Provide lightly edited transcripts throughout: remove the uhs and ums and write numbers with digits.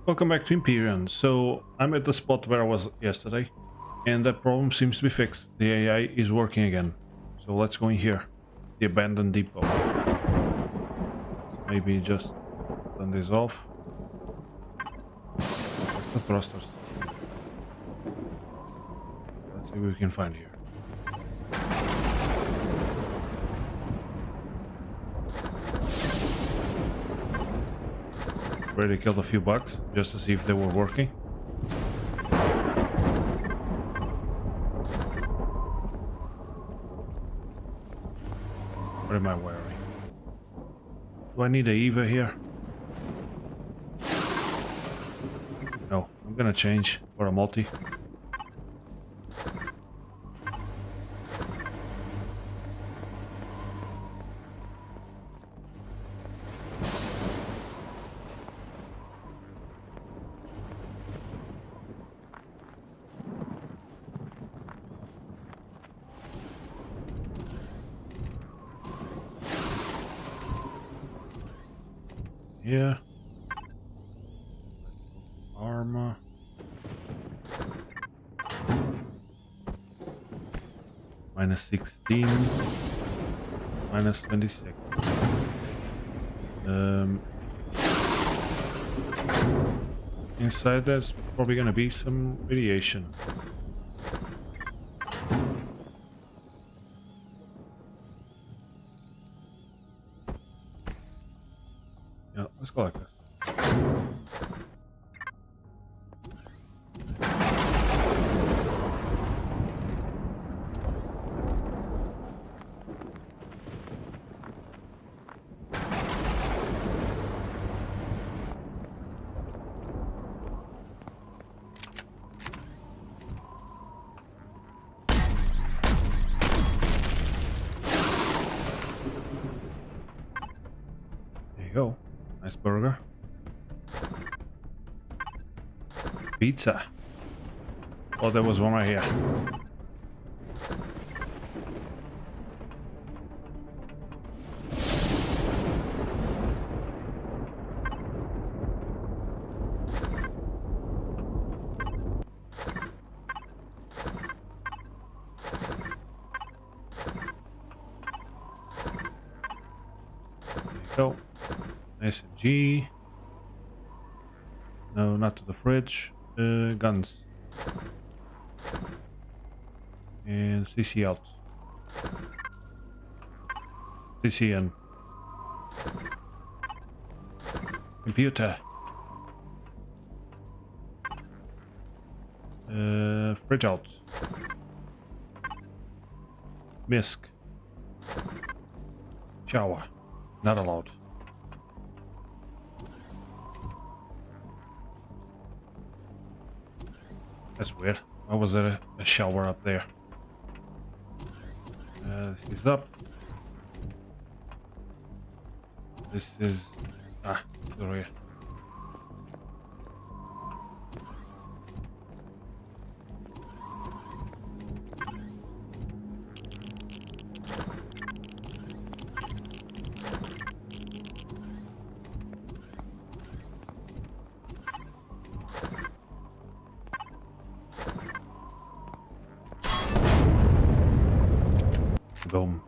Welcome back to Empyrion. So I'm at the spot where I was yesterday, and that problem seems to be fixed. The AI is working again. So let's go in here. The abandoned depot. Maybe just turn this off. That's the thrusters. Let's see what we can find here. Already killed a few bugs just to see if they were working. What am I wearing? Do I need a EVA here? No, I'm gonna change for a multi. Yeah. Armor. -16. -26. Inside there's probably gonna be some radiation. Yeah, let's go like this. There you go. Nice burger. Pizza. Oh, there was one right here. There you go. SMG. No, not to the fridge. Guns. And CC out. CC in. Computer. Fridge out. Misc. Shower. Not allowed. That's weird. Why was there a shower up there? This is up. This is... over here. Boom.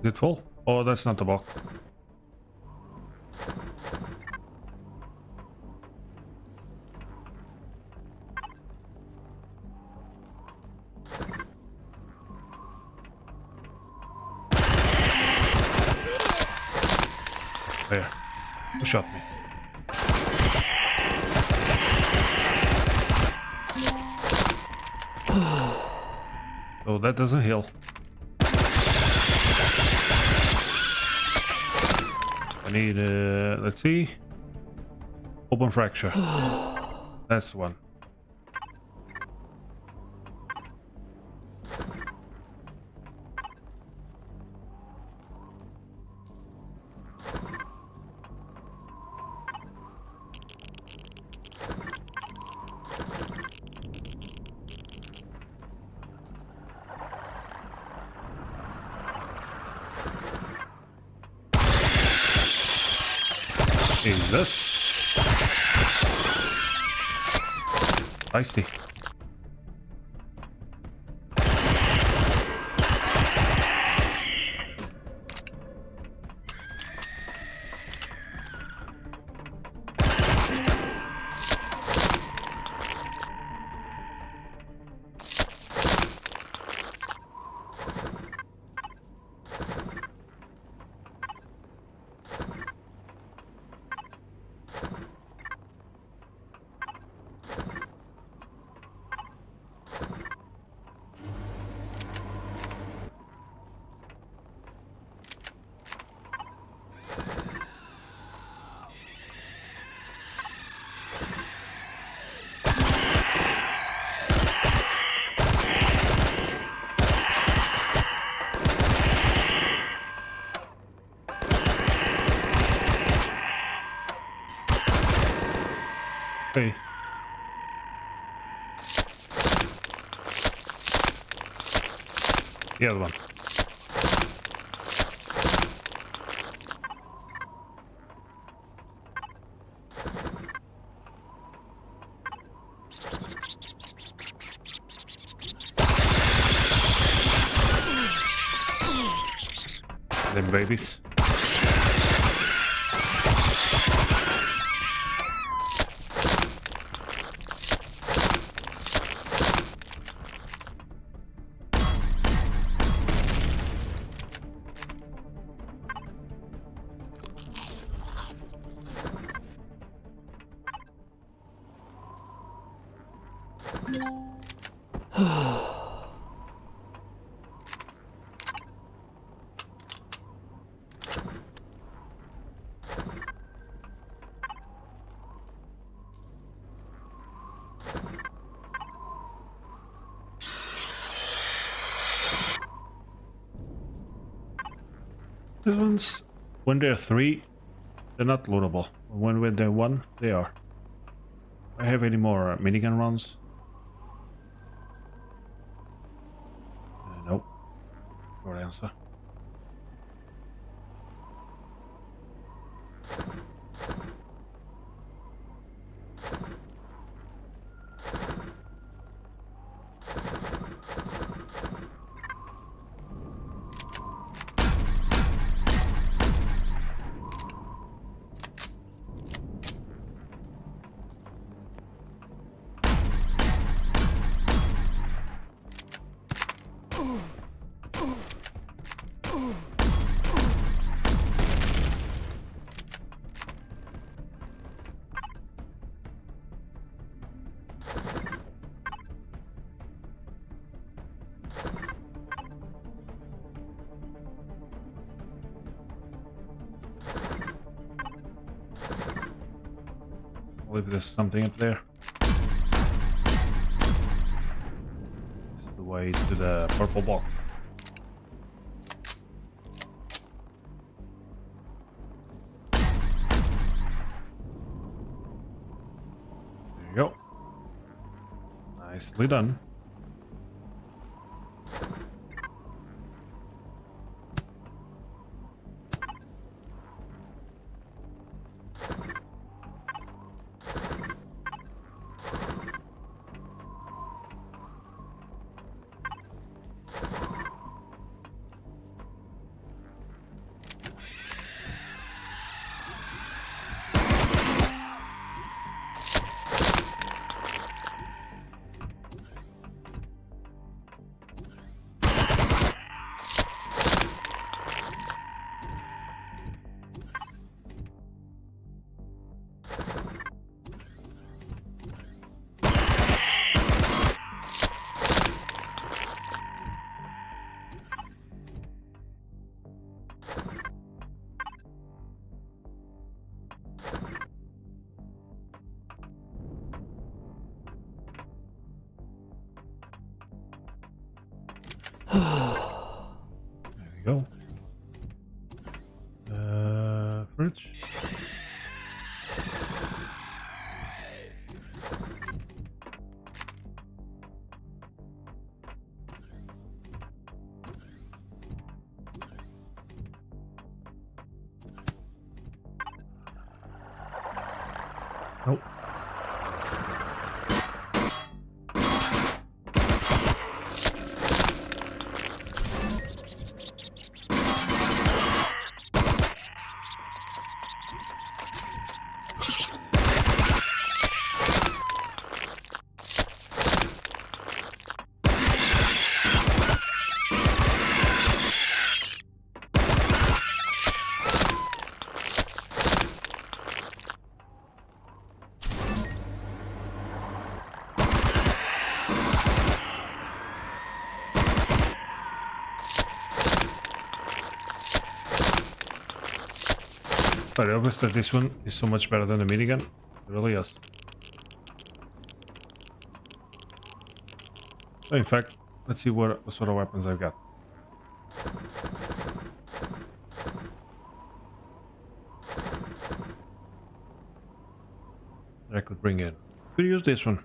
Is it full? Oh, that's not the box. There. Who shot me? So that doesn't heal. I need, let's see. Open fracture. That's the one. Jesus. Feisty. Okay. The other one. Them babies. These ones, when they're 3, they're not lootable. When they're 1, they are. Do I have any more minigun runs? Nope. Short answer. I believe there's something up there. It's the way to the purple box. There you go. Nicely done. Nope. But obviously this one is so much better than the minigun. It really is. So in fact, let's see what sort of weapons I've got. That I could bring in. Could use this one.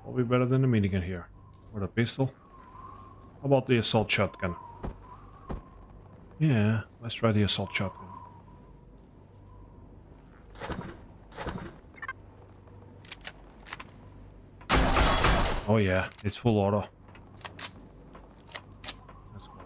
Probably better than the minigun here. Or the pistol. How about the assault shotgun? Yeah, let's try the assault shotgun. Oh yeah, it's full auto. Let's go.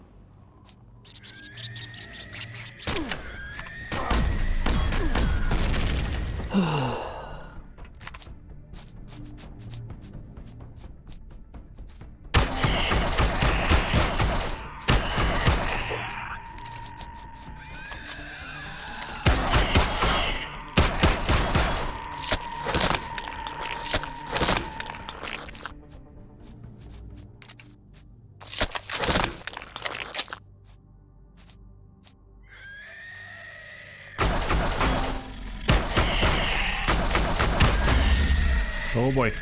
Oh boy.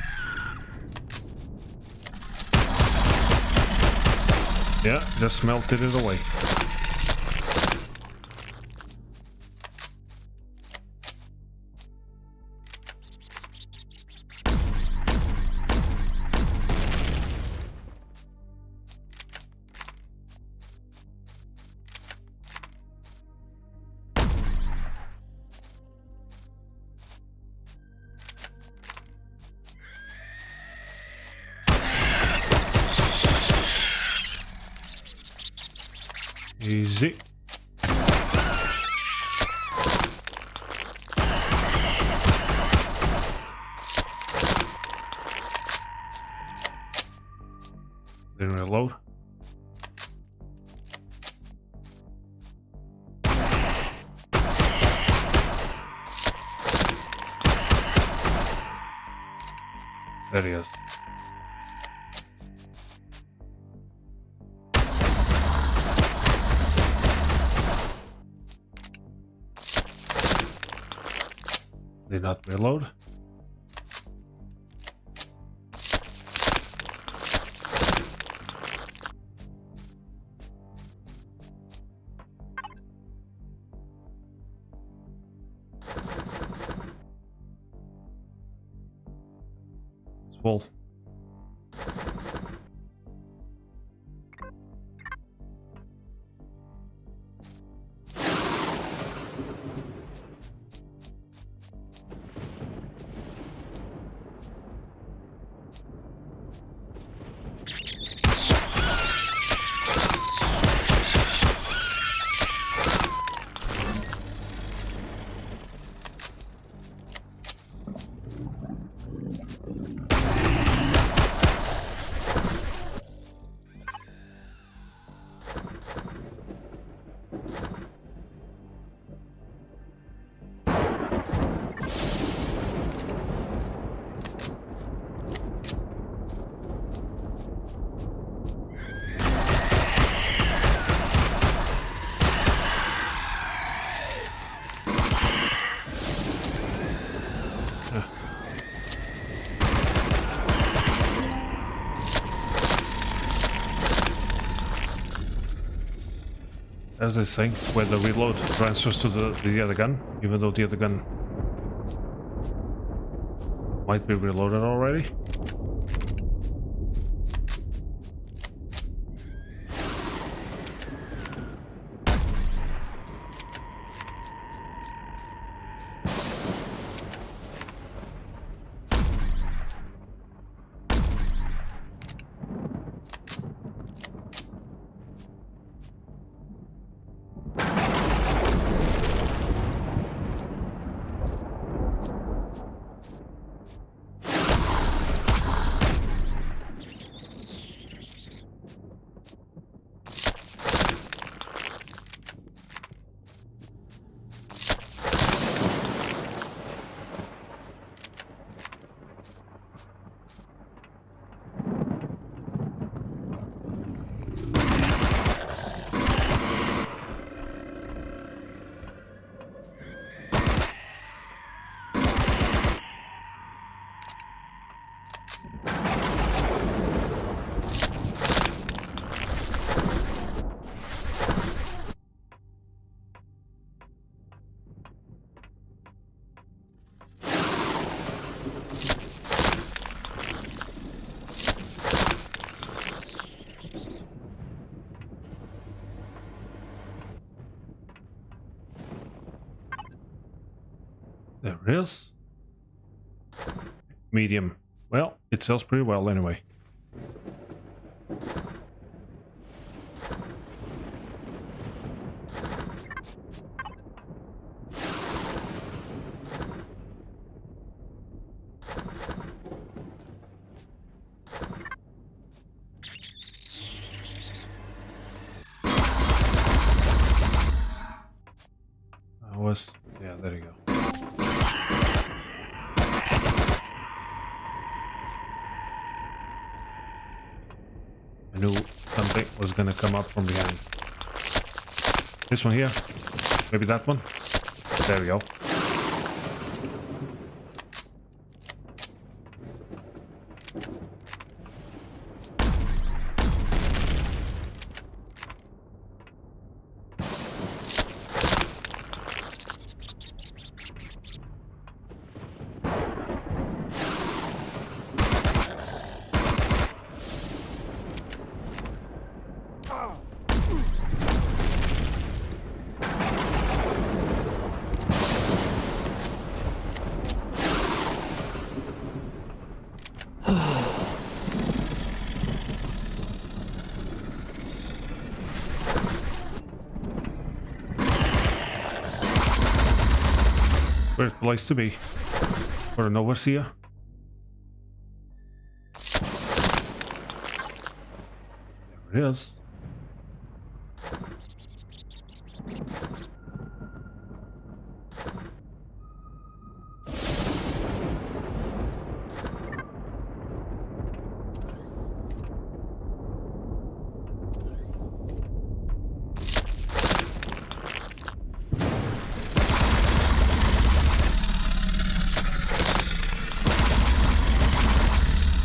Yeah, just melted it away. Easy. Then reload. There he is. Did not reload. It's full. there's this thing where the reload transfers to the other gun, even though the other gun might be reloaded already. There it is. Medium. Well, it sells pretty well anyway. Yeah, there you go. I knew something was gonna come up from behind. This one here. Maybe that one. There we go. Great place to be for an overseer. There it is.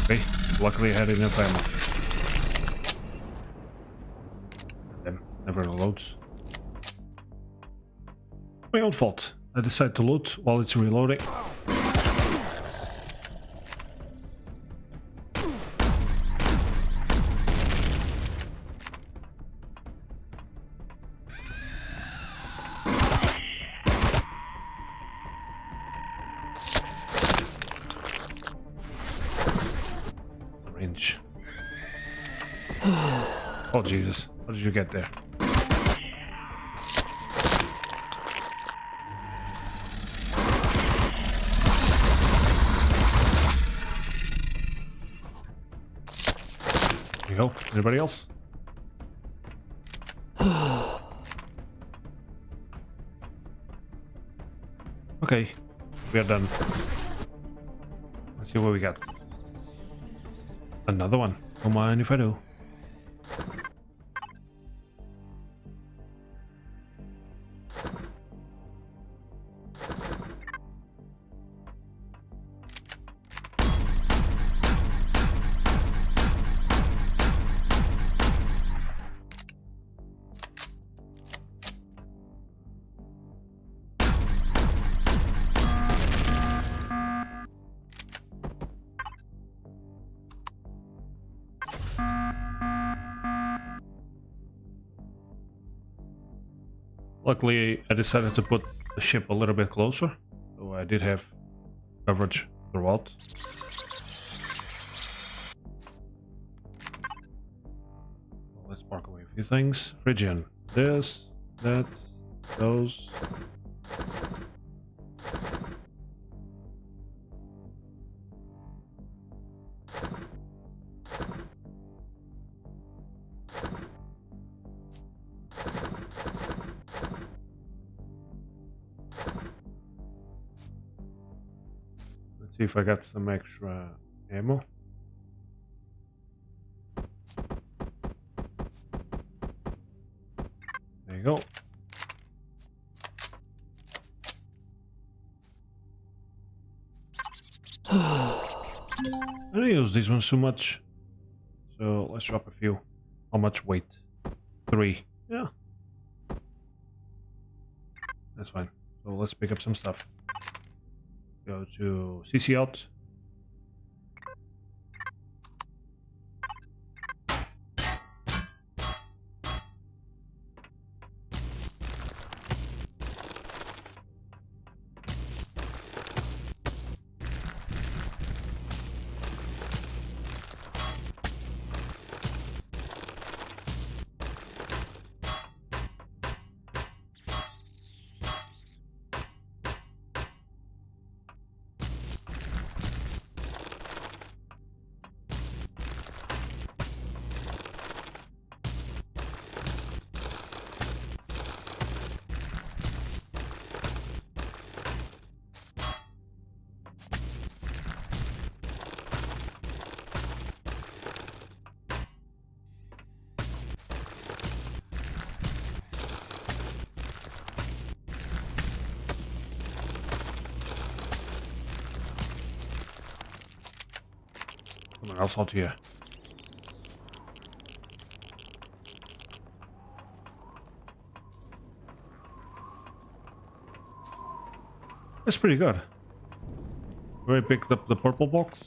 Okay, luckily I had enough ammo. Then never loads. My own fault. I decided to loot while it's reloading. Oh Jesus, how did you get there? There you go. Anybody else? Okay, we are done. Let's see what we got. Another one. Don't mind if I do. Luckily, I decided to put the ship a little bit closer, so I did have coverage throughout. Well, let's park away a few things. Phrygian. This, that, those. See if I got some extra ammo. There you go. I don't use these ones too much, so let's drop a few. How much weight? 3. Yeah, that's fine. So let's pick up some stuff. Go to CC out. Come on, I'll salt here. That's pretty good. Where I picked up the purple box.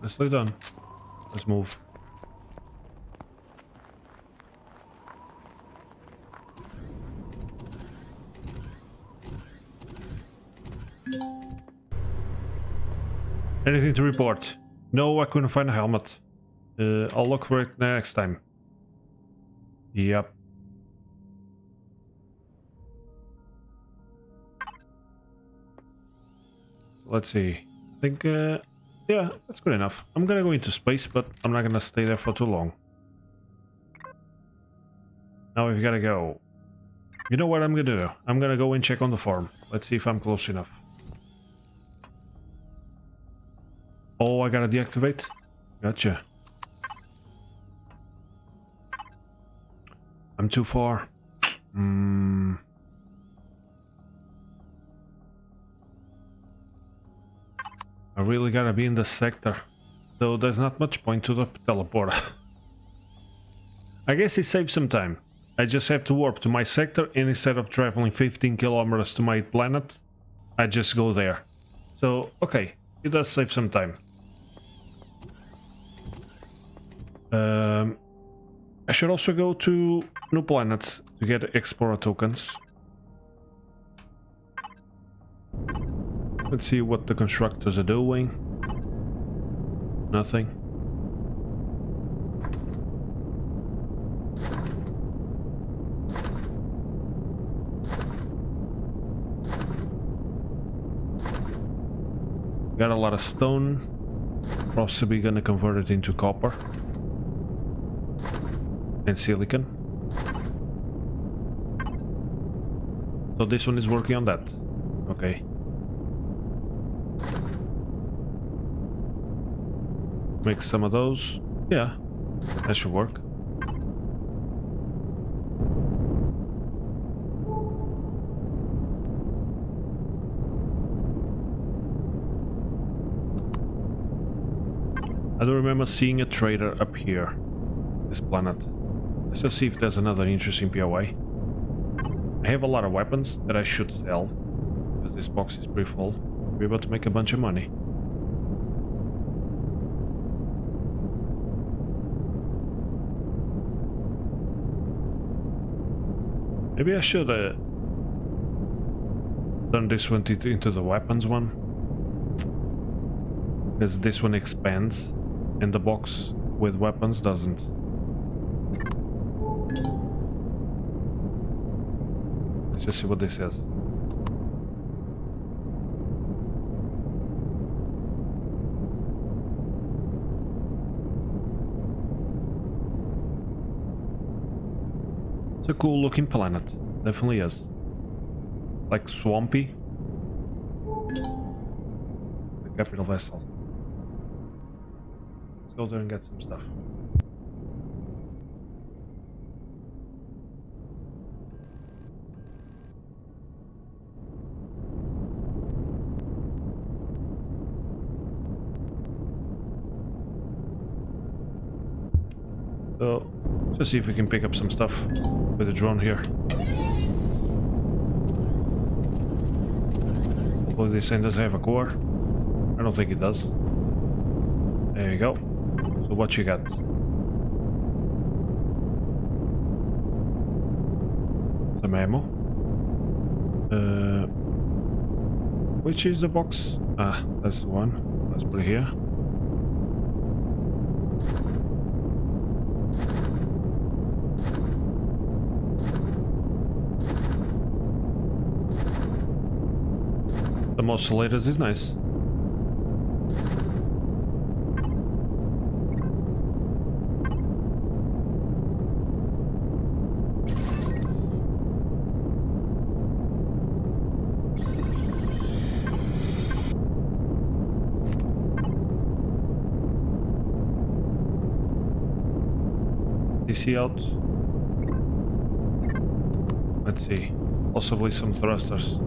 Nicely done. Let's move. Anything to report? No, I couldn't find a helmet. I'll look for it next time. Yep. Let's see. I think, yeah, that's good enough. I'm gonna go into space, but I'm not gonna stay there for too long. Now we've gotta go. You know what I'm gonna do? I'm gonna go and check on the farm. Let's see if I'm close enough. Oh, I gotta deactivate? Gotcha. I'm too far. I really gotta be in the sector. So there's not much point to the teleporter. I guess it saves some time. I just have to warp to my sector, and instead of traveling 15 kilometers to my planet, I just go there. So, okay, it does save some time. I should also go to new planets to get explorer tokens. Let's see what the constructors are doing. Nothing. Got a lot of stone. Possibly gonna convert it into copper. And silicon. So this one is working on that. Okay. Make some of those. Yeah, that should work. I do remember seeing a trader up here. This planet. Let's just see if there's another interesting POI. I have a lot of weapons that I should sell. because this box is pretty full. We're about to make a bunch of money. Maybe I should turn this one into the weapons one, because this one expands and the box with weapons doesn't. Let's just see what this is. It's a cool looking planet, definitely is. Like swampy. The capital vessel. Let's go there and get some stuff. So, let's see if we can pick up some stuff with the drone here. Hopefully this thing doesn't have a core. I don't think it does. There you go. So what you got? Some ammo. Which is the box? Ah, that's the one. Let's put it here. The oscillators is nice. DC out. Let's see. Possibly some thrusters.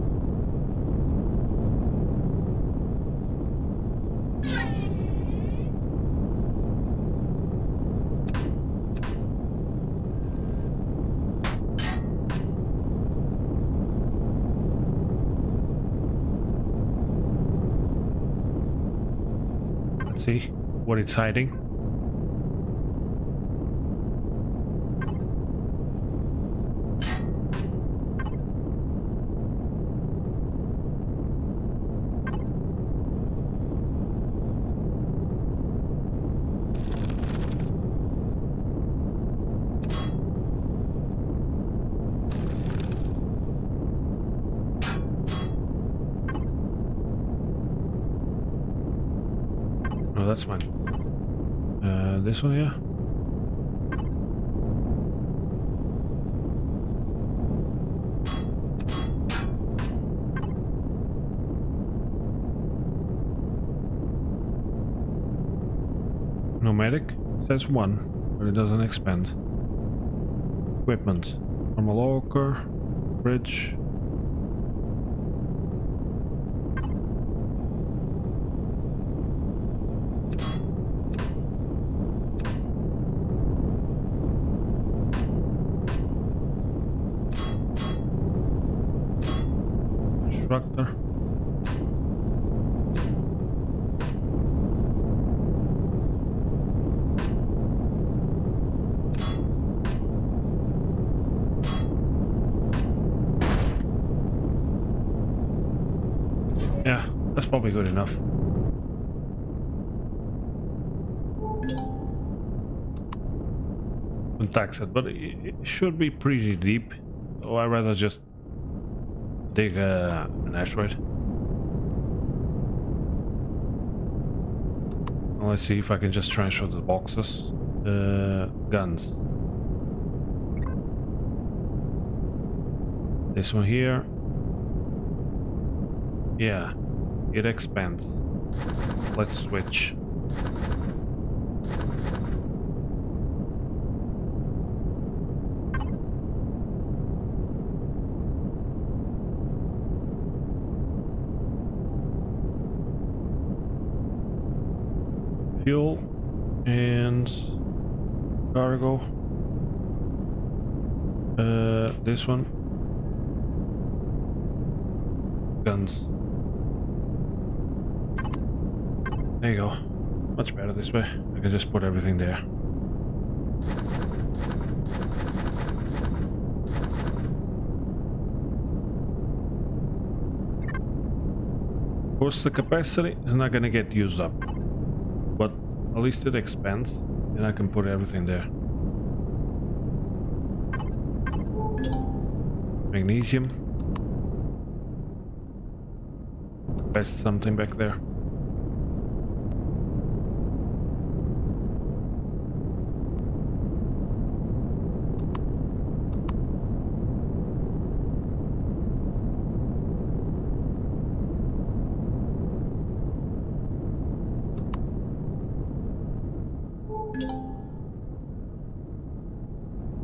See what it's hiding. No, that's mine. This one here. Nomadic says 1, but it doesn't expand. Equipment. Normal locker, bridge. Instructor. Yeah, that's probably good enough. Don't tax it, but it should be pretty deep. So I'd rather just dig an asteroid. Well, let's see if I can just transfer the boxes. Guns. This one here. Yeah, it expands. Let's switch. Fuel and cargo. This one. guns. There you go. Much better this way. I can just put everything there. Of course, the capacity is not gonna get used up, but at least it expands, and I can put everything there. Magnesium. There's something back there.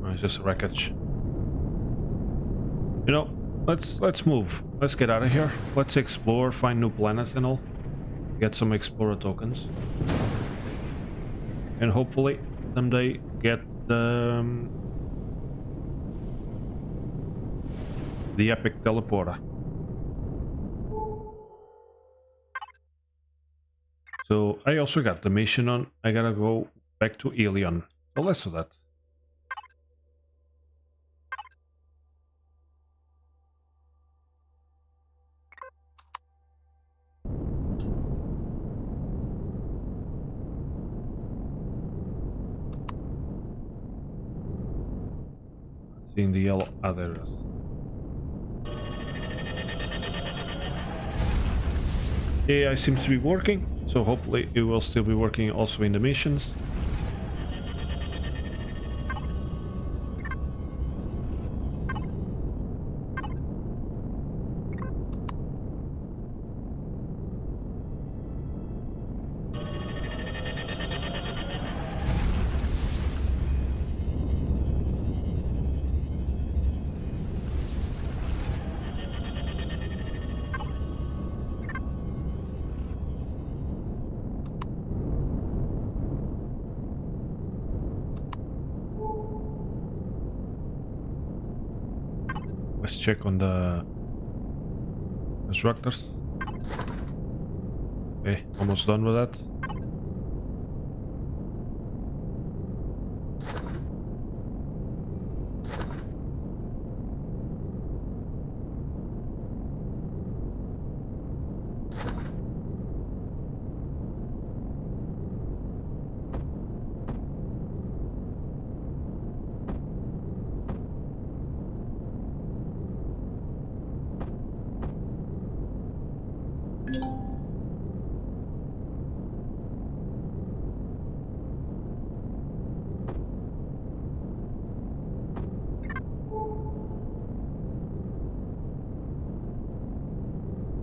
Oh, it's just wreckage. You know, let's move. Let's get out of here. Let's explore, find new planets and all. Get some explorer tokens. And hopefully someday get the epic teleporter. So I also got the mission on. I gotta go back to Ilion. So let's do that. Seeing the yellow others. AI seems to be working, so hopefully it will still be working also in the missions. Let's check on the constructors. Okay, almost done with that.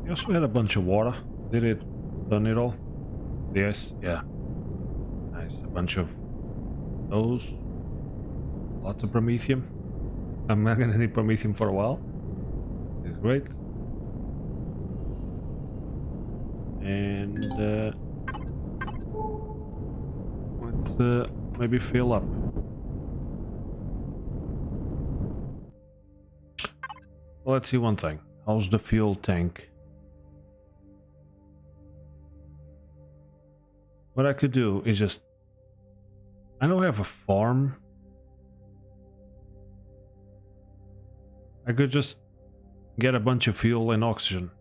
We also had a bunch of water. Did it done it all? Yes, yeah. Nice, a bunch of those. Lots of promethium. I'm not gonna need promethium for a while. It's great. And let's maybe fill up. Well, let's see one thing. How's the fuel tank? What I could do is just... I know I have a farm. I could just get a bunch of fuel and oxygen.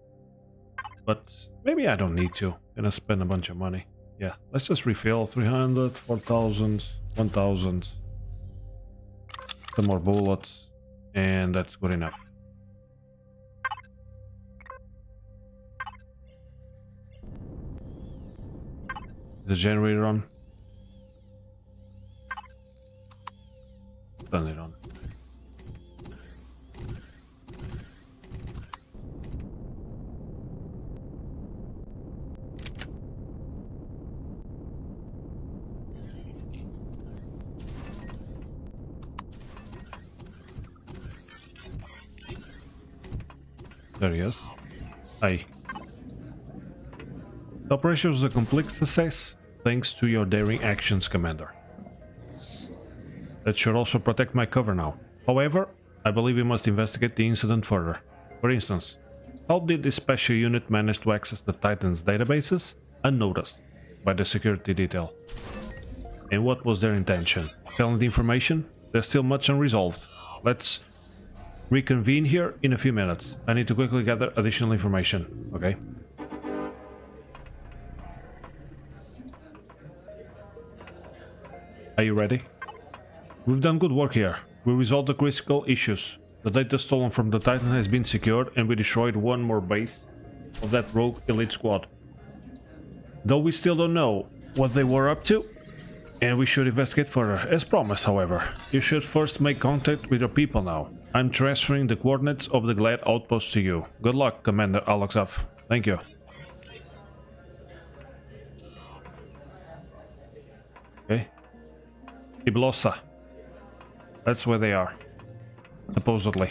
But maybe I don't need to. Gonna spend a bunch of money. Yeah, let's just refill 300, 4,000, 1,000. Some more bullets. And that's good enough. The generator on. Turn it on. There he is. Hi. The operation was a complete success, thanks to your daring actions, Commander. That should also protect my cover now. However, I believe we must investigate the incident further. For instance, How did this special unit manage to access the Titan's databases unnoticed by the security detail? And what was their intention? Telling the information? There's still much unresolved. Let's reconvene here in a few minutes. I need to quickly gather additional information. Okay. Are you ready? We've done good work here. We resolved the critical issues. The data stolen from the Titan has been secured and we destroyed one more base of that rogue elite squad. Though we still don't know what they were up to, and we should investigate further. As promised, however, you should first make contact with your people now. I'm transferring the coordinates of the Glad outpost to you. Good luck, Commander Alexov. Thank you. Okay. Iblosa. That's where they are. Supposedly.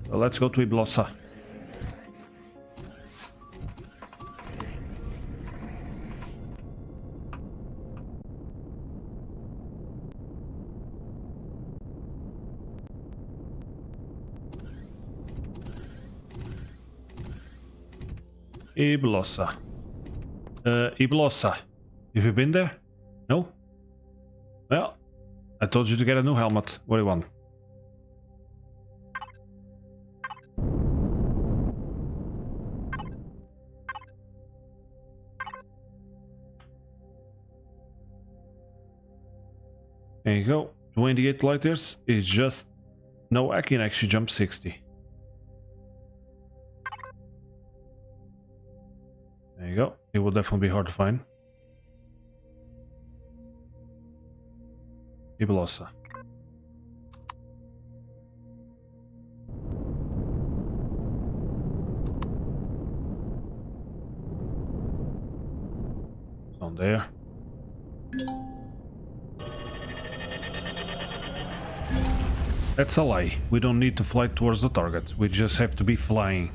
So let's go to Iblosa. Iblosa. Iblosa. Have you been there? No? Well, I told you to get a new helmet. What do you want? There you go. 28 light years is just... No, I can actually jump 60. There you go. It will definitely be hard to find. Iblosa. It's on there. That's a lie. We don't need to fly towards the target. We just have to be flying.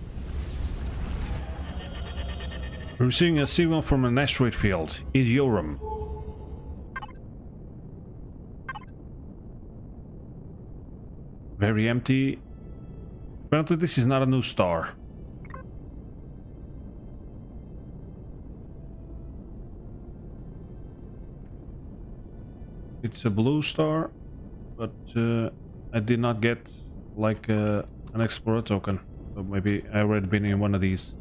We're receiving a signal from an asteroid field. It's Yoram. Very empty. Apparently this is not a new star. It's a blue star, but I did not get like an explorer token. So maybe I already been in one of these.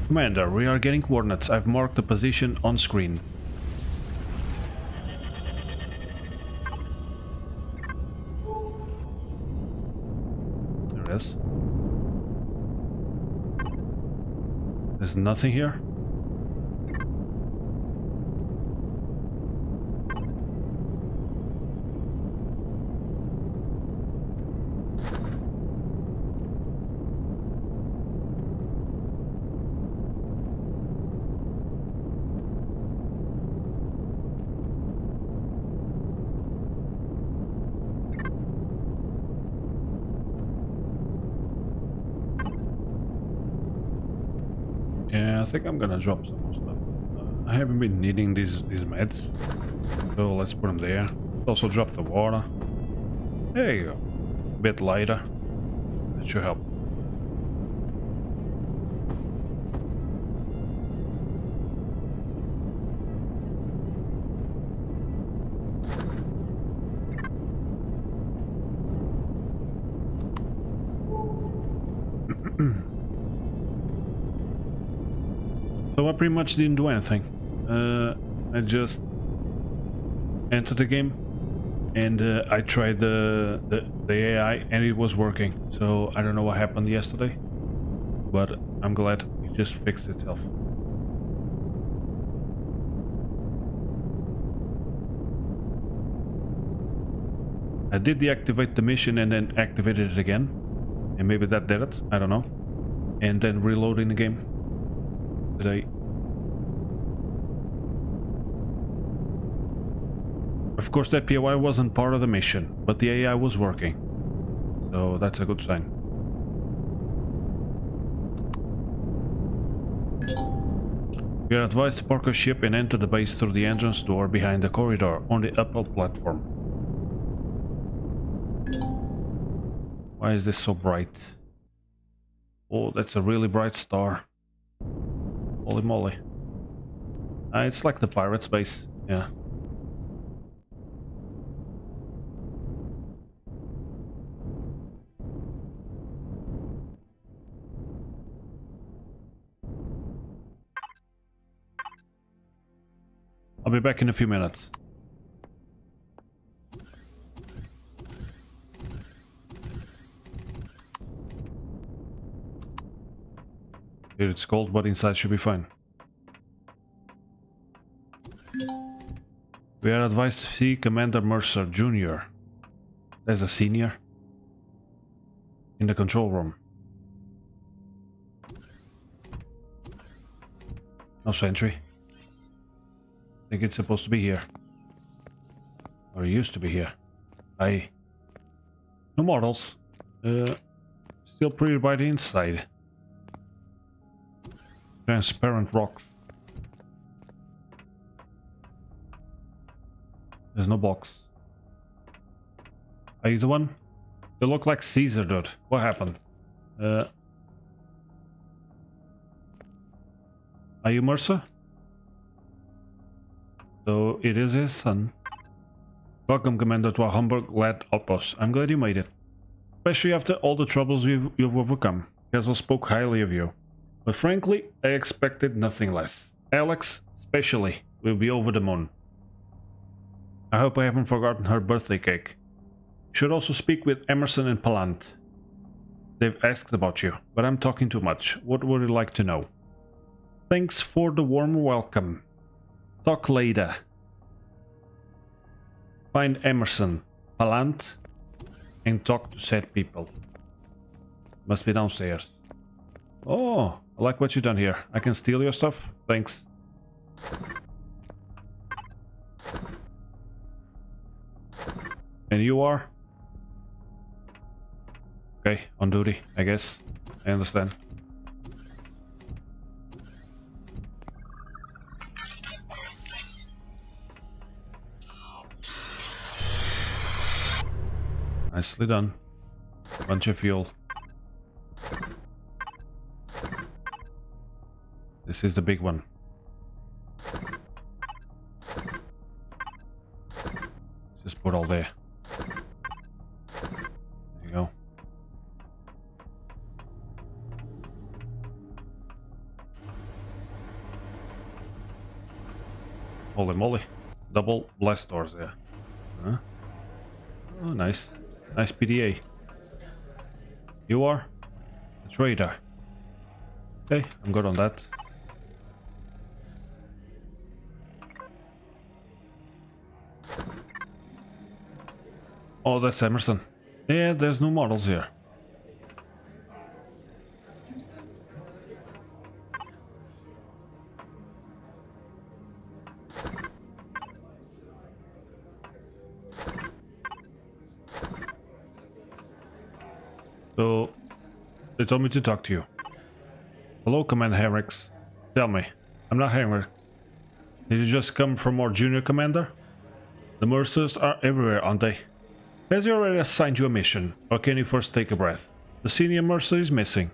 Commander, we are getting coordinates. I've marked the position on screen. There it is. There's nothing here. Yeah, I think I'm gonna drop some more stuff. I haven't been needing these meds, so let's put them there. Also drop the water. There you go. A bit lighter. That should help. So I pretty much didn't do anything. I just entered the game and I tried the AI and it was working. So I don't know what happened yesterday, but I'm glad it just fixed itself. I did deactivate the mission and then activated it again, and maybe that did it, I don't know. And then reloading the game today. Of course that POI wasn't part of the mission, but the AI was working, so that's a good sign. We are advised to park our ship and enter the base through the entrance door behind the corridor on the upper platform. Why is this so bright? Oh, that's a really bright star. Holy moly. It's like the pirate space, yeah. I'll be back in a few minutes. Here it's cold, but inside should be fine. We are advised to see Commander Mercer Jr. There's a senior in the control room. No sentry. I think it's supposed to be here. Or it used to be here. No models. Still pretty by the inside. Transparent rocks. There's no box. Are you the one? You look like Caesar, dude. What happened? Are you Mercer? So it is his son. Welcome, Commander, to our humble-led outpost. I'm glad you made it. Especially after all the troubles you've overcome. Castle spoke highly of you. But frankly, I expected nothing less. Alex, especially, will be over the moon. I hope I haven't forgotten her birthday cake. You should also speak with Emerson and Palant. They've asked about you, but I'm talking too much. What would you like to know? Thanks for the warm welcome. Talk later. Find Emerson, Palant, and talk to said people. Must be downstairs. Oh, I like what you've done here. I can steal your stuff? Thanks. And you are? Okay, on duty, I guess. I understand. Nicely done. Bunch of fuel. This is the big one. Just put all there. There you go. Holy moly. Double blast doors there. Huh? Oh, nice. Nice PDA. You are? A trader. Okay, I'm good on that. Oh, that's Emerson. Yeah, there's no models here. So, they told me to talk to you. Hello, Commander Henrix. Tell me, I'm not Henrix. Did you just come from our junior commander? The Mercers are everywhere, aren't they? Has he already assigned you a mission, or can you first take a breath? The senior Mercer is missing,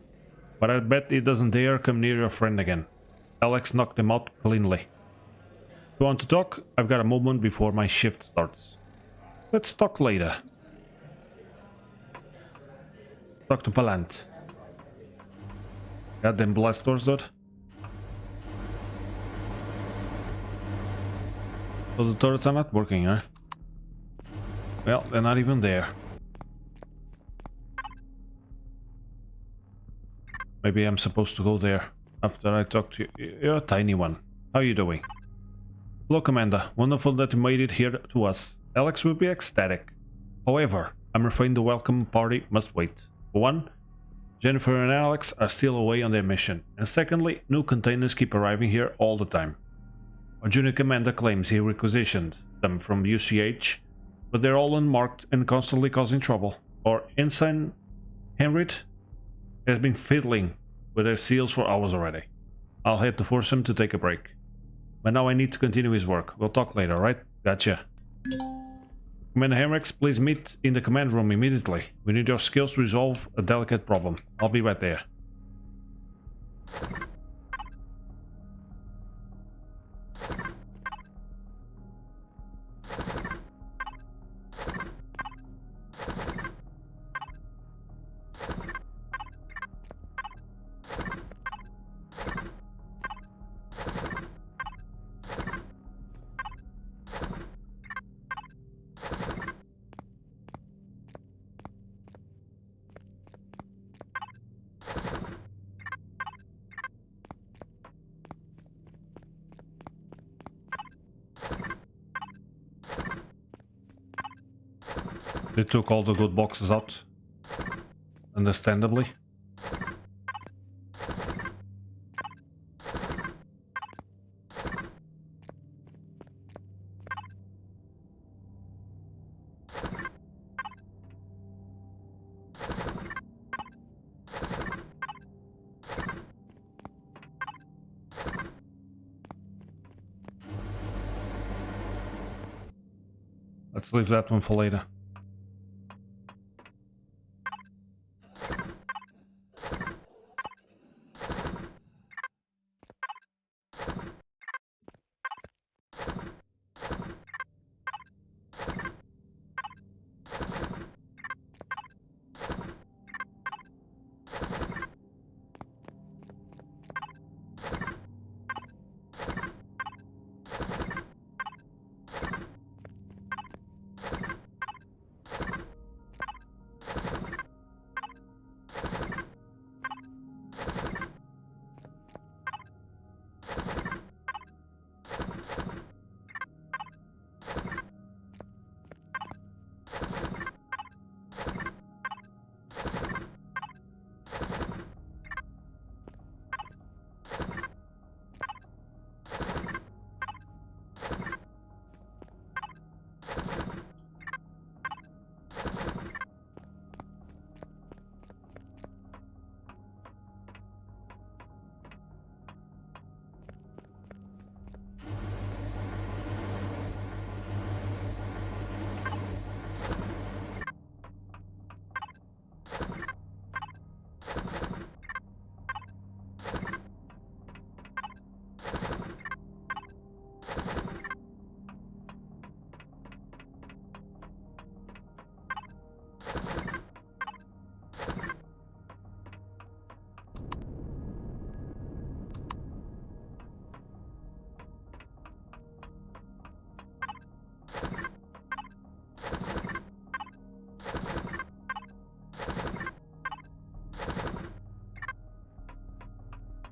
but I bet he doesn't dare come near your friend again. Alex knocked him out cleanly. You want to talk? I've got a moment before my shift starts. Let's talk later. Talk to Palant. Goddamn blast doors, dude. So the turrets are not working, huh? Well, they're not even there. Maybe I'm supposed to go there after I talk to you. You're a tiny one. How are you doing? Hello, Commander. Wonderful that you made it here to us. Alex will be ecstatic. However, I'm afraid the welcome party must wait. For one, Jennifer and Alex are still away on their mission. And secondly, new containers keep arriving here all the time. Our junior commander claims he requisitioned them from UCH, but they're all unmarked and constantly causing trouble. Our ensign, Henrid, has been fiddling with their seals for hours already. I'll have to force him to take a break. But now I need to continue his work. We'll talk later, right? Gotcha. Commander Henrix, please meet in the command room immediately. We need your skills to resolve a delicate problem. I'll be right there. They took all the good boxes out, understandably. Let's leave that one for later.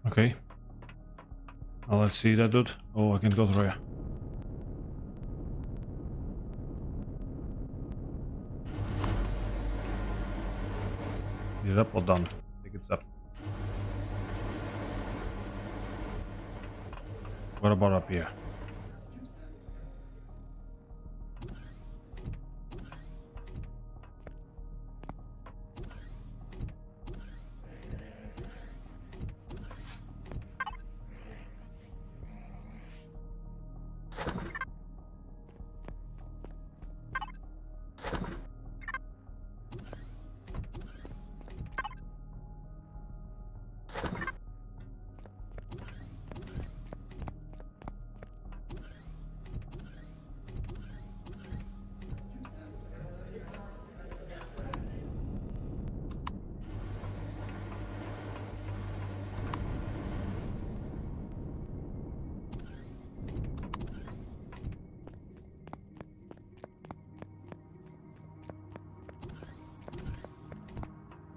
Okay. Well, let's see that dude. Oh, I can go through here. Is it up or down? I think it's up. What about up here?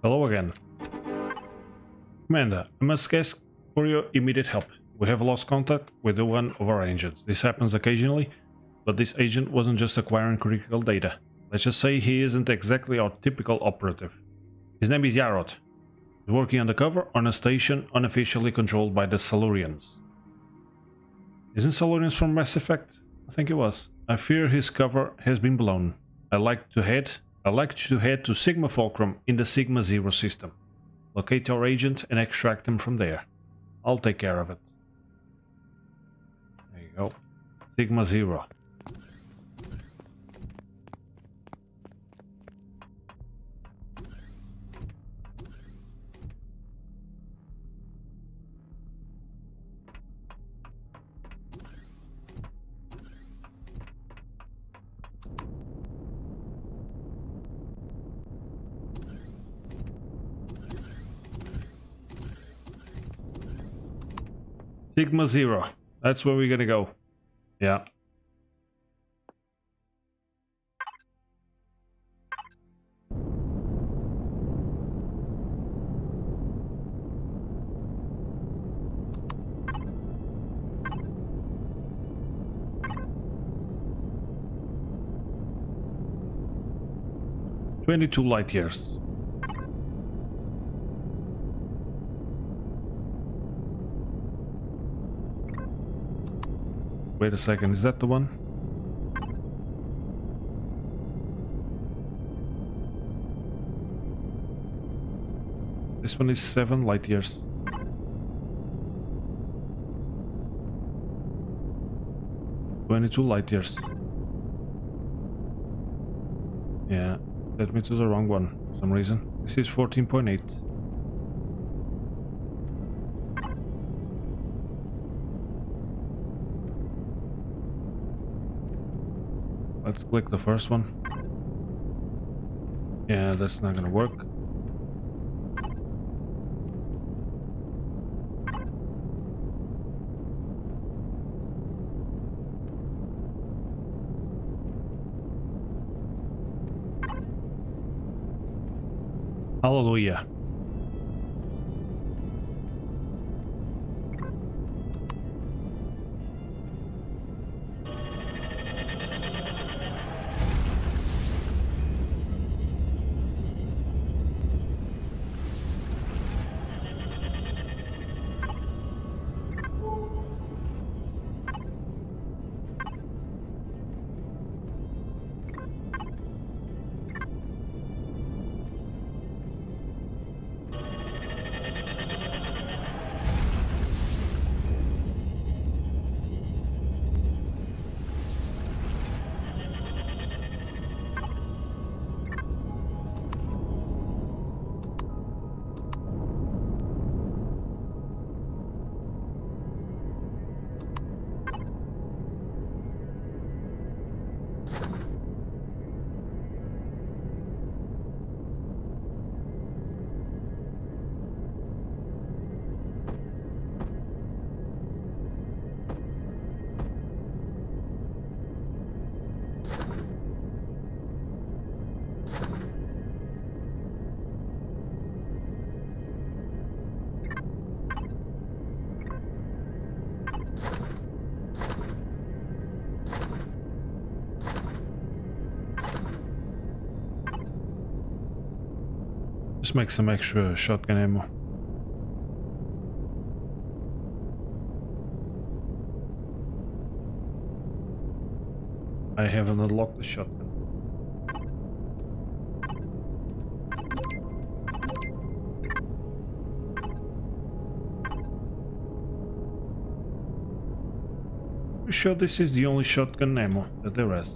Hello again. Commander, I must ask for your immediate help. We have lost contact with one of our agents. This happens occasionally, but this agent wasn't just acquiring critical data. Let's just say he isn't exactly our typical operative. His name is Yarod. He's working undercover on a station unofficially controlled by the Silurians. Isn't Silurians from Mass Effect? I think it was. I fear his cover has been blown. I'd like to head to Sigma Fulcrum in the Sigma Zero system. Locate your agent and extract him from there. I'll take care of it. There you go. Sigma Zero. Sigma 0. That's where we're gonna go. Yeah. "22 light years. Wait a second, is that the one? This one is 7 light years. "22 light years. Yeah, led me to the wrong one for some reason. This is 14.8. Let's click the first one. Yeah, that's not gonna work. Hallelujah. Just make some extra shotgun ammo. I haven't unlocked the shotgun. I'm sure this is the only shotgun ammo that there is.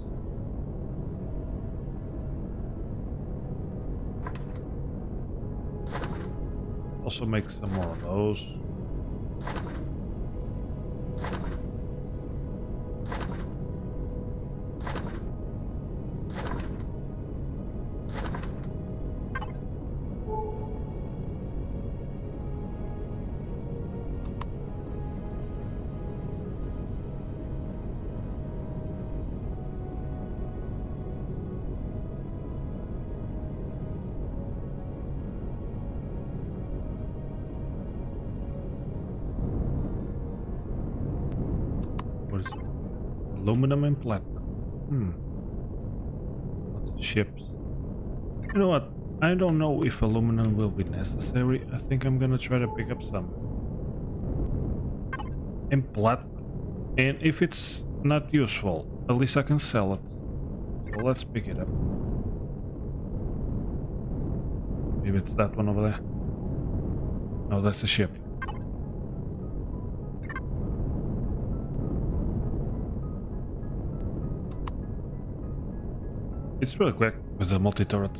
Also make some more of those. What is it? Aluminum and platinum. Lots of ships. You know what? I don't know if aluminum will be necessary. I think I'm gonna try to pick up some. And platinum. And if it's not useful, at least I can sell it. So let's pick it up. Maybe it's that one over there. No, that's a ship. It's really quick with the multi-turret.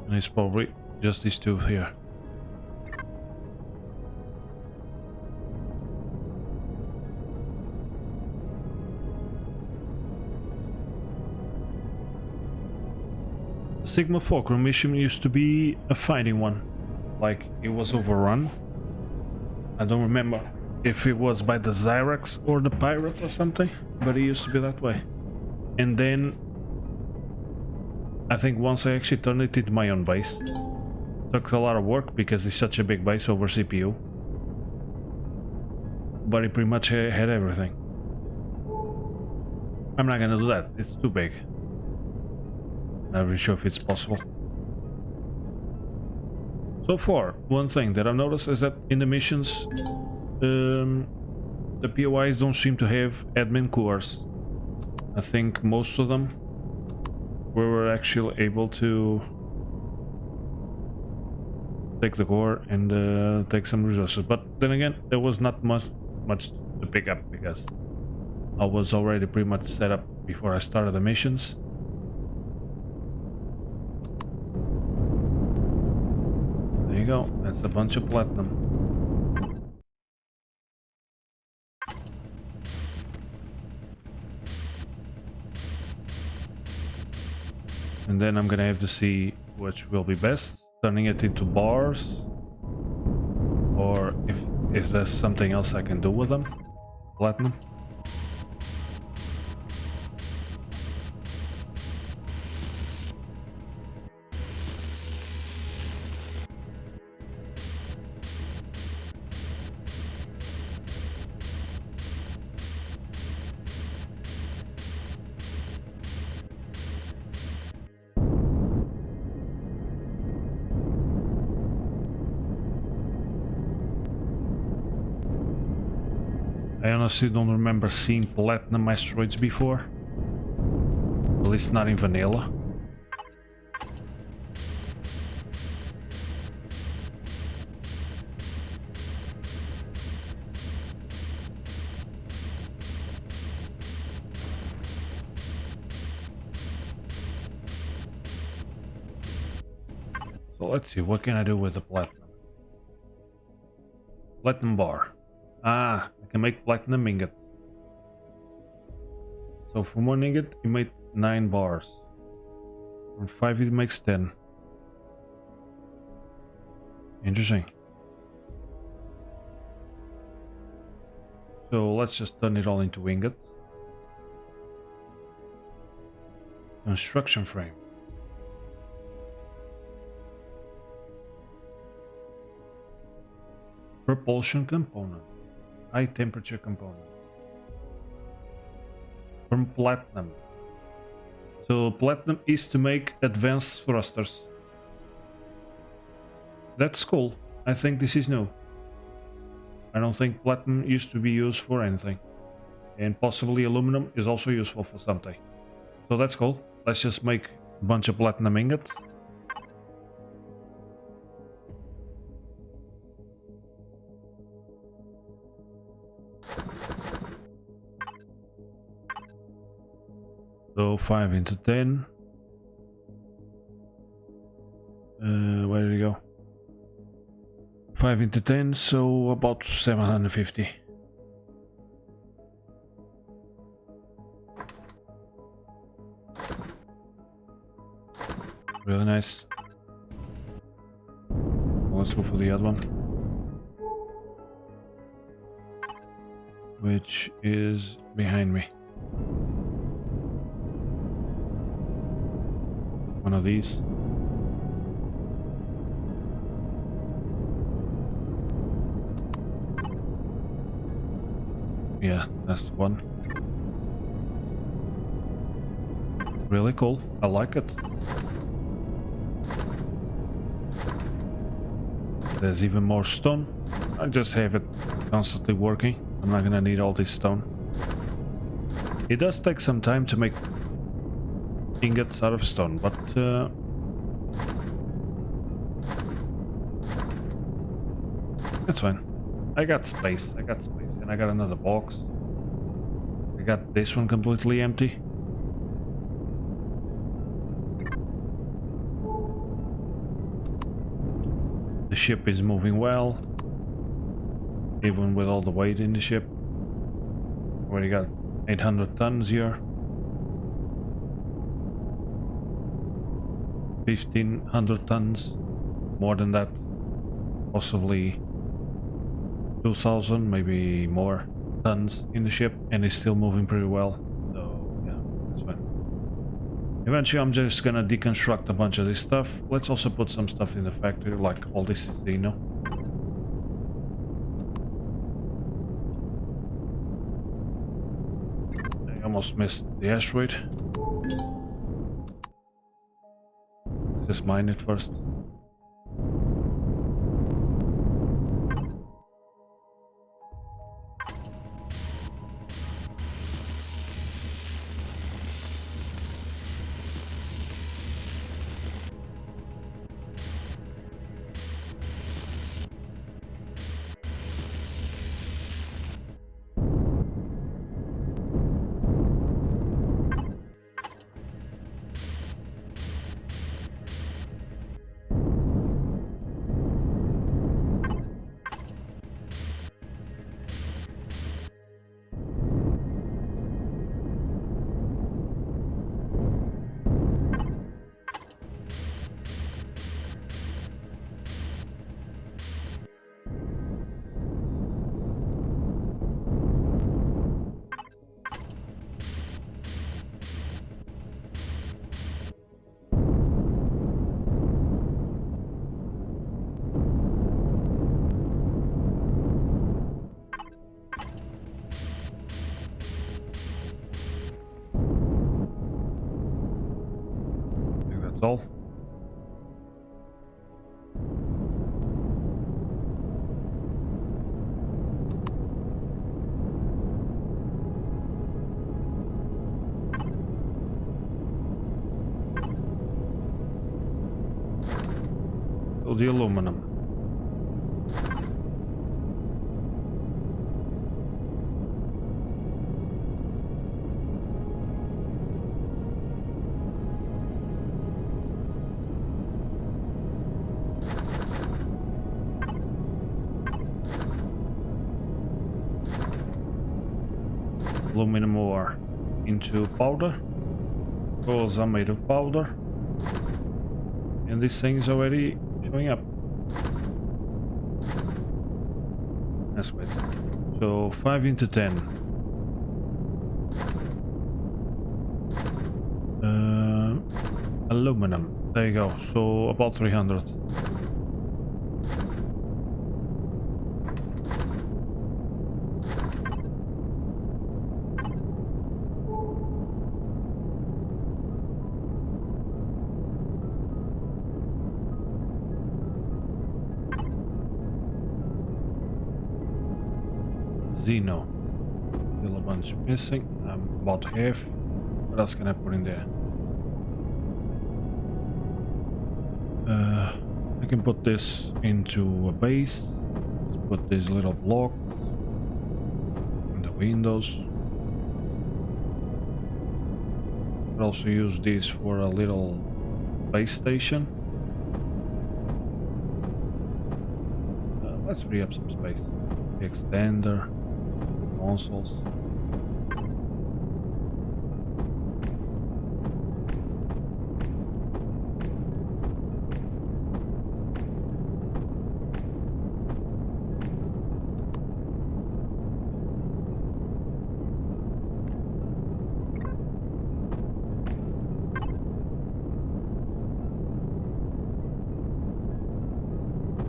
And it's probably just these two here. Sigma Fulcrum mission used to be a fighting one. Like, it was overrun. I don't remember if it was by the Zyrax or the pirates or something, but it used to be that way. And then I think once I actually turned it into my own base. Took a lot of work because it's such a big base over CPU. But it pretty much had everything. I'm not gonna do that, it's too big. Not really sure if it's possible. So far, one thing that I've noticed is that in the missions, the POIs don't seem to have admin cores. I think most of them we were actually able to take the core and take some resources, but then again there was not much to pick up because I was already pretty much set up before I started the missions. There you go, that's a bunch of platinum. And then I'm gonna have to see which will be best, turning it into bars, or if there's something else I can do with them. Platinum. I honestly don't remember seeing platinum asteroids before. At least not in vanilla. So let's see, what can I do with the platinum? Platinum bar. Ah, I can make platinum ingot. So from 1 ingot you make 9 bars. From 5 it makes 10. Interesting. So let's just turn it all into ingots. Construction frame. Propulsion component. High temperature component. From platinum. So platinum is to make advanced thrusters. That's cool. I think this is new. I don't think platinum used to be used for anything. And possibly aluminum is also useful for something. So that's cool. Let's just make a bunch of platinum ingots. So 5 into 10. Where did it go? 5 into 10, so about 750. Really nice. Let's go for the other one, which is behind me. One of these. Yeah, that's the one. Really cool. I like it. There's even more stone. I just have it constantly working. I'm not gonna need all this stone. It does take some time to make ingots out of stone, but that's fine. I got space, and I got another box. I got this one completely empty. The ship is moving well, even with all the weight in the ship. Already got 800 tons here. 1,500 tons, more than that, possibly 2,000, maybe more tons in the ship, and it's still moving pretty well. So yeah, that's fine. Eventually I'm just gonna deconstruct a bunch of this stuff. Let's also put some stuff in the factory, like all this Xeno. I almost missed the asteroid. Let's just mine it first. All. So the aluminum. Aluminum ore into powder. Tools are made of powder, and this thing is already showing up. That's good. So 5 into 10. Aluminum. There you go. So about 300. Xeno. Still a bunch missing. I'm about half. What else can I put in there? I can put this into a base. Let's put this little block in the windows. I'll also use this for a little base station. Let's free up some space. The extender. Consoles.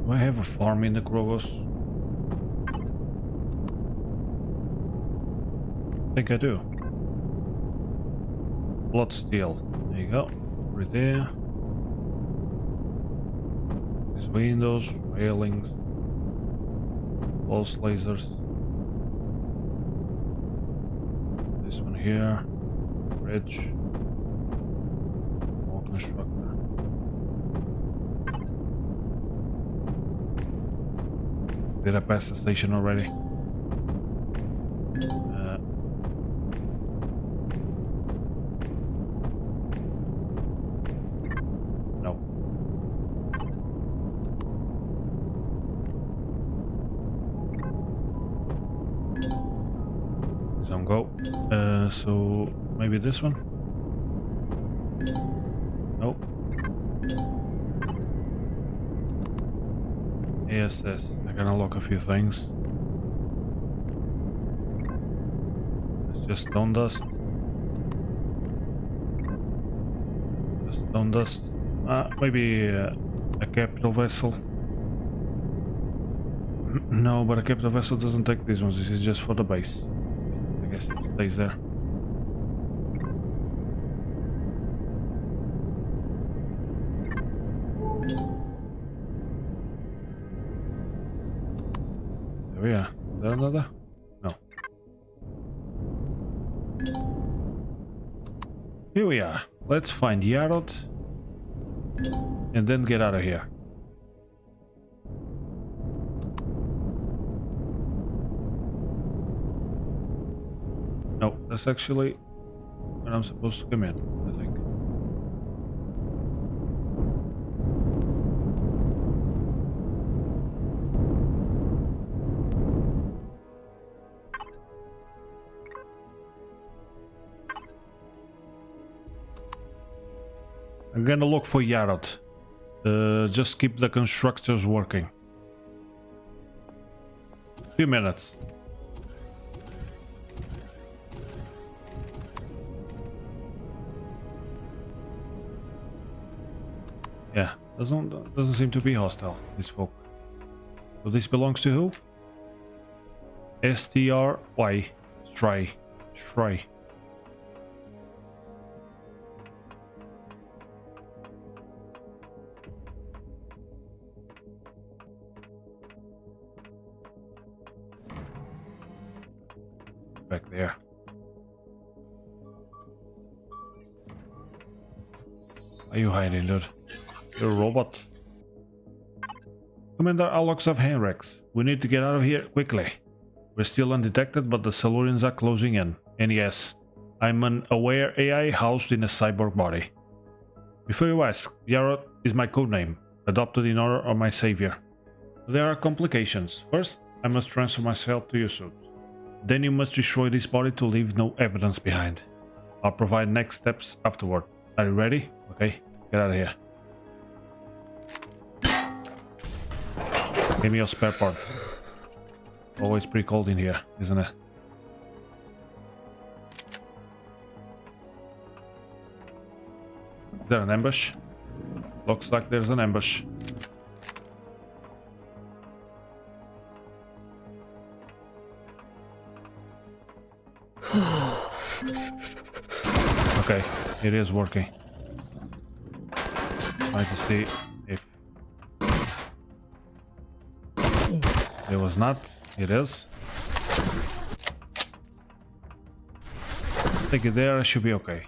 Do I have a farm in the Krogos? I think I do. Blood steel. There you go. Right there. These windows, railings, pulse lasers. This one here. Bridge. More constructor. Did I pass the station already? So maybe this one? Nope. ASS. I can unlock a few things. It's just stone dust. Just stone dust. Maybe a capital vessel. No, but a capital vessel doesn't take these ones. This is just for the base. I guess it stays there. There we are. Is there another? No. Here we are. Let's find Yarod and then get out of here. No, that's actually where I'm supposed to come in, I think. I'm gonna look for Yarod. Just keep the constructors working. Few minutes. Yeah, doesn't seem to be hostile, these folk. So this belongs to who? STRY. Stry. Back there. Are you hiding, dude? You're a robot. Commander Alox of Henrix, we need to get out of here quickly. We're still undetected, but the Silurians are closing in. And yes, I'm an aware AI housed in a cyborg body. Before you ask, Yarod is my codename, adopted in honor of my savior. There are complications. First, I must transfer myself to your suit. Then you must destroy this body to leave no evidence behind. I'll provide next steps afterward. Are you ready? Okay, get out of here. Give me your spare part. Always pretty cold in here, isn't it? Is there an ambush? Looks like there's an ambush. Okay, it is working. Trying to see if it was not. It is. Take it there, I should be okay.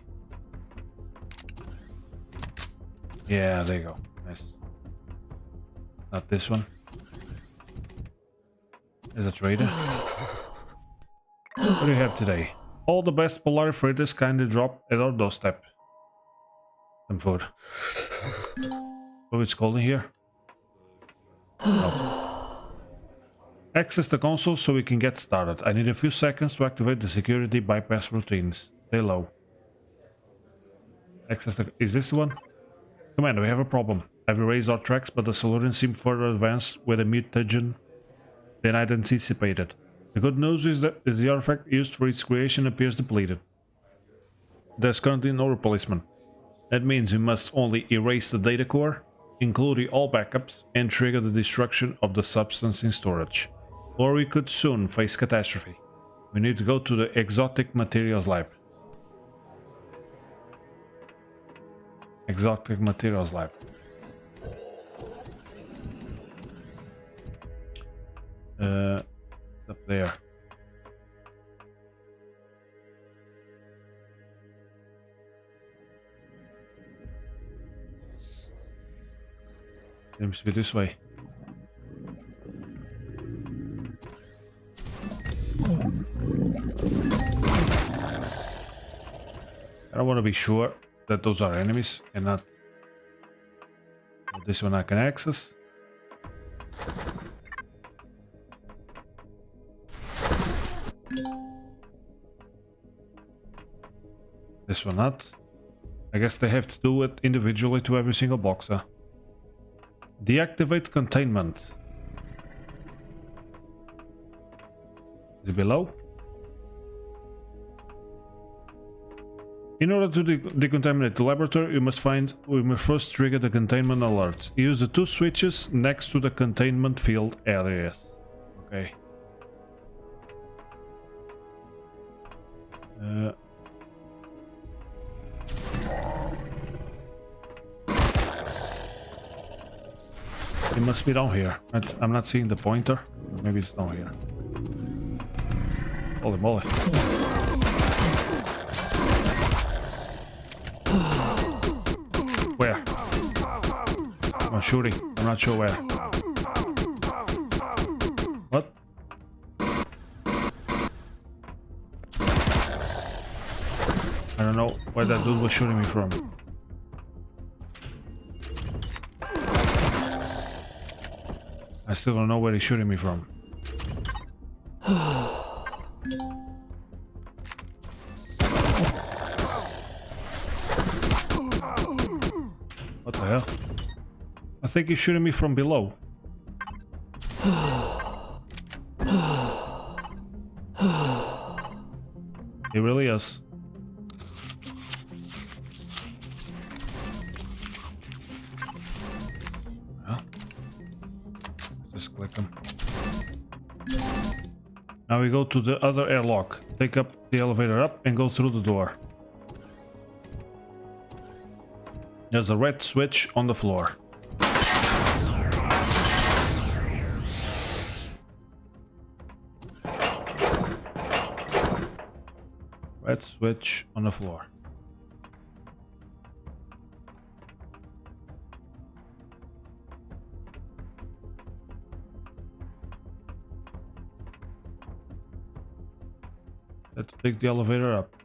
Yeah, there you go. Nice. Not this one. There's a trader. What do you have today? All the best Polar freighters kindly drop at our doorstep. Some food. Oh, it's cold in here? No. Access the console so we can get started. I need a few seconds to activate the security bypass routines. Stay low. Access the... Is this the one? Commander, we have a problem. I've erased our tracks, but the Silurians seem further advanced with a mutagen than I'd anticipated. The good news is that the artifact used for its creation appears depleted. There's currently no replacement. That means we must only erase the data core, including all backups, and trigger the destruction of the substance in storage. Or we could soon face catastrophe. We need to go to the exotic materials lab. Exotic materials lab. Up there. Seems to be this way. I want to be sure that those are enemies and not this one I can access. This one not. I guess they have to do it individually to every single box, huh? Deactivate containment. Is it below? In order to decontaminate the laboratory, we must first trigger the containment alert. Use the 2 switches next to the containment field areas. Okay. It must be down here. I'm not seeing the pointer. Maybe it's down here. Holy moly. Where? I'm shooting. I'm not sure where. What? I don't know where that dude was shooting me from. I still don't know where he's shooting me from. What the hell? I think he's shooting me from below. He really is. Well, just click him. Now we go to the other airlock. Take up the elevator up and go through the door. There's a red switch on the floor. Red switch on the floor. Let's take the elevator up.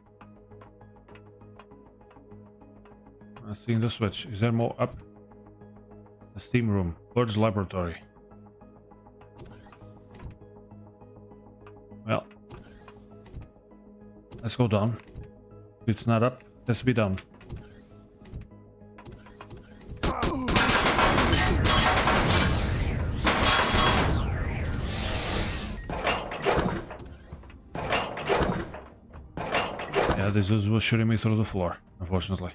I'm seeing the switch. Is there more up? The steam room. Bird's laboratory. Well, let's go down. If it's not up, it has to be down. Yeah, this was shooting me through the floor, unfortunately.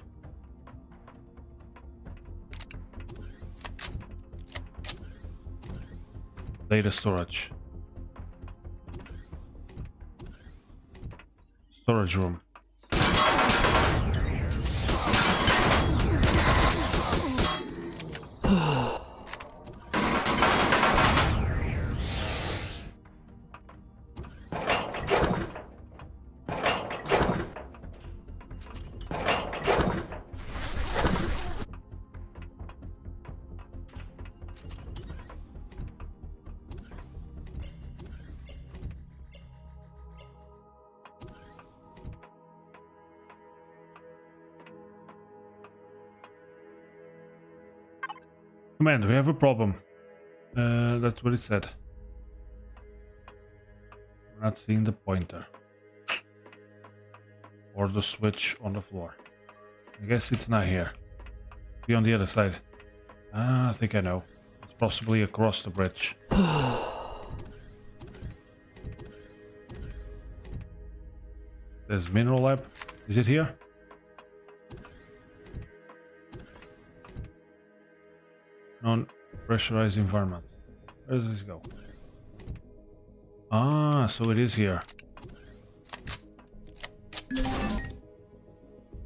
Data storage. Storage room. Command, we have a problem. That's what it said. I'm not seeing the pointer. Or the switch on the floor. I guess it's not here. Be on the other side. Ah, I think I know. It's possibly across the bridge. There's mineral lab. Is it here? Non-pressurized environment. Where does this go? Ah, so it is here.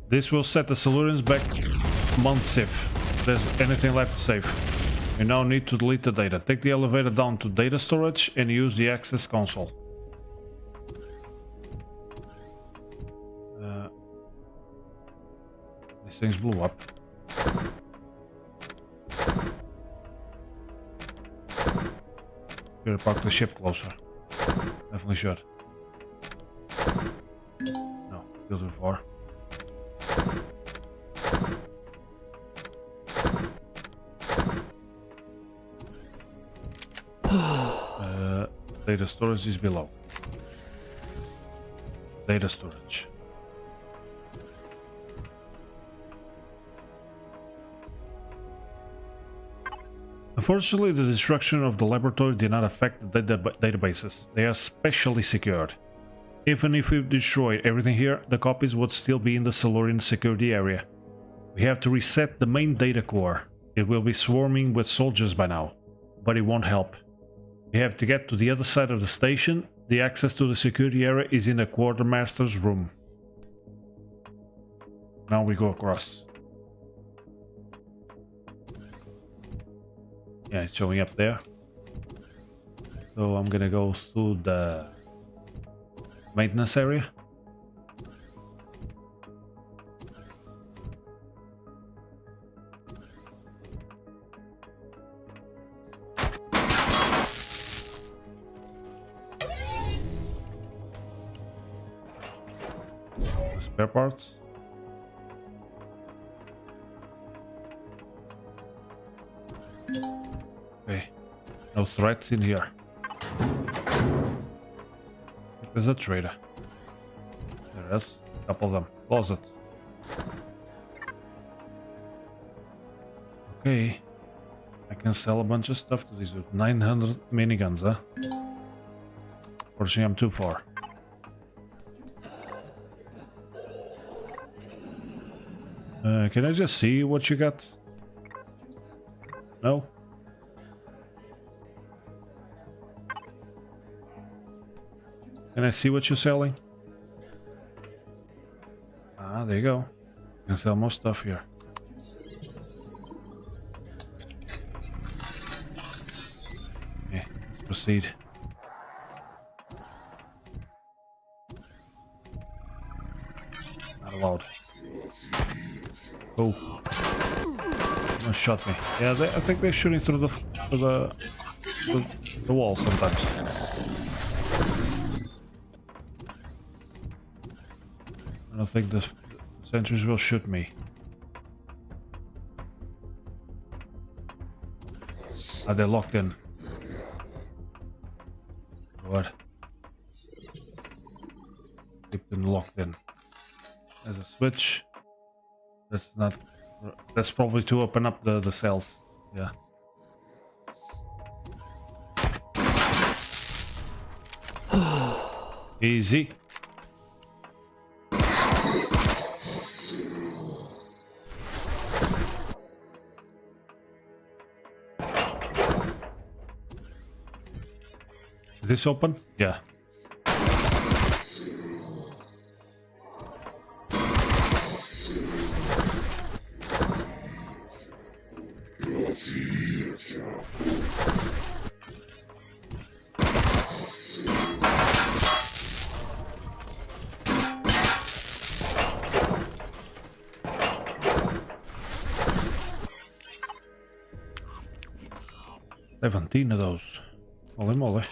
This will set the Silurians back months if there's anything left to save. You now need to delete the data. Take the elevator down to data storage and use the access console. These things blew up. Should have parked the ship closer. Definitely should. No, still too far. Data storage is below. Data storage. Unfortunately, the destruction of the laboratory did not affect the databases. They are specially secured. Even if we destroyed everything here, the copies would still be in the Silurian security area. We have to reset the main data core. It will be swarming with soldiers by now, but it won't help. We have to get to the other side of the station. The access to the security area is in the quartermaster's room. Now we go across. Yeah, it's showing up there. So I'm gonna go through the maintenance area. Spare parts. Okay, no threats in here. There's a trader. There is a couple of them. Closet. Okay, I can sell a bunch of stuff to these with 900 miniguns, huh? Fortunately, I'm too far. Can I just see what you got? No? Can I see what you're selling? Ah, there you go. You can sell more stuff here. Okay, let's proceed. Not allowed. Oh. Someone shot me. Yeah, I think they're shooting through the wall sometimes. I don't think the sentries will shoot me. Are they locked in? What? Keep them locked in. There's a switch. That's not. That's probably to open up the cells. Yeah. Easy. Is this open? Yeah. Seventeen of those. Holy moly.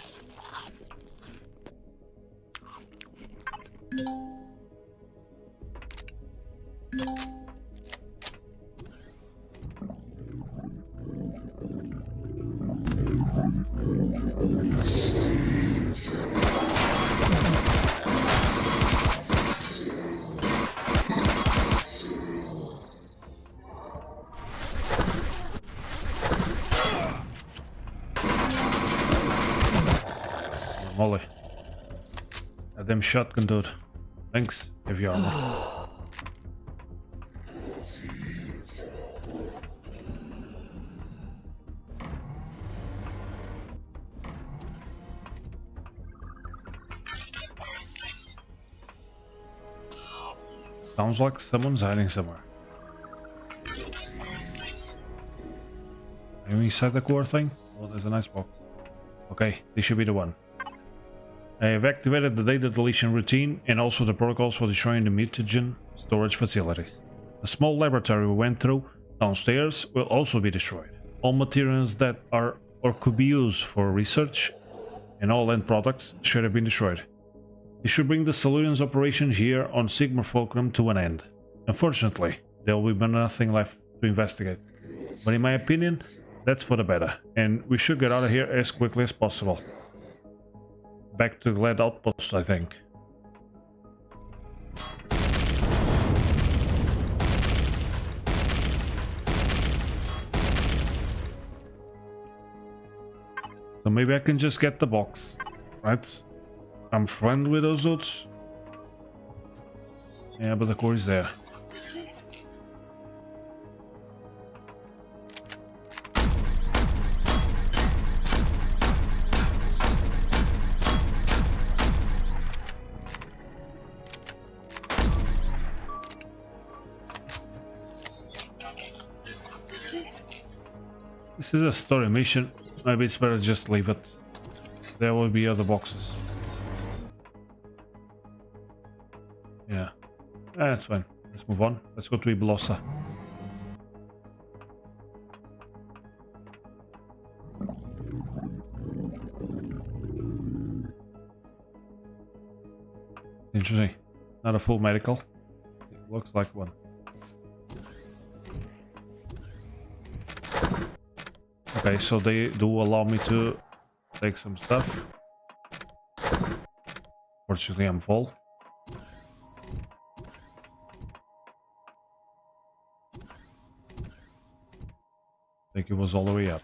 Molly. That damn shotgun, dude. Thanks, heavy armor. Sounds like someone's hiding somewhere. Are you inside the core thing? Oh, there's a nice box. Okay, this should be the one. I have activated the data deletion routine and also the protocols for destroying the mutagen storage facilities. The small laboratory we went through downstairs will also be destroyed. All materials that are or could be used for research and all end products should have been destroyed. This should bring the Silurians' operation here on Sigma Fulcrum to an end. Unfortunately, there will be nothing left to investigate. But in my opinion, that's for the better, and we should get out of here as quickly as possible. Back to the lead outpost, I think. So maybe I can just get the box, right? I'm friendly with those dudes. Yeah, but the core is there. This is a story mission. Maybe it's better just leave it. There will be other boxes. Yeah, that's fine. Let's move on. Let's go to Iblosa. Interesting. Not a full medical. It looks like one. Okay, so they do allow me to take some stuff. Fortunately, I'm full. I think it was all the way up.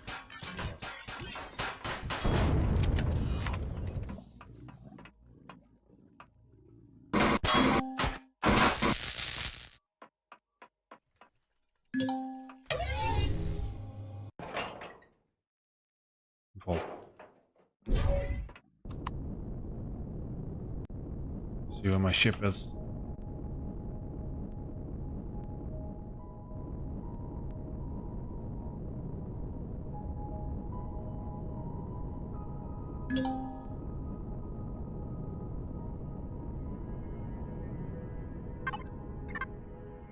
Full. See where my ship is.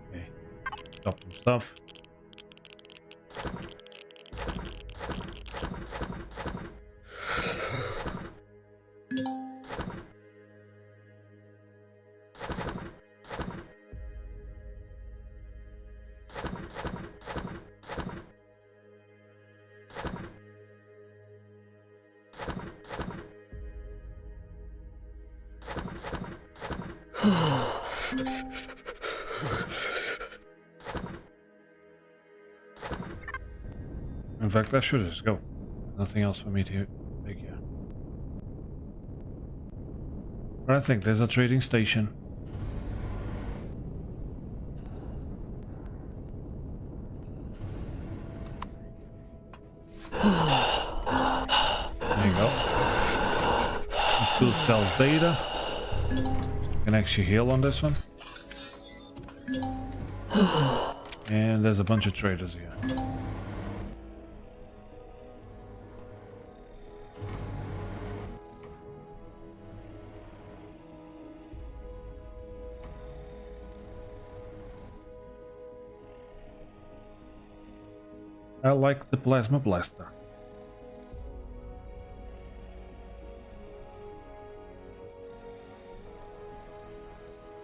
Okay, stop some stuff. In fact, I should just go. Nothing else for me to take here. But I think there's a trading station. There you go. This dude sells data. Can actually heal on this one. And there's a bunch of traders here. I like the plasma blaster.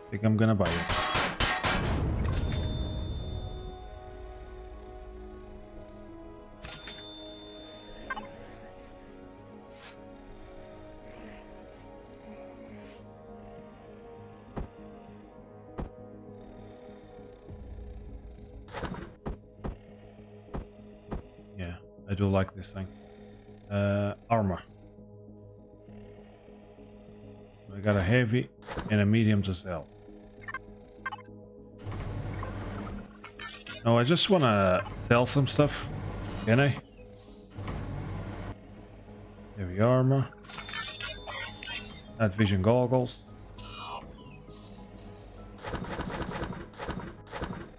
I think I'm gonna buy it. Yeah, I do like this thing. Armor. I got a heavy and a medium to sell. No, I just want to sell some stuff. Can I? Heavy armor. Night vision goggles.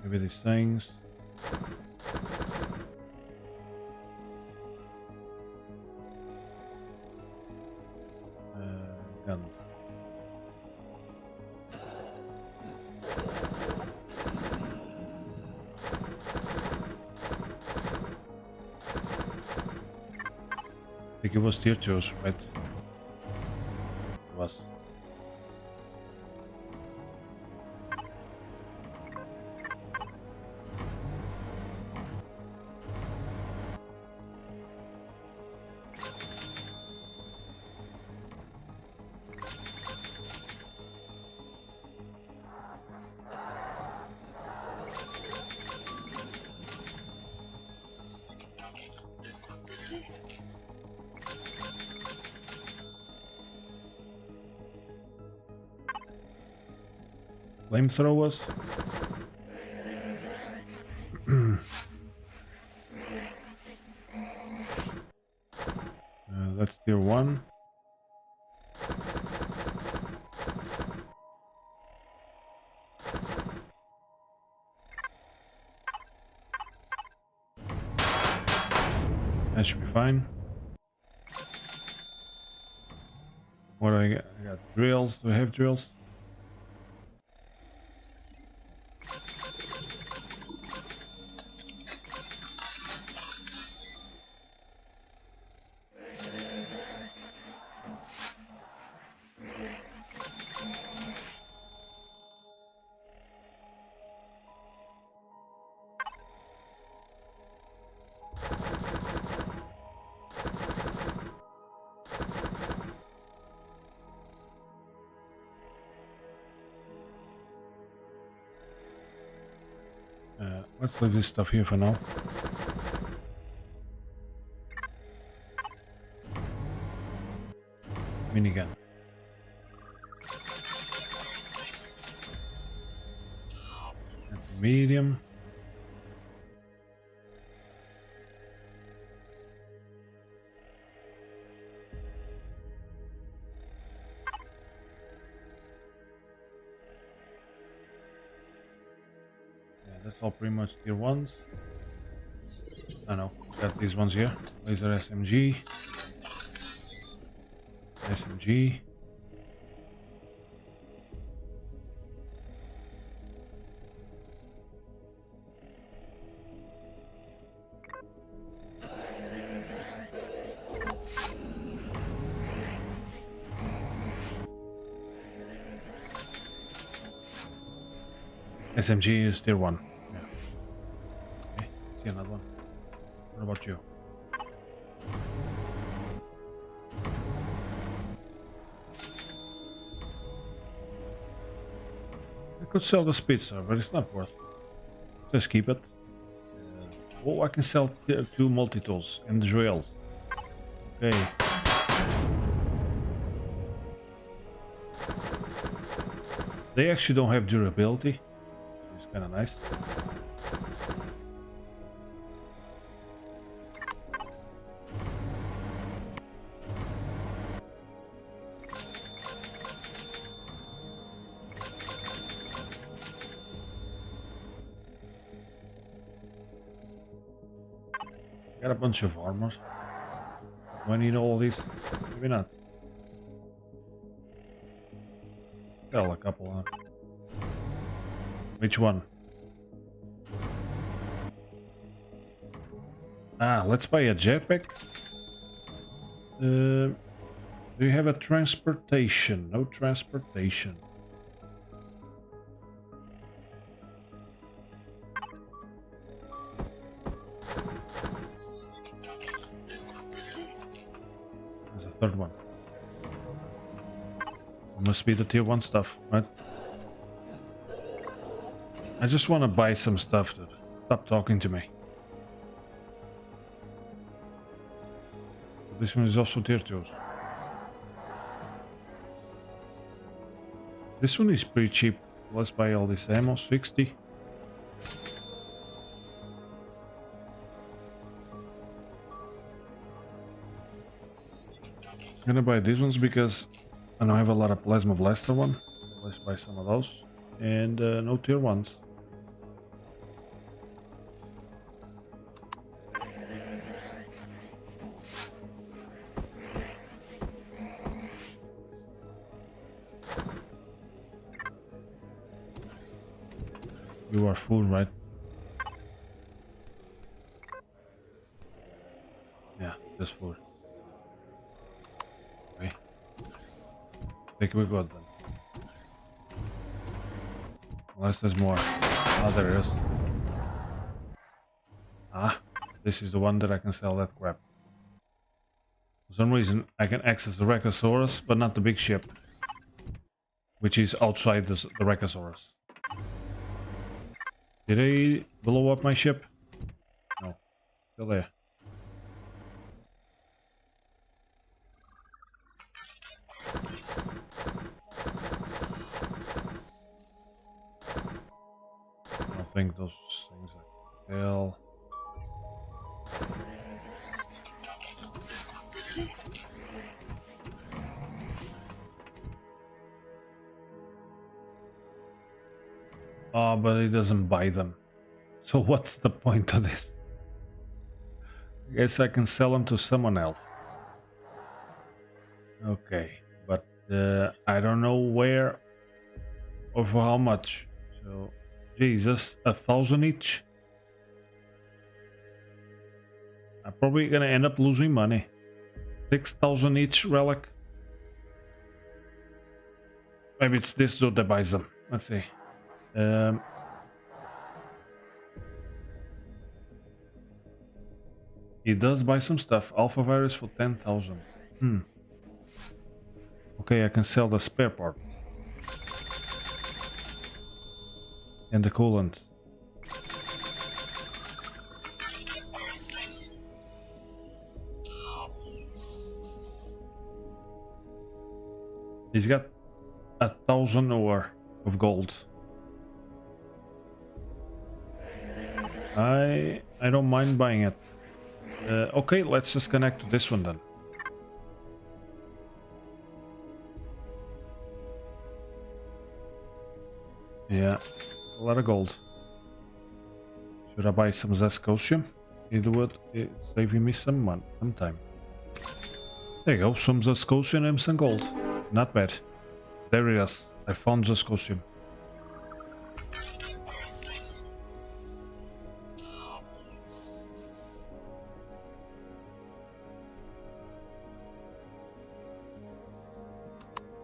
Maybe these things. Guns. I think it was tier 2s, right? It was. flamethrowers. That's tier 1. That should be fine. What do I got? I got drills. Do I have drills? Let's leave this stuff here for now. Minigun. Medium. That's all pretty much tier 1s. I know, got these ones here. Laser SMG. SMG. SMG is tier 1. Yeah. Okay, see another one. What about you? I could sell the speedster, but it's not worth it. Just keep it. Oh, I can sell 2 multi-tools and the drills. Okay. They actually don't have durability. It's kind of nice. Got a bunch of armor. Do I need all these? Maybe not. Got a couple, huh? Which one? Ah, let's buy a jetpack. Do you have a transportation? No transportation. There's a third one. Must be the tier 1 stuff, right? I just want to buy some stuff, dude. Stop talking to me. This one is also tier 2s. This one is pretty cheap. Let's buy all this ammo, 60. I'm gonna buy these ones because I don't have a lot of plasma blaster one. Let's buy some of those. And no tier 1s. You are full, right? Yeah, just full. Okay. I think we're good then. Unless there's more. Oh, there is. Ah, this is the one that I can sell that crap. For some reason, I can access the Rachosaurus, but not the big ship. Which is outside the Rachosaurus. Did I blow up my ship? No. Still there. think those things I can sell. Oh, but he doesn't buy them. So what's the point of this? I guess I can sell them to someone else. Okay, but I don't know where or for how much. So, Jesus, 1,000 each. I'm probably gonna end up losing money. 6,000 each relic. Maybe it's this dude that buys them. Let's see. He does buy some stuff. Alpha virus for 10,000. Okay, I can sell the spare part. And the coolant. He's got 1,000 ore of gold. I don't mind buying it. Okay, let's just connect to this one then. Yeah, a lot of gold. Should I buy some Zascosium? It would save me some time. There you go, some Zascosium and some gold. Not bad. There it is. I found Zascosium.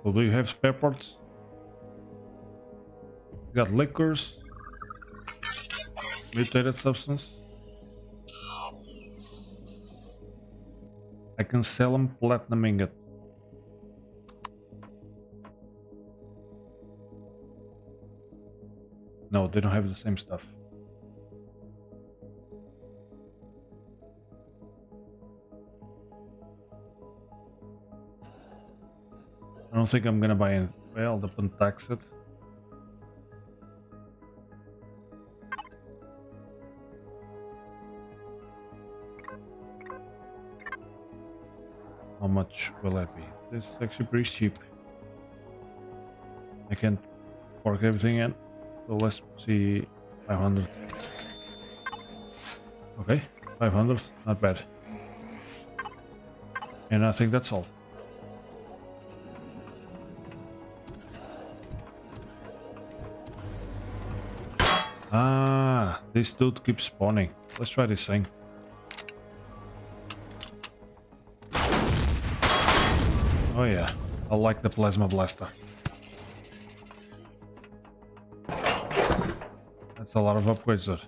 So do you have spare parts? You got liquors. Mutated substance. I can sell them platinum ingots. No, they don't have the same stuff. I don't think I'm gonna buy it. Well, the Pentaxid. How much will that be? This is actually pretty cheap. I can't work everything in. So let's see, 500. Okay, 500, not bad. And I think that's all. Ah, this dude keeps spawning. Let's try this thing. Oh yeah, I like the plasma blaster. That's a lot of upgrades there.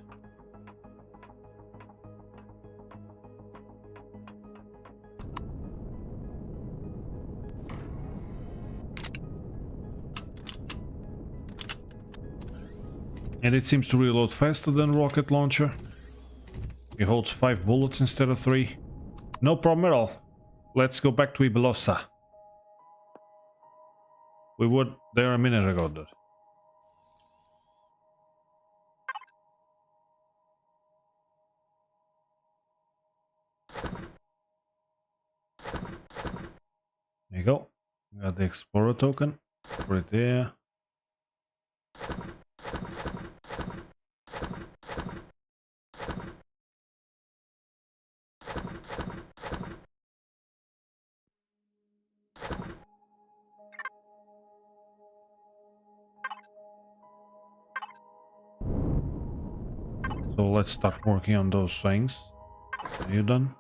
And it seems to reload faster than rocket launcher. It holds 5 bullets instead of 3. No problem at all. Let's go back to Ibelosa. We were there a minute ago, dude. There you go. We got the Explorer token. Put it there. So let's start working on those things. Are you done?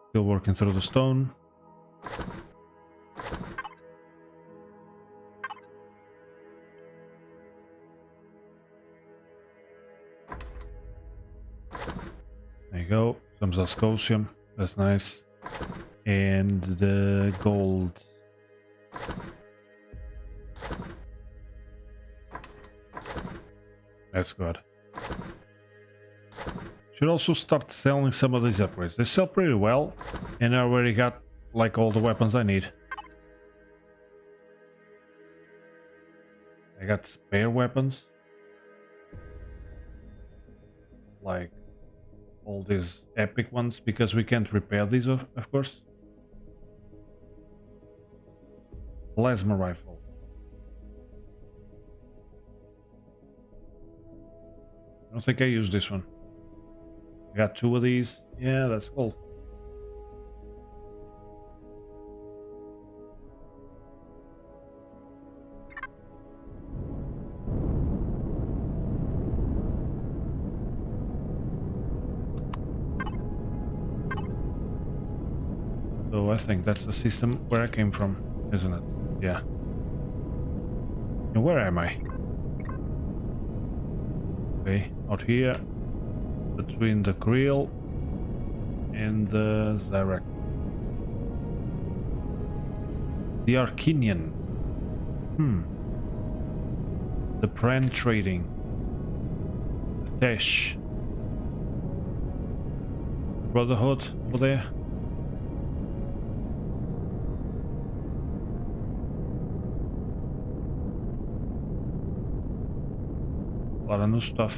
Still working through the stone. There you go. Some Zascosium. That's nice. And the gold. That's good. Should also start selling some of these upgrades. They sell pretty well, and I already got like all the weapons I need. I got spare weapons. like all these epic ones, because we can't repair these, of course. Plasma rifle. I don't think I used this one. I got 2 of these. Yeah, that's cool. So I think that's the system where I came from, isn't it? Yeah. And where am I? Okay, out here, between the grill and the Zyrek. The Arcinian. The Pran Trading. The Tesh. Brotherhood over there. A lot of new stuff.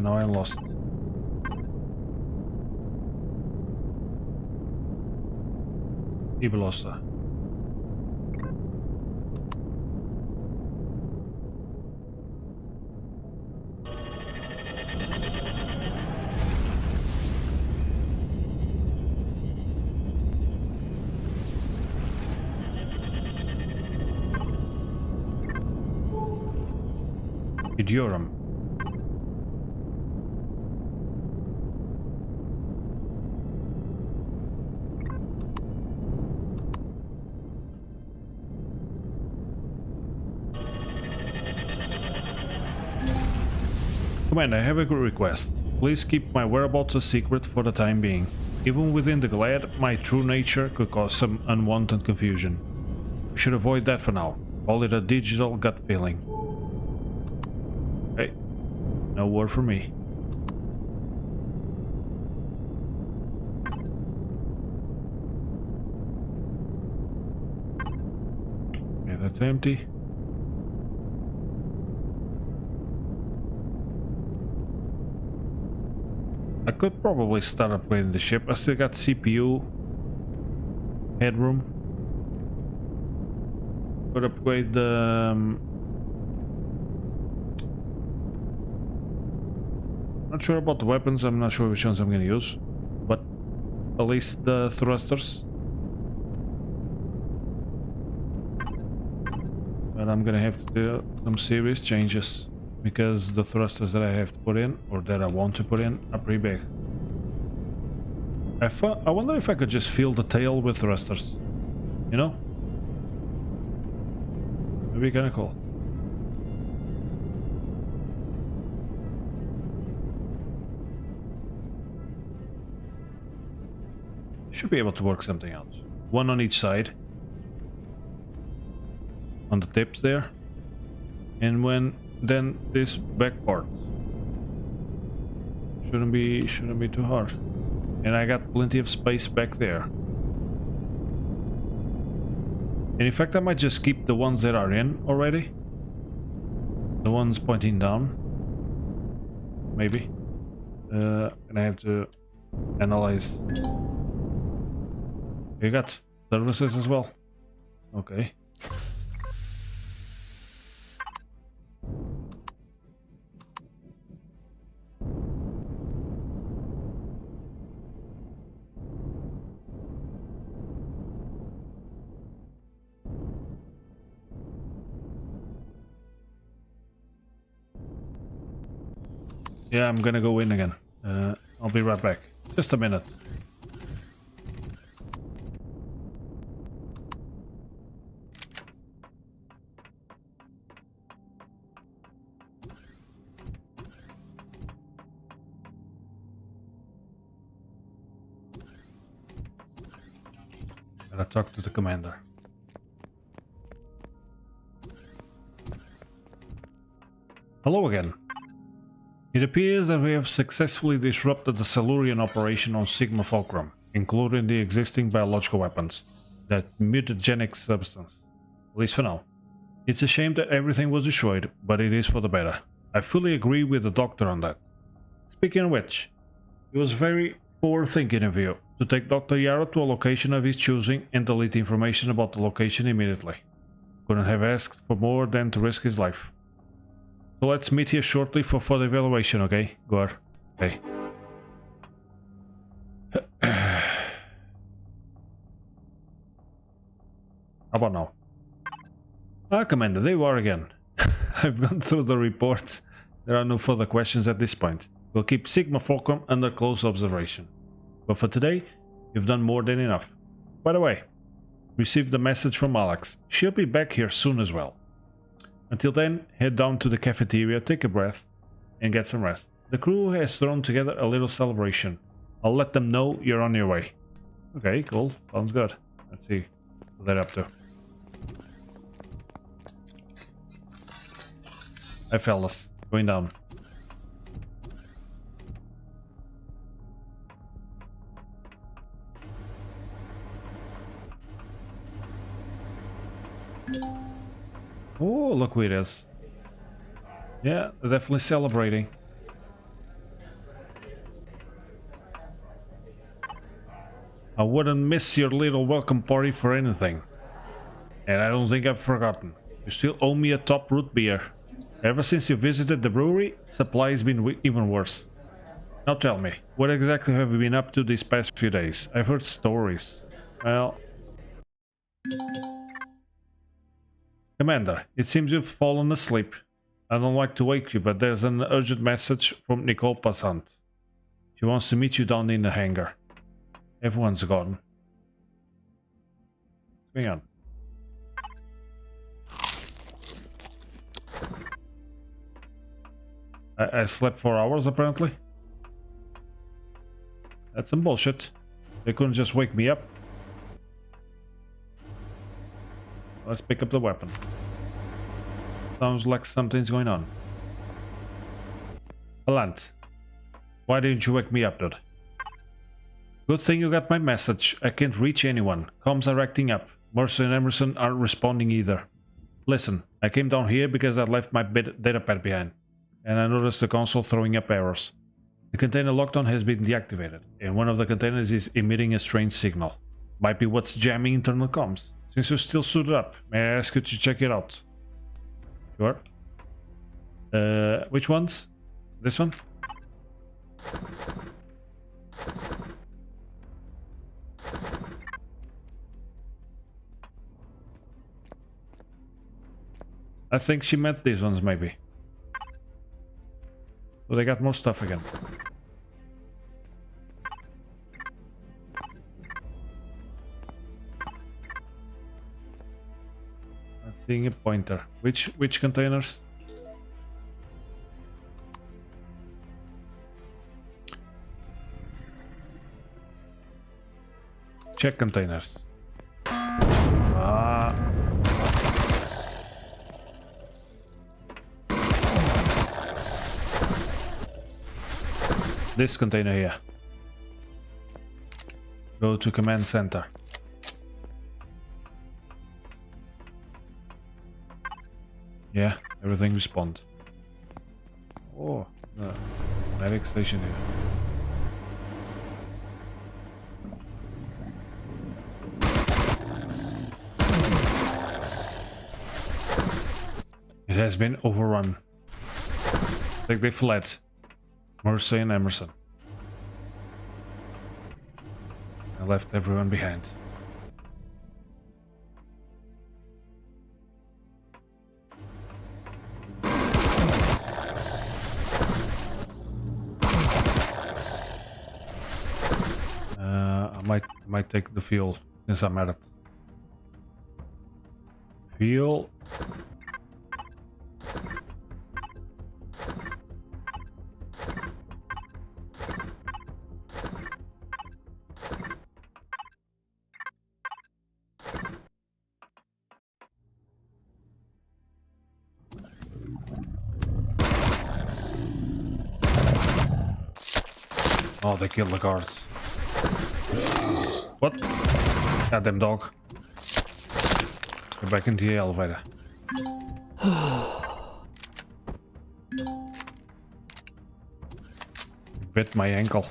Now I lost. Ibelosa. Idiorum. Commander, I have a good request. Please keep my whereabouts a secret for the time being. Even within the Glad, my true nature could cause some unwanted confusion. We should avoid that for now. Call it a digital gut feeling. Hey, no word for me. Yeah, that's empty. I could probably start upgrading the ship. I still got CPU headroom. Could upgrade the not sure about the weapons. I'm not sure which ones I'm gonna use, but at least the thrusters. But I'm gonna have to do some serious changes, because the thrusters that I have to put in, or that I want to put in, are pretty big. I wonder if I could just fill the tail with thrusters, you know? It'd be kinda cool. Should be able to work something out. One on each side. On the tips there. And then this back part shouldn't be too hard, and I got plenty of space back there. And in fact, I might just keep the ones that are in already, the ones pointing down, maybe. And I have to analyze. You got services as well. Okay. Yeah, I'm gonna go in again. I'll be right back. Just a minute. Gotta talk to the commander. Hello again. It appears that we have successfully disrupted the Silurian operation on Sigma Fulcrum, including the existing biological weapons, that mutagenic substance, at least for now. It's a shame that everything was destroyed, but it is for the better. I fully agree with the doctor on that. Speaking of which, it was very poor thinking of you to take Dr. Yarod to a location of his choosing and delete the information about the location immediately. Couldn't have asked for more than to risk his life. So let's meet here shortly for further evaluation, okay? Go. Okay. How about now? Ah, Commander, there you are again. I've gone through the reports. There are no further questions at this point. We'll keep Sigma Fulcrum under close observation. But for today, you've done more than enough. By the way, received the message from Alex. She'll be back here soon as well. Until then, head down to the cafeteria, take a breath, and get some rest. The crew has thrown together a little celebration. I'll let them know you're on your way. Okay, cool. Sounds good. Let's see what they're up to. Hi fellas, going down. Oh, look who it is. Yeah, they're definitely celebrating. I wouldn't miss your little welcome party for anything. And I don't think I've forgotten. You still owe me a top root beer. Ever since you visited the brewery, supply has been even worse. Now tell me, what exactly have you been up to these past few days? I've heard stories. Well... Commander, it seems you've fallen asleep. I don't like to wake you, but there's an urgent message from Nicole Passant. She wants to meet you down in the hangar. Everyone's gone. What's going on? I slept 4 hours apparently. That's some bullshit. They couldn't just wake me up. Let's pick up the weapon. Sounds like something's going on. Alant, why didn't you wake me up, dude? Good thing you got my message. I can't reach anyone. Comms are acting up. Mercer and Emerson aren't responding either. Listen, I came down here because I left my data pad behind, and I noticed the console throwing up errors. The container lockdown has been deactivated, and one of the containers is emitting a strange signal. Might be what's jamming internal comms. Since you're still suited up, may I ask you to check it out? Sure. Which ones? This one? I think she meant these ones, maybe. So they got more stuff again. I'm seeing a pointer. Which containers? Check containers. Ah. This container here. Go to command center. Yeah, everything respond. Oh, no. Medic station here. It has been overrun. Like they fled. Mercer and Emerson. I left everyone behind. I might take the fuel since I'm at it. Fuel. Oh, they killed the guards. What? Goddamn dog. Get back into the elevator. Bit my ankle.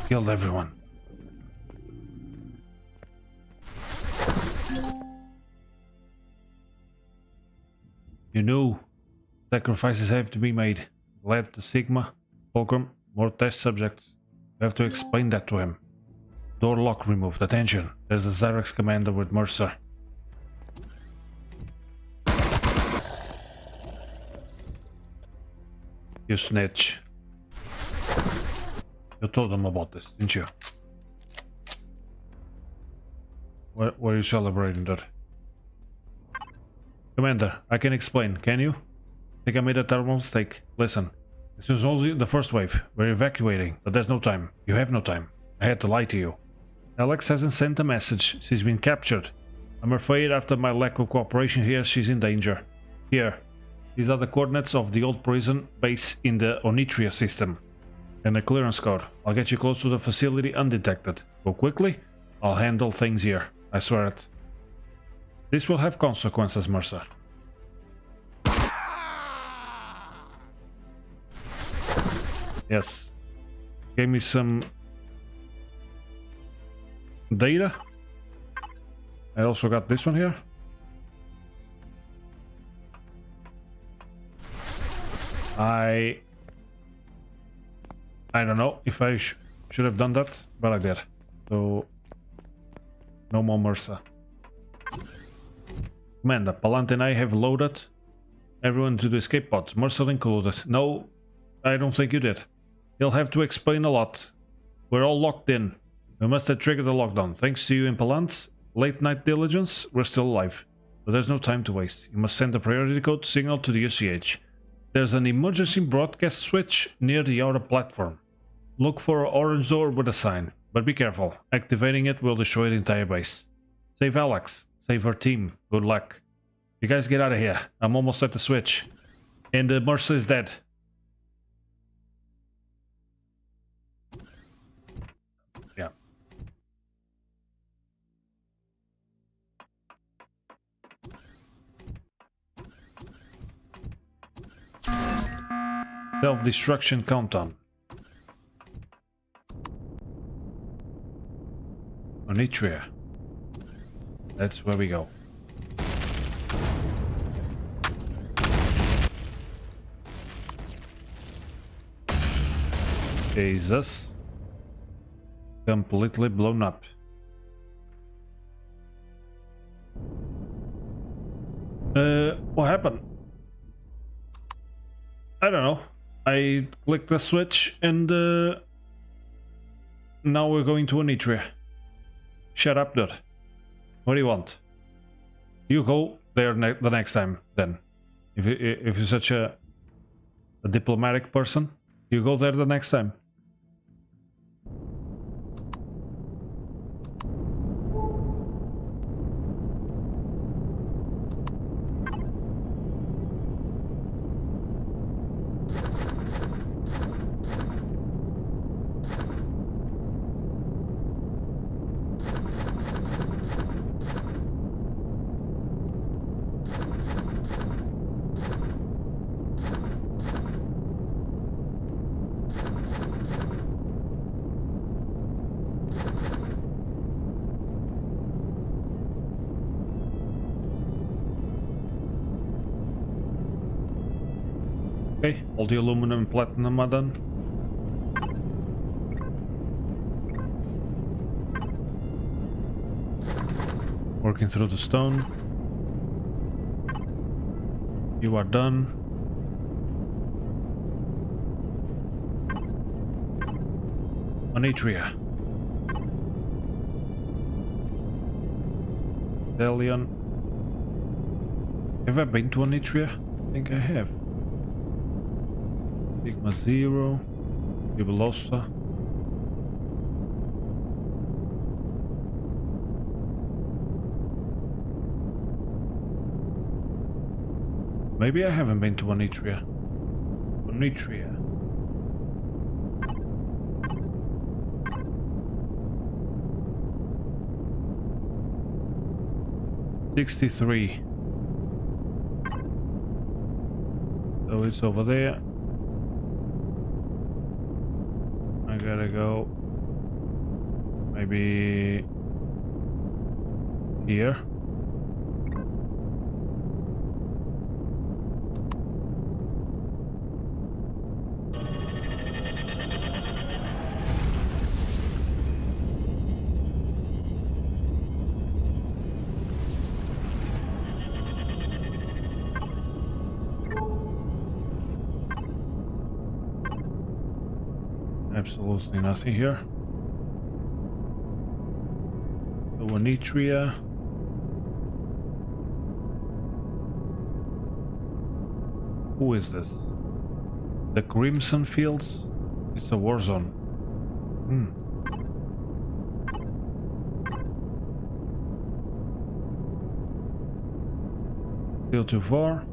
Killed everyone. You knew sacrifices have to be made. Led to Sigma, Fulcrum, more test subjects. You have to explain that to him. Door lock removed. Attention. There's a Xyrex commander with Mercer. You snitch. You told them about this, didn't you? What are you celebrating that? Commander, I can explain, can you? I think I made a terrible mistake. Listen, this was only the first wave. We're evacuating, but there's no time. You have no time. I had to lie to you. Alex hasn't sent a message. She's been captured. I'm afraid after my lack of cooperation here, she's in danger. Here. These are the coordinates of the old prison base in the Onitria system. And a clearance code. I'll get you close to the facility undetected. Go quickly. I'll handle things here. I swear it. This will have consequences, Mercer. Yes. Gave me some data. I also got this one here. I don't know if I should have done that, but I did. So no more Mercer. Commander, Palante and I have loaded everyone to the escape pods, Mercer included. No, I don't think you did. He'll have to explain a lot. We're all locked in. We must have triggered the lockdown. Thanks to you and Palante, late night diligence, we're still alive. But there's no time to waste. You must send a priority code signal to the UCH. There's an emergency broadcast switch near the outer platform. Look for an orange door with a sign, but be careful. Activating it will destroy the entire base. Save Alex. Save her team. Good luck. You guys get out of here. I'm almost at the switch. And the Mercer is dead. Yeah. Self-destruction countdown. Onitria. That's where we go. Jesus. Completely blown up. What happened? I don't know. I clicked the switch and now we're going to Onitria. Shut up, dude. What do you want? You go there the next time, then. If you're such a diplomatic person, you go there the next time. Okay, all the aluminum and platinum are done. Working through the stone. You are done. Onitria. Delion. Have I been to Onitria? I think I have. Sigma 0, Jubilosa. Maybe I haven't been to Onitria. Onitria. $63. So it's over there. I gotta go. Maybe here. Absolutely nothing here. So Onitria. Who is this? The Crimson Fields? It's a war zone. Still too far.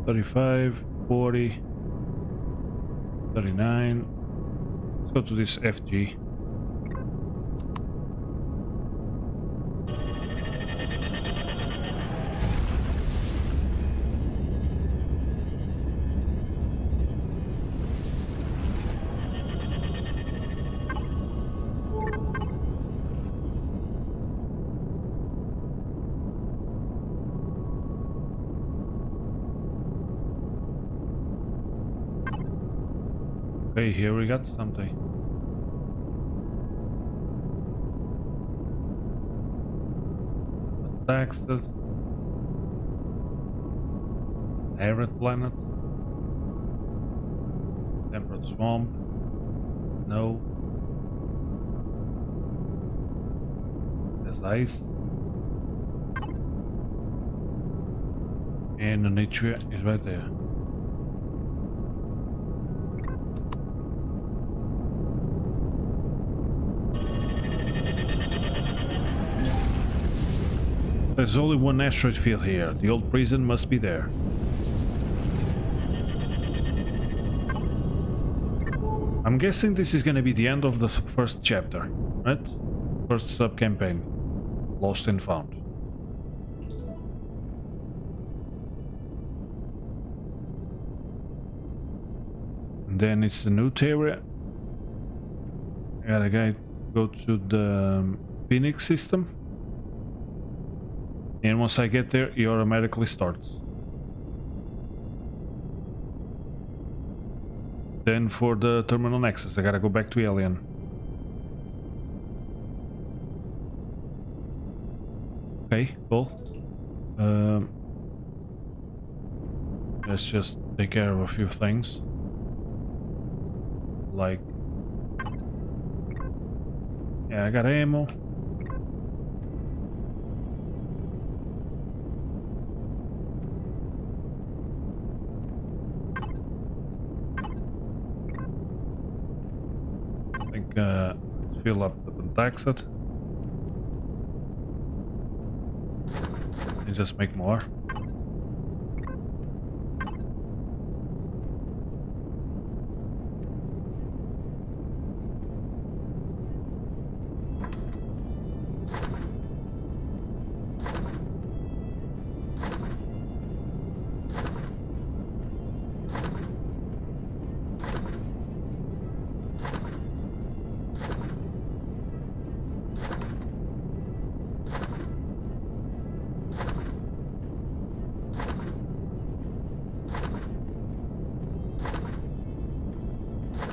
$35, $40, $39. Let's go to this FG. Okay, here we got something. Attacks the Arid planet. Temperate swamp. No. There's ice. And Onitria is right there. There's only one asteroid field here. The old prison must be there. I'm guessing this is going to be the end of the first chapter, right? First sub-campaign. Lost and Found. And then it's the new Terra. I gotta go to the Phoenix system. And once I get there, it automatically starts. Then for the terminal nexus, I gotta go back to Alien. Okay, cool. Let's just take care of a few things. Like... yeah, I got ammo. Fill up the Pentaxid and just make more.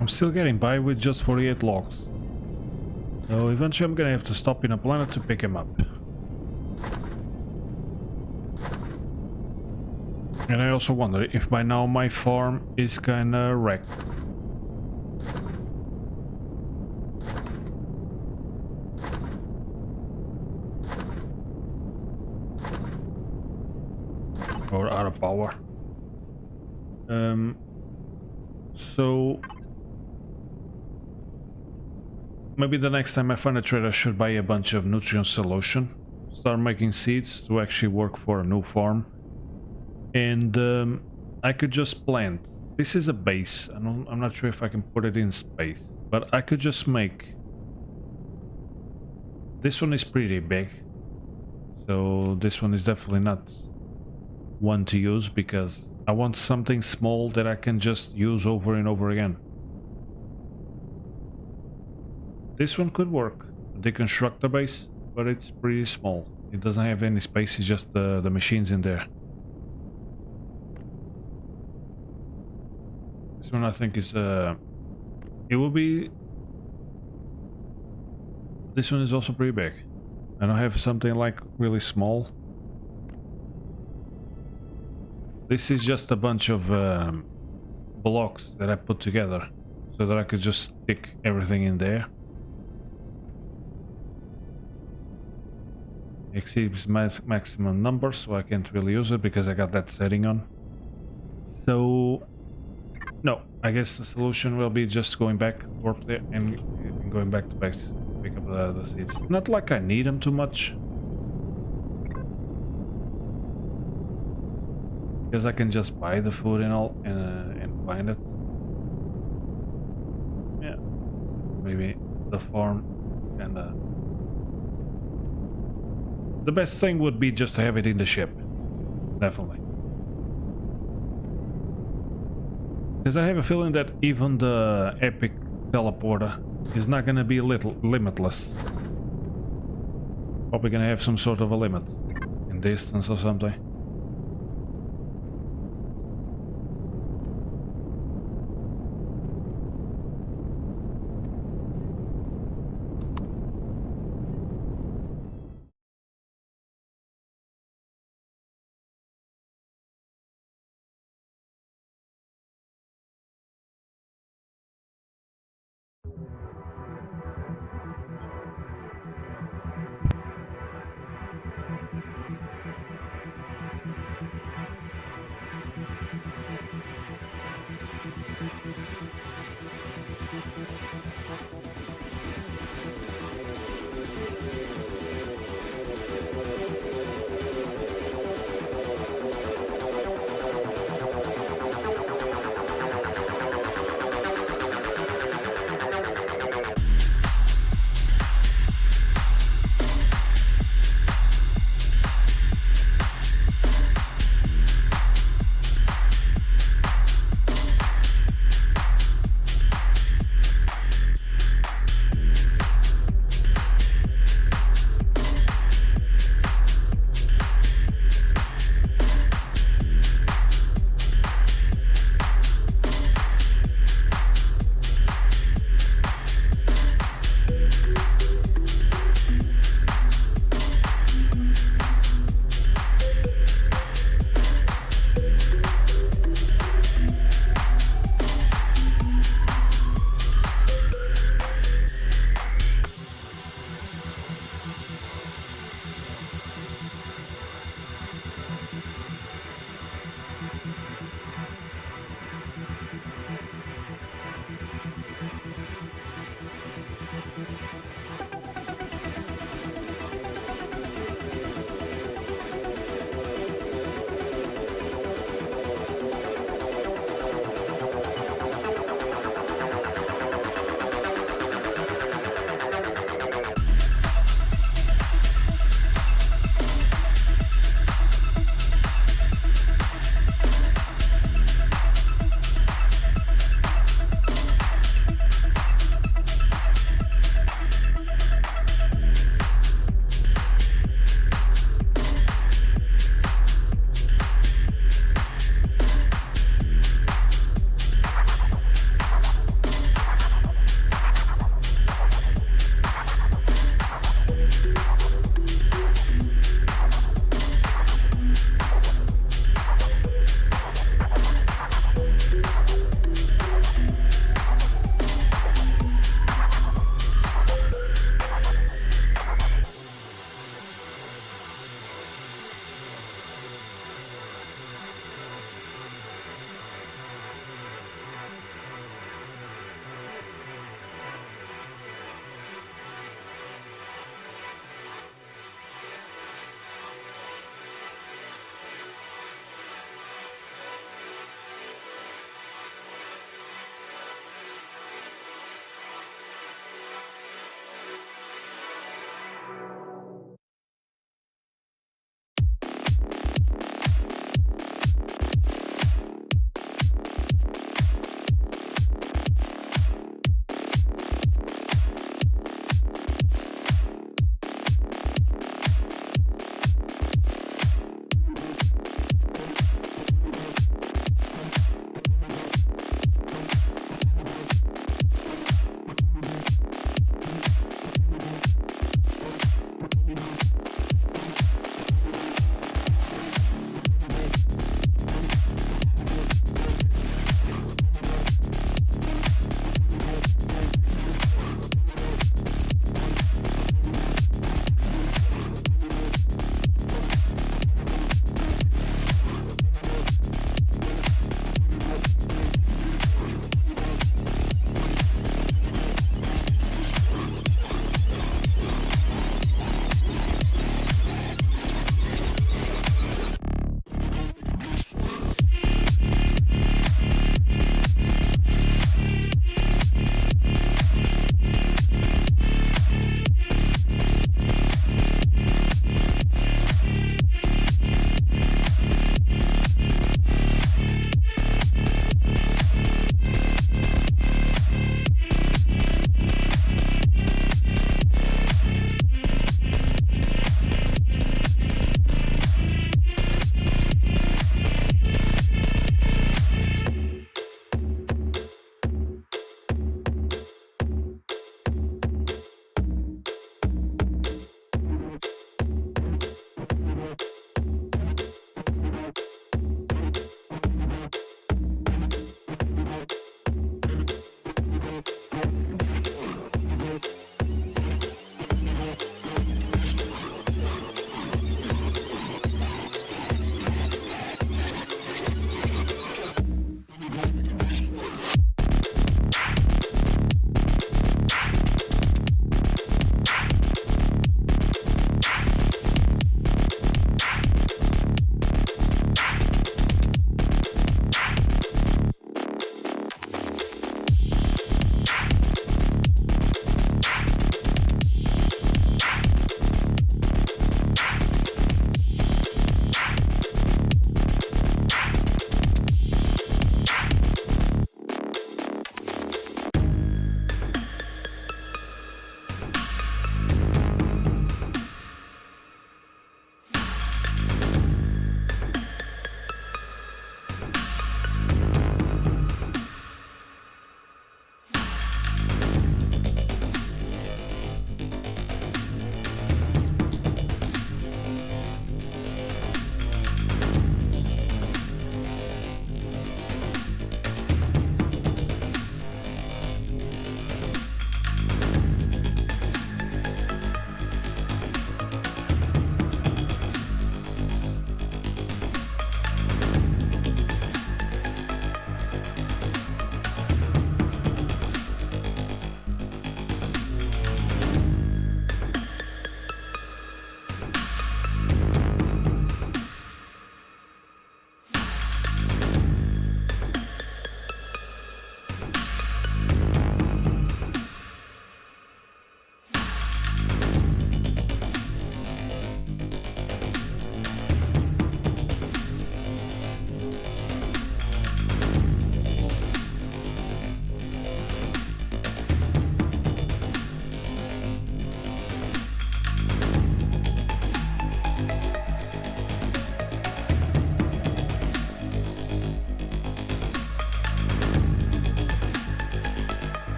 I'm still getting by with just 48 logs. So eventually I'm gonna have to stop in a planet to pick him up. And I also wonder if by now my farm is kinda wrecked. Or out of power. So maybe the next time I find a trade I should buy a bunch of nutrient solution, start making seeds to actually work for a new farm, and I could just plant. This is a base. I'm not sure if I can put it in space, but I could just make. This one is pretty big, so this one is definitely not one to use because I want something small that I can just use over and over again. This one could work. Deconstruct the base, but it's pretty small. It doesn't have any space, it's just the machines in there. This one I think is it will be. This one is also pretty big. I don't have something like really small. This is just a bunch of blocks that I put together so that I could just stick everything in there. Exceeds maximum number, so I can't really use it because I got that setting on. So no, I guess the solution will be just going back, warp there, and going back to base, pick up the seeds. Not like I need them too much, because I can just buy the food and all, and find it. Yeah, maybe the farm and the best thing would be just to have it in the ship, definitely. Because I have a feeling that even the epic teleporter is not going to be limitless. Probably going to have some sort of a limit in distance or something.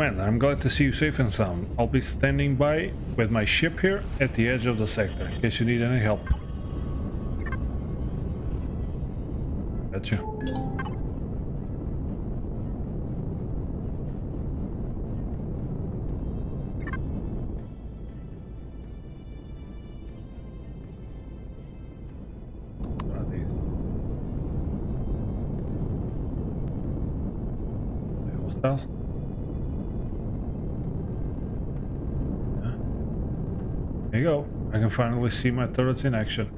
Commander, I'm glad to see you safe and sound. I'll be standing by with my ship here at the edge of the sector, in case you need any help. Gotcha. What are these? Hostile? There you go. I can finally see my turrets in action.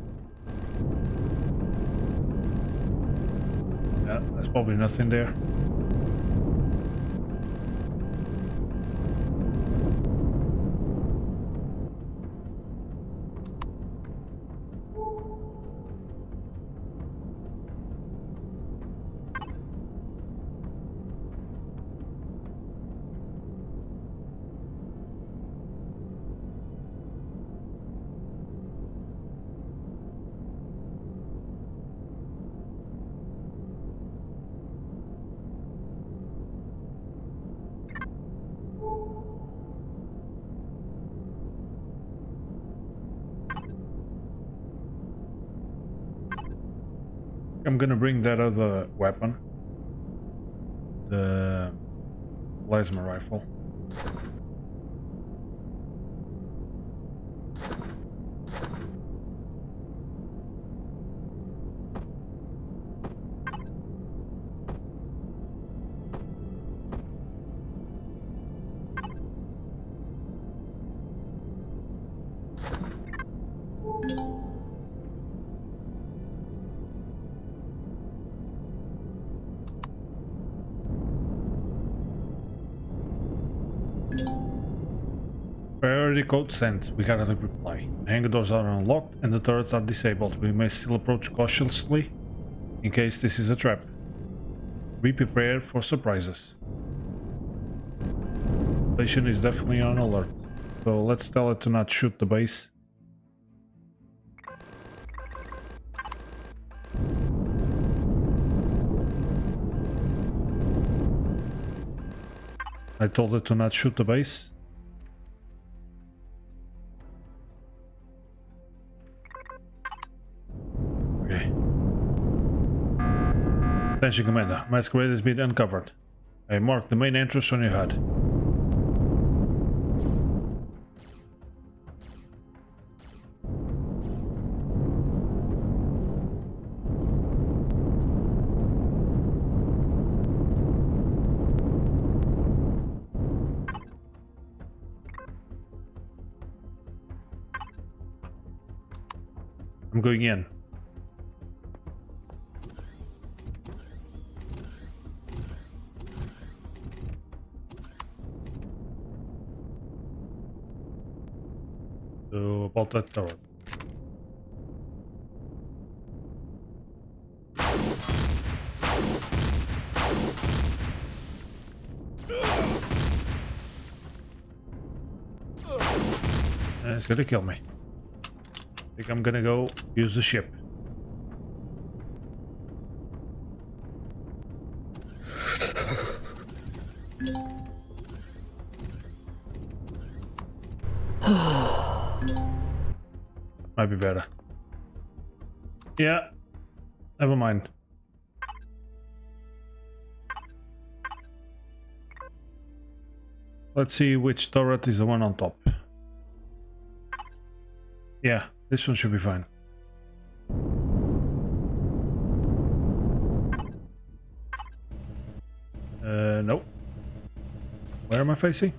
Yeah, there's probably nothing there. I'm gonna bring that other weapon, the plasma rifle. Priority code sent. We got a reply. Hangar doors are unlocked and the turrets are disabled. We may still approach cautiously in case this is a trap. Be prepared for surprises. Station is definitely on alert. So let's tell it to not shoot the base. I told it to not shoot the base. Okay. Attention, Commander. Masquerade has been uncovered. I marked the main entrance on your HUD. I'm going in. So about that tower. It's gonna kill me. I think I'm gonna go use the ship. Might be better. Yeah, never mind. Let's see which turret is the one on top. Yeah, this one should be fine. Nope. Where am I facing?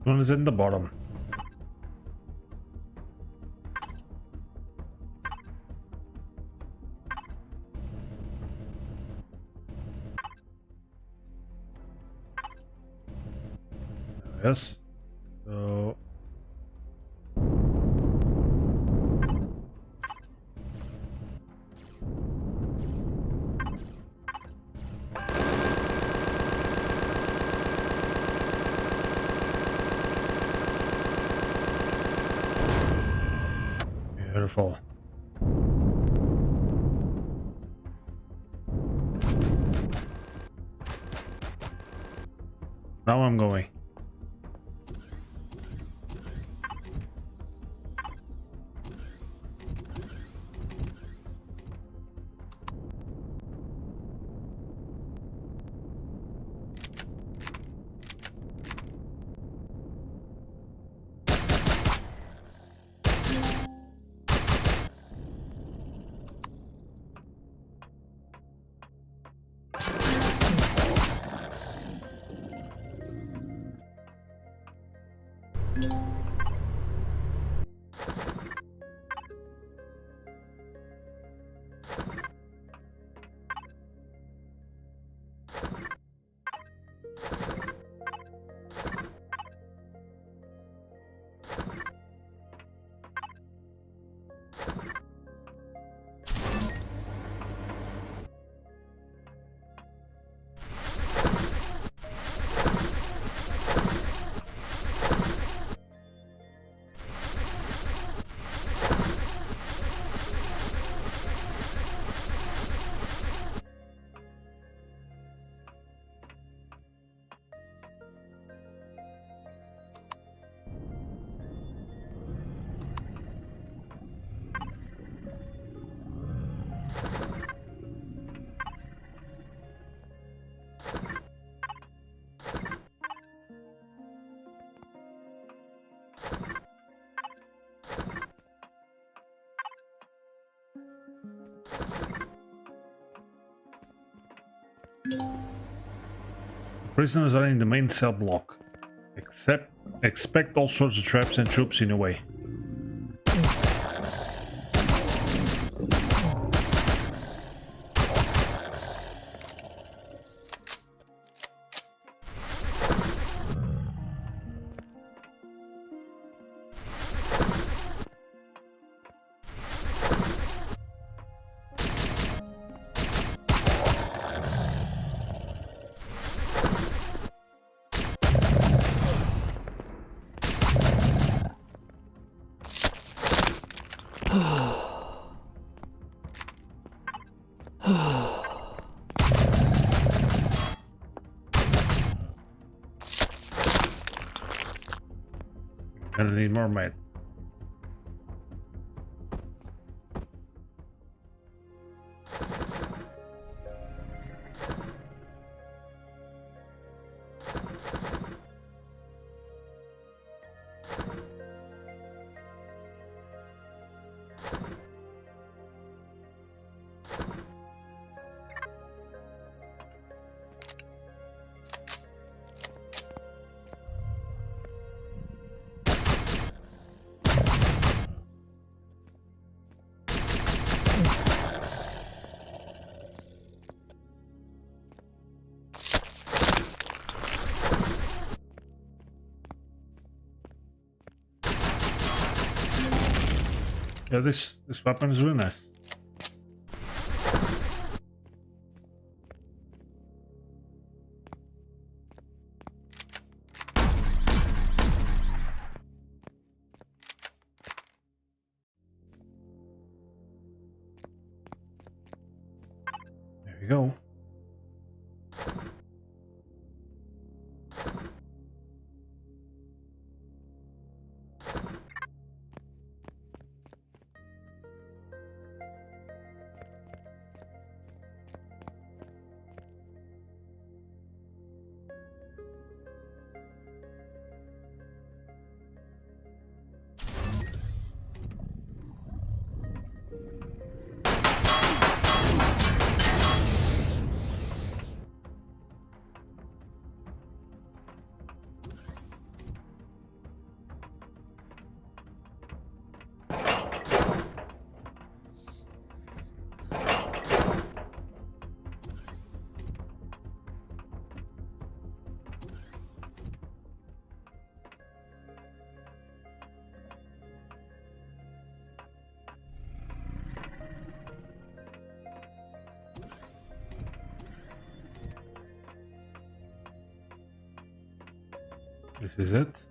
One is in the bottom. Yes. So beautiful. Now I'm going. Prisoners are in the main cell block. Expect all sorts of traps and troops in the way. Gonna need more meds. Yeah, this weapon is really nice. There we go. This is it.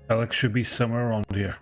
Alex should be somewhere around here.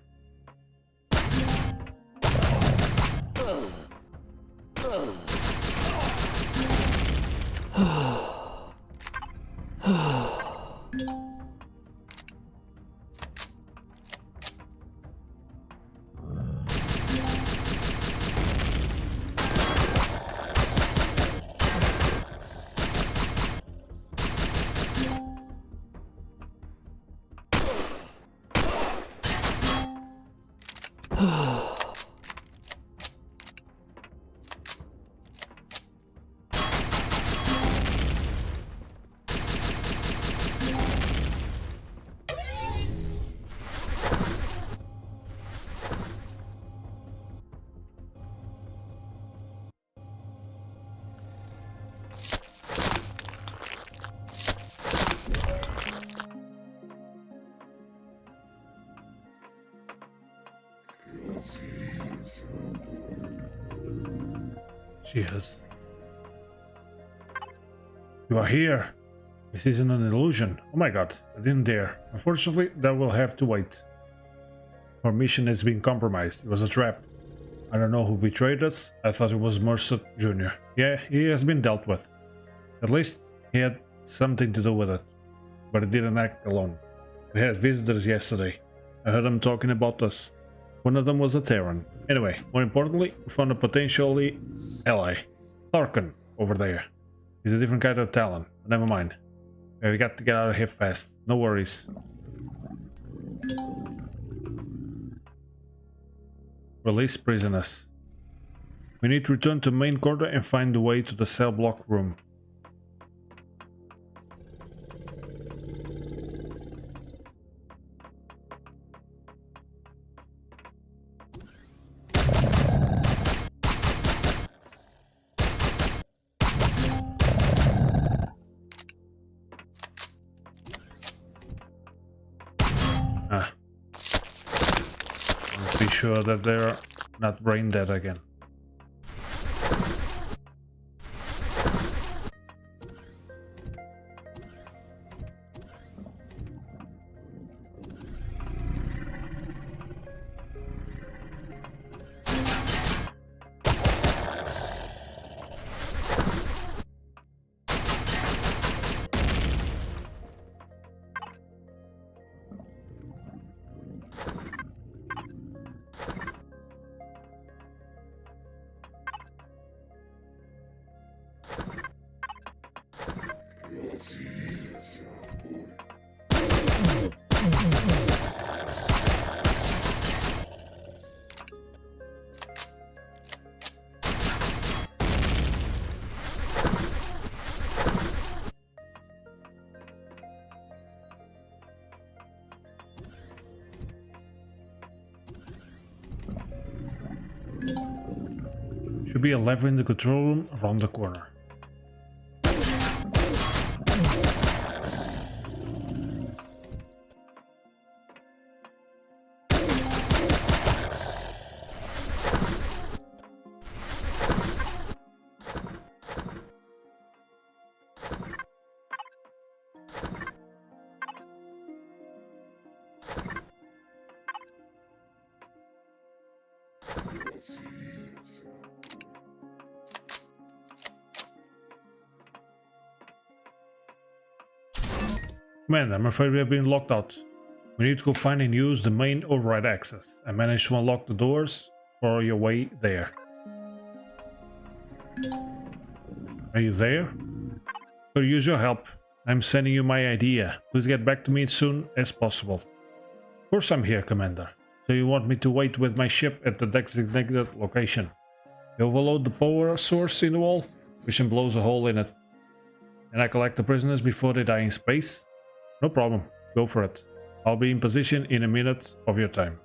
Yes. You are here. This isn't an illusion. Oh my god, I didn't dare. Unfortunately, that will have to wait. Our mission has been compromised. It was a trap. I don't know who betrayed us. I thought it was Mercer Jr. Yeah, he has been dealt with. At least he had something to do with it. But he didn't act alone. We had visitors yesterday. I heard them talking about us. One of them was a Terran. Anyway, more importantly, we found a potentially ally. Tarkin, over there. He's a different kind of talent. Never mind. We got to get out of here fast. No worries. Release prisoners. We need to return to main quarter and find the way to the cell block room. Be sure that they're not brain dead again. Should be a lever in the control room around the corner. Man, I'm afraid we have been locked out. We need to go find and use the main override access. I managed to unlock the doors for your way there. Are you there? Could use your help. I'm sending you my idea. Please get back to me as soon as possible. Of course I'm here, Commander. So you want me to wait with my ship at the designated location? You overload the power source in the wall, which blows a hole in it. And I collect the prisoners before they die in space? No problem, go for it. I'll be in position in a minute of your time.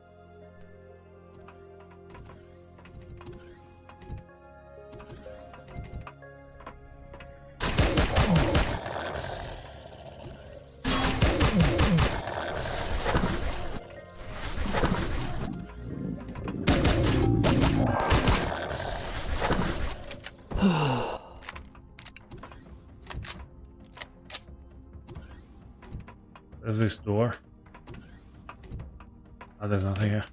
Where's this door? Oh, there's nothing here.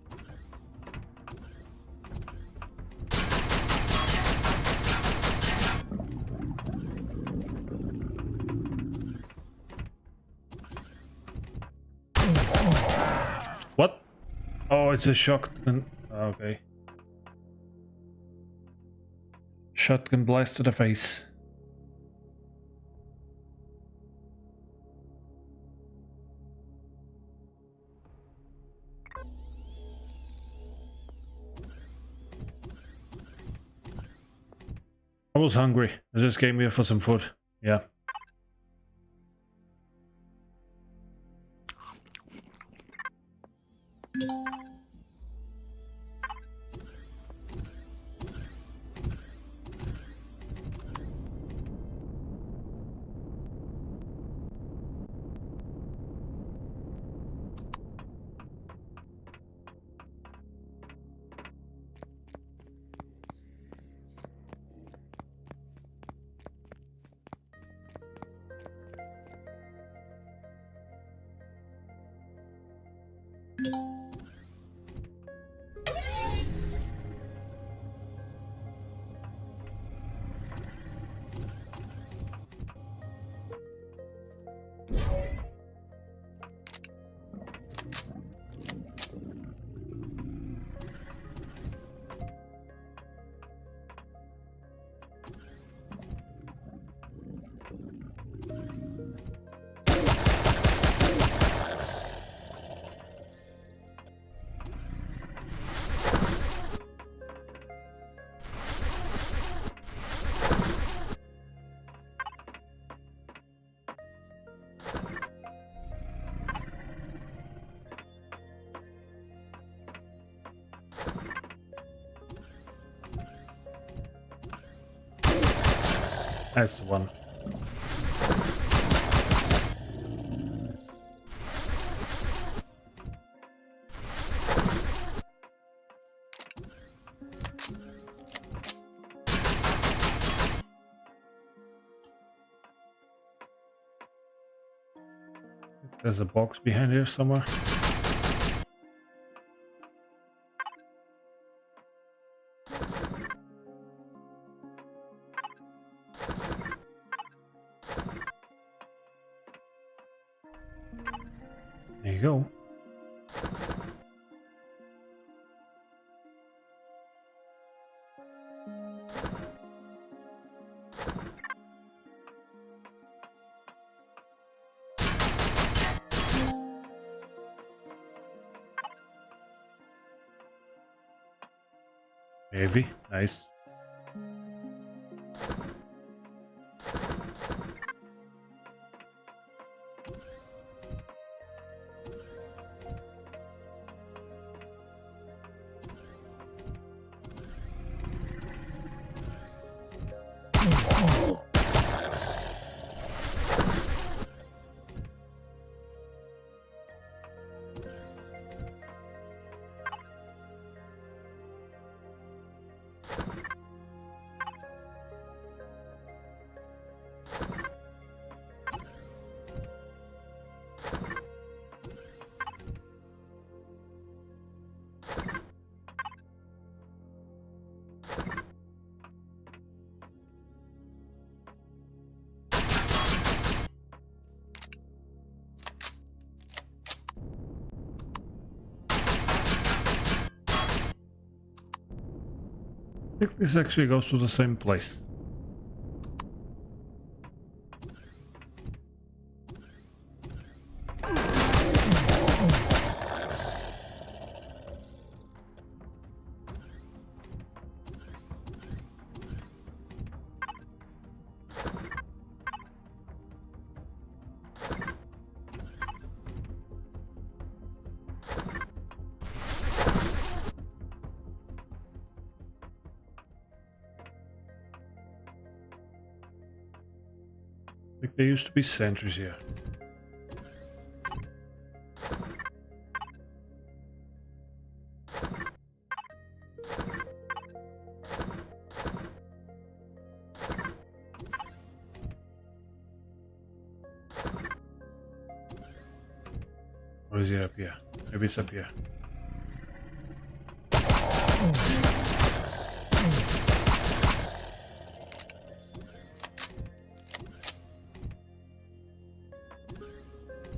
What? Oh, it's a shotgun. Okay. Shotgun blast to the face. I was hungry. I just came here for some food. Yeah. That's the one. There's a box behind here somewhere. There you go. Maybe. Nice. I think this actually goes to the same place. I think there used to be sentries here. Or is it up here? Maybe it's up here.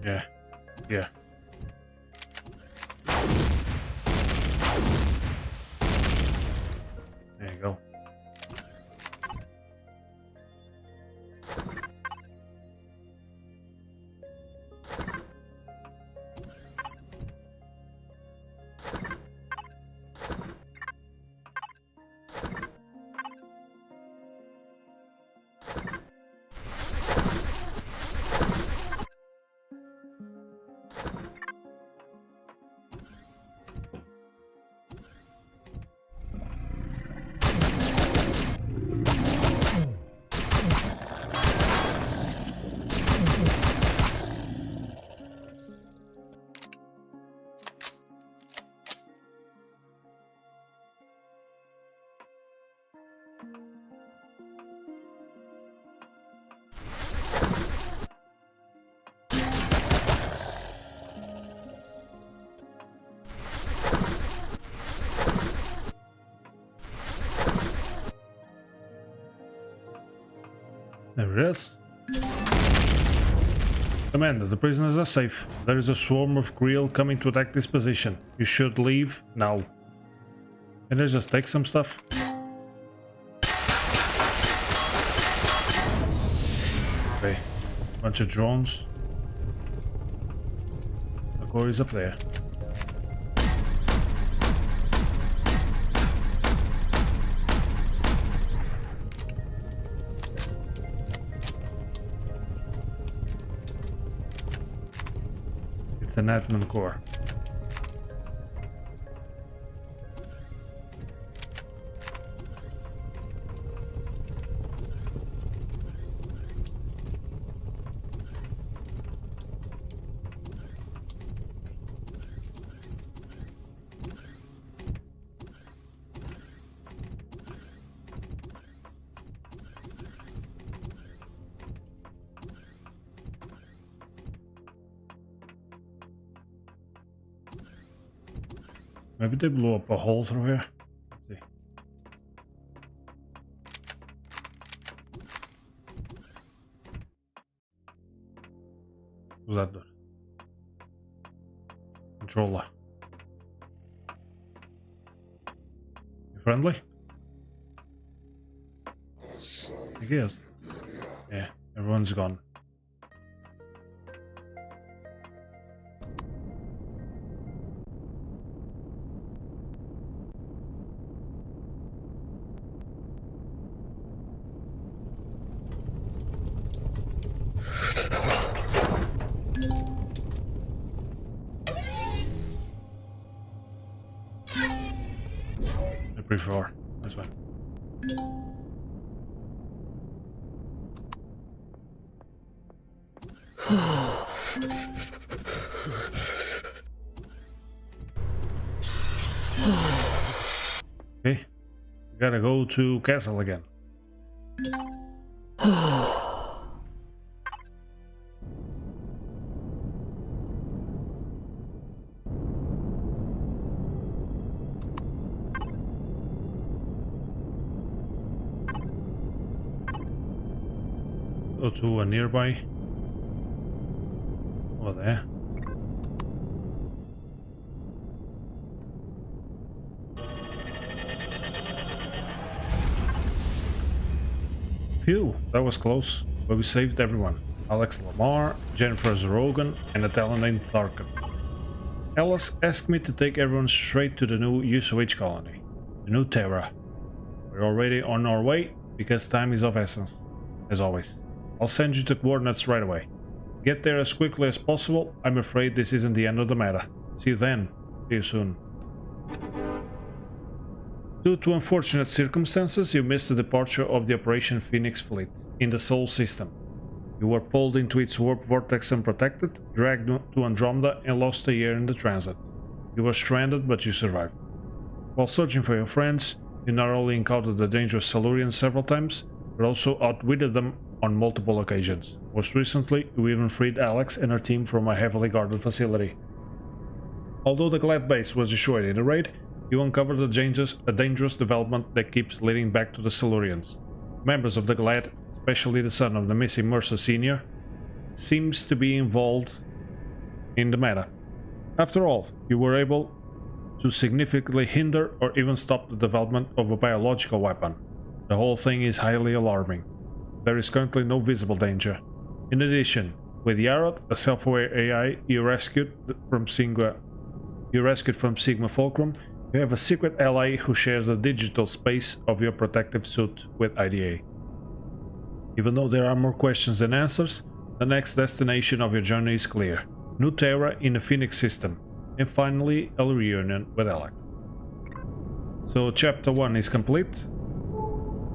Yeah. Yeah. There you go. There it is. Commander, the prisoners are safe. There is a swarm of Creel coming to attack this position. You should leave now. Can I just take some stuff? Okay. Bunch of drones. The core is up there. It's an admin core. Maybe they blew up a hole through here. Let's see. What's that doing? Controller. You friendly? I guess. Yeah, everyone's gone. Before as well. Okay, we gotta go to castle again. Go to a nearby. Over there. Phew, that was close, but we saved everyone. Alex Lamar, Jennifer Zrogan, and a talent named Tharkin. Alice asked me to take everyone straight to the new USOH colony, the new Terra. We're already on our way because time is of essence, as always. I'll send you the coordinates right away. Get there as quickly as possible. I'm afraid this isn't the end of the matter. See you then. See you soon. Due to unfortunate circumstances, you missed the departure of the Operation Phoenix fleet in the Sol system. You were pulled into its warp vortex unprotected, dragged to Andromeda, and lost a year in the transit. You were stranded, but you survived. While searching for your friends, you not only encountered the dangerous Silurians several times, but also outwitted them on multiple occasions. Most recently, you even freed Alex and her team from a heavily guarded facility. Although the Glad base was destroyed in the raid, you uncovered a dangerous development that keeps leading back to the Silurians. Members of the Glad, especially the son of the missing Mercer Sr., seems to be involved in the matter. After all, you were able to significantly hinder or even stop the development of a biological weapon. The whole thing is highly alarming. There is currently no visible danger. In addition, with Yarod, a self-aware AI you rescued from Sigma Fulcrum, you have a secret ally who shares the digital space of your protective suit with IDA. Even though there are more questions than answers, the next destination of your journey is clear. New Terra in the Phoenix system, and finally a reunion with Alex. So chapter 1 is complete,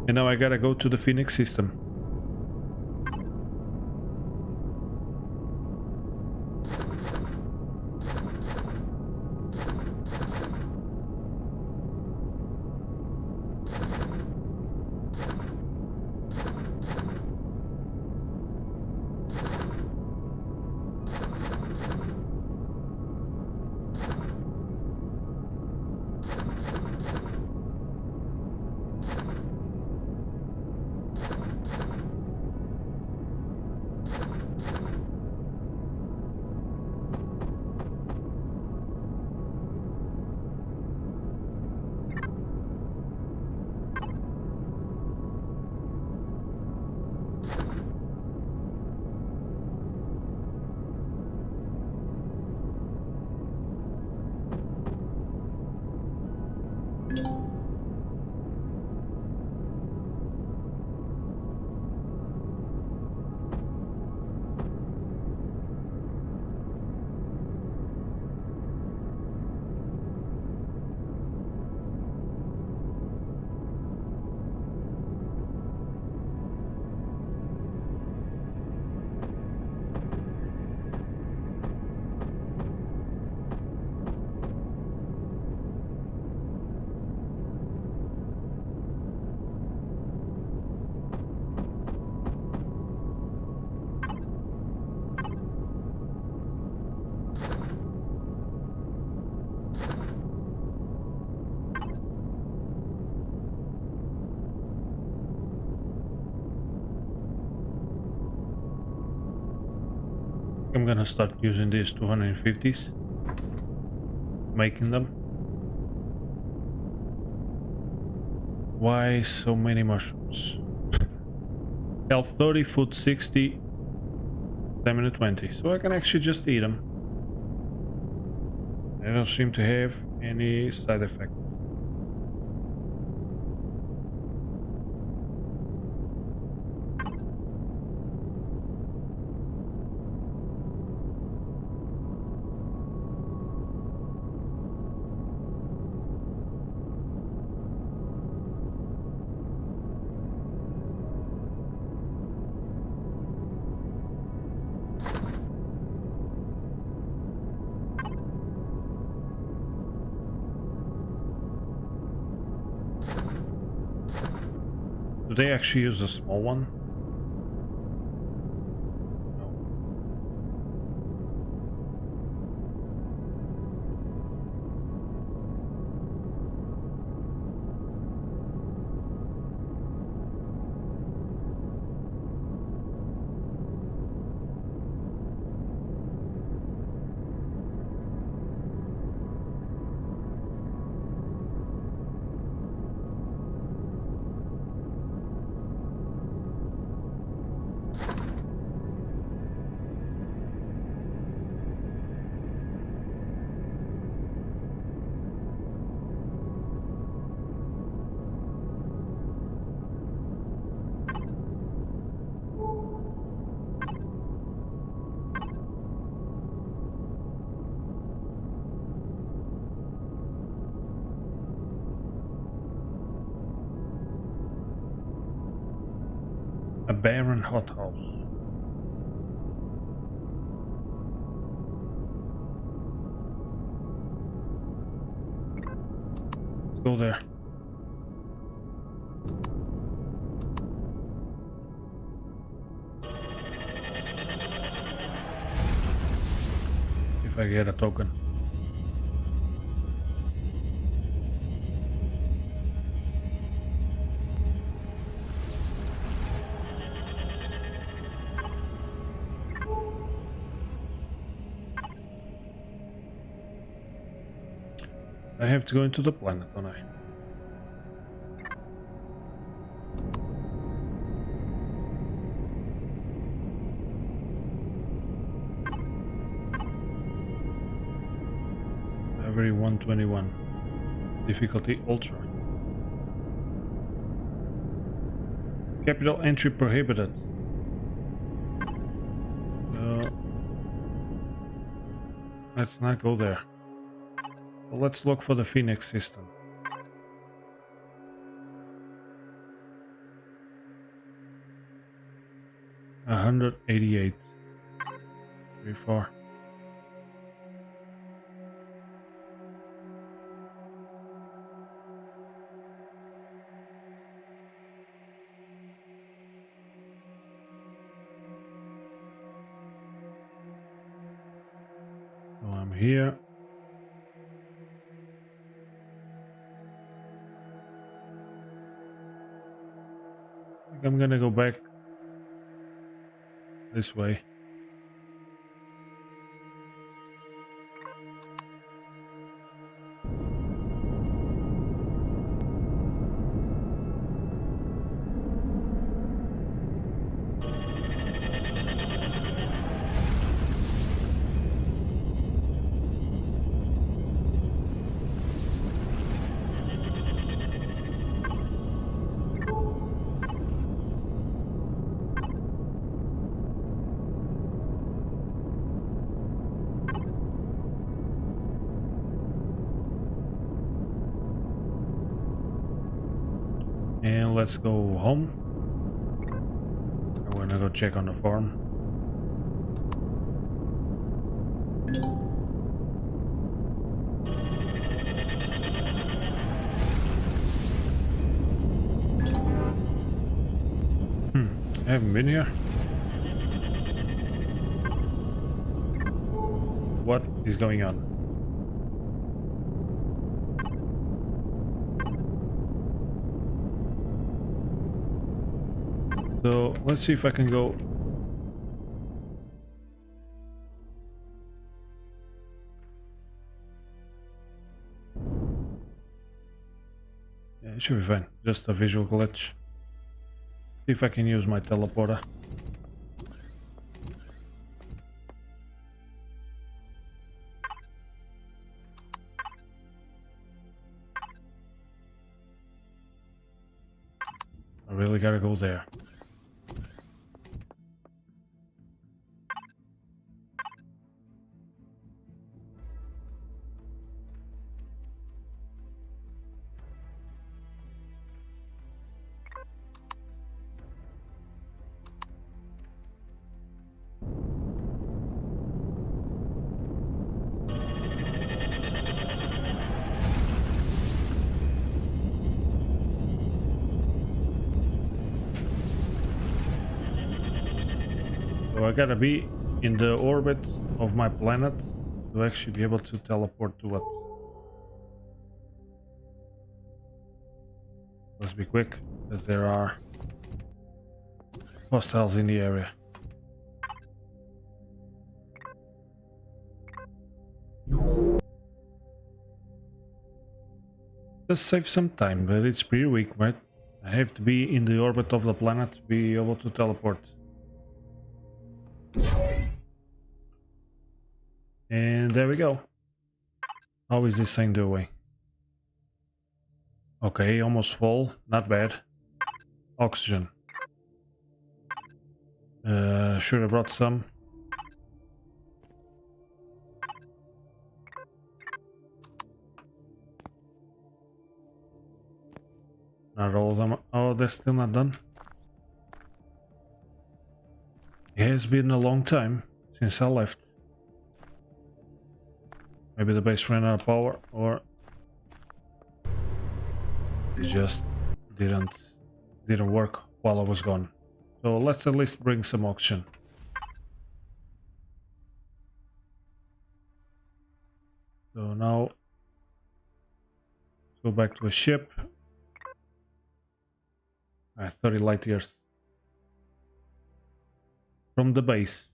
and now I gotta go to the Phoenix system. I'm gonna start using these 250s, making them. Why so many mushrooms? Health 30, food 60, stamina 20, so I can actually just eat them. They don't seem to have any side effects. Do they actually use the small one? A barren hothouse. Let's go there. If I get a token. I have to go into the planet, don't I? Every 121. Difficulty Ultra. Capital entry prohibited. Let's not go there. Well, let's look for the Phoenix system. $188. Very far. So I'm here. I think I'm gonna go back this way. And let's go home. I'm gonna go check on the farm. I haven't been here. What is going on? So let's see if I can go. Yeah, it should be fine. Just a visual glitch. See if I can use my teleporter. I really gotta go there. So I gotta be in the orbit of my planet to actually be able to teleport to it. Let's be quick, as there are hostiles in the area. Just save some time, but it's pretty weak, right? I have to be in the orbit of the planet to be able to teleport. And there we go. How is this thing doing? Okay, almost full. Not bad. Oxygen. Should have brought some. Not all of them. Oh, they're still not done. It has been a long time since I left. Maybe the base ran out of power, or it just didn't work while I was gone. So let's at least bring some oxygen. So now let's go back to a ship. 30 light years from the base.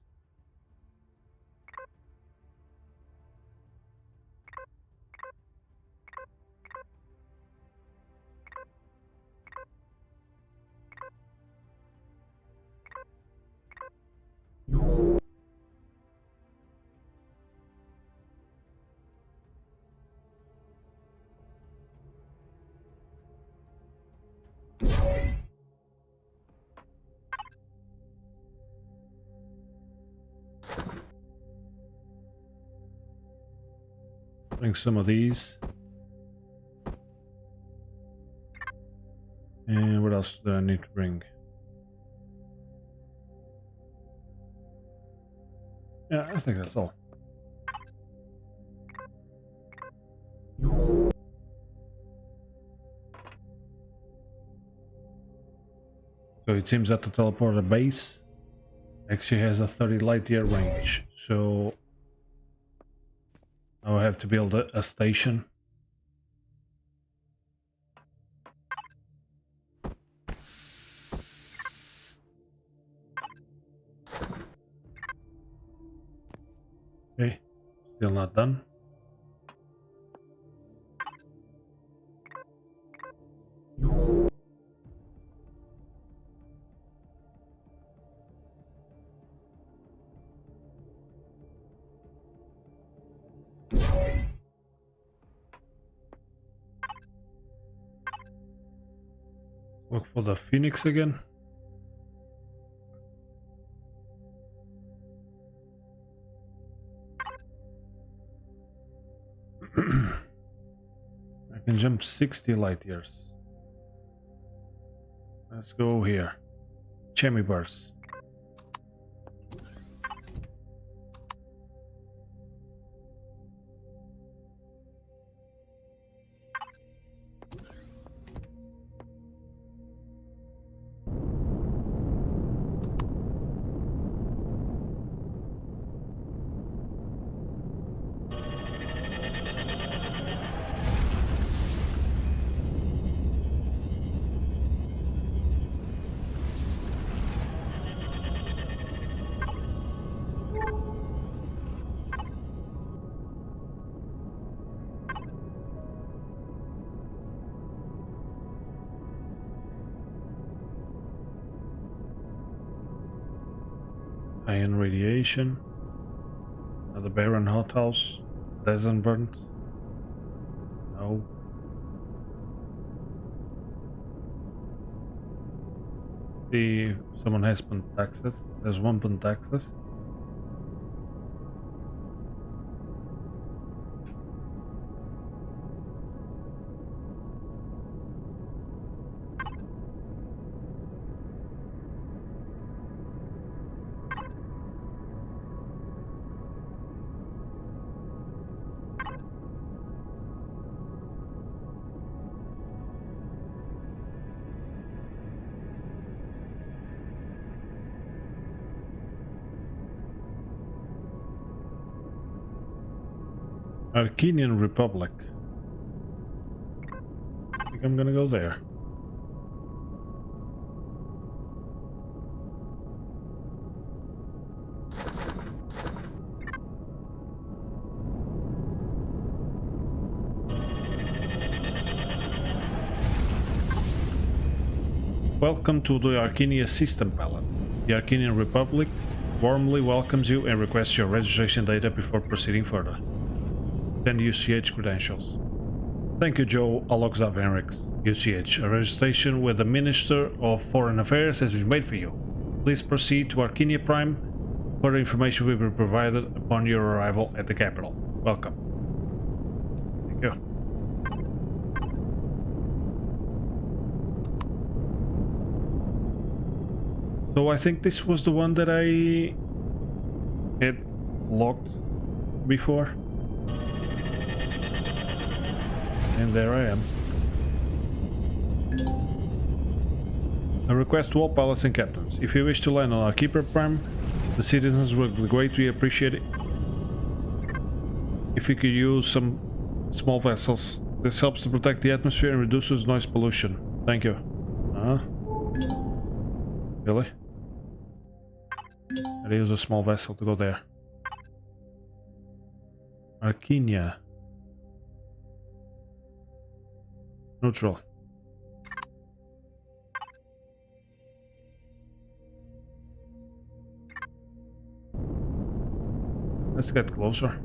Bring some of these. And what else do I need to bring? Yeah, I think that's all. So it seems that the teleporter base actually has a 30 light year range. So I'll have to build a station. Okay, still not done. Look for the Phoenix again. I can jump 60 light years. Let's go here. Chemibars. Iron radiation. Another barren hothouse. Desert burnt. No. See, someone has Pentaxis. There's one Pentaxis. Arcanian Republic. I think I'm gonna go there. Welcome to the Arcania System Palette. The Arcanian Republic warmly welcomes you and requests your registration data before proceeding further. Send UCH credentials. Thank you, Joe Aloxav Henriks, UCH. A registration with the Minister of Foreign Affairs has been made for you. Please proceed to Arcania Prime. Further information will be provided upon your arrival at the capital. Welcome. Thank you. So I think this was the one that I had locked before. And there I am. A request to all pilots and captains. If you wish to land on our Keeper Prime, the citizens will greatly appreciate it if you could use some small vessels. This helps to protect the atmosphere and reduces noise pollution. Thank you. Really? I'd use a small vessel to go there. Arcania. Neutral. Let's get closer.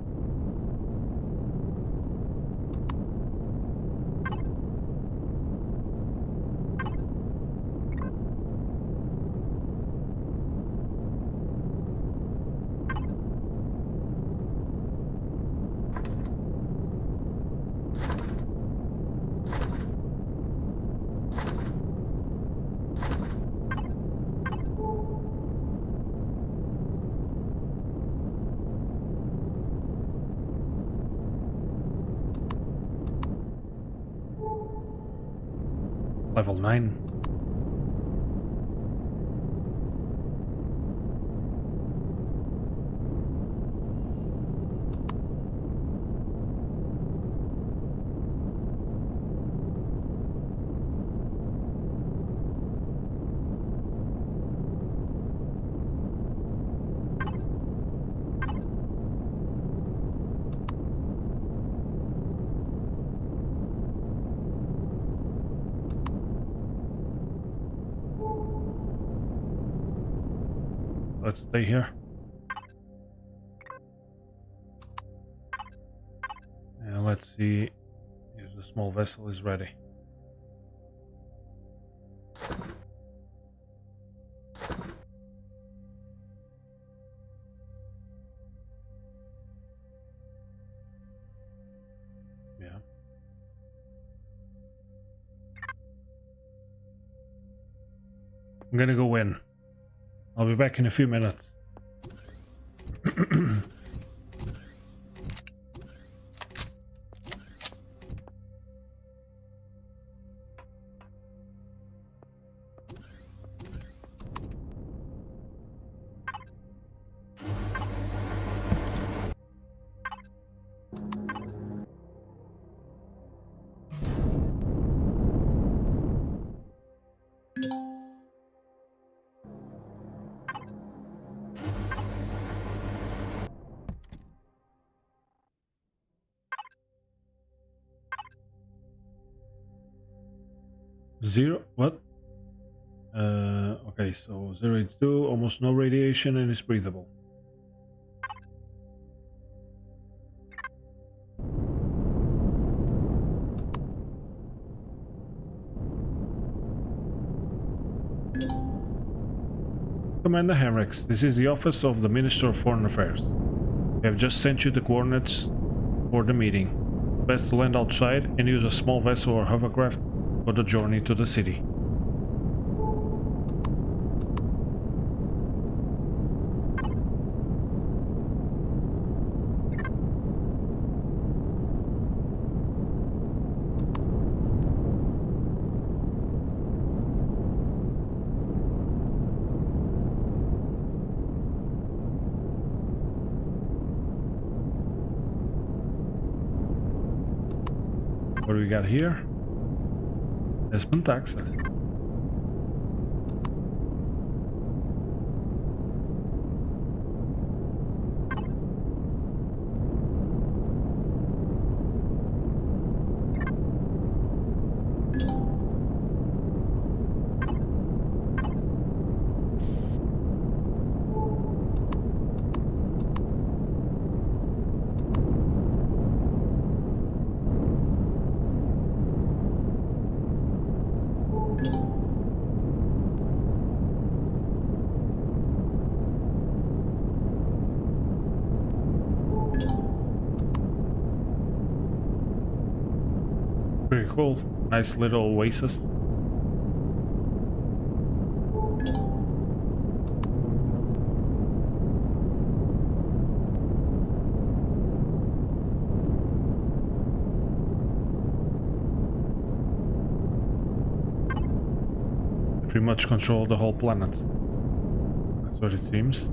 Level 9. Let's stay here. And let's see if the small vessel is ready. Yeah. I'm gonna go in. I'll be back in a few minutes. Zero, what? Okay, so 082, almost no radiation and it's breathable. Commander Henrix, this is the office of the Minister of Foreign Affairs. I have just sent you the coordinates for the meeting. Best to land outside and use a small vessel or hovercraft for the journey to the city. What do we got here? Esmond taxed. Pretty cool. Nice little oasis. Pretty much control the whole planet. That's what it seems.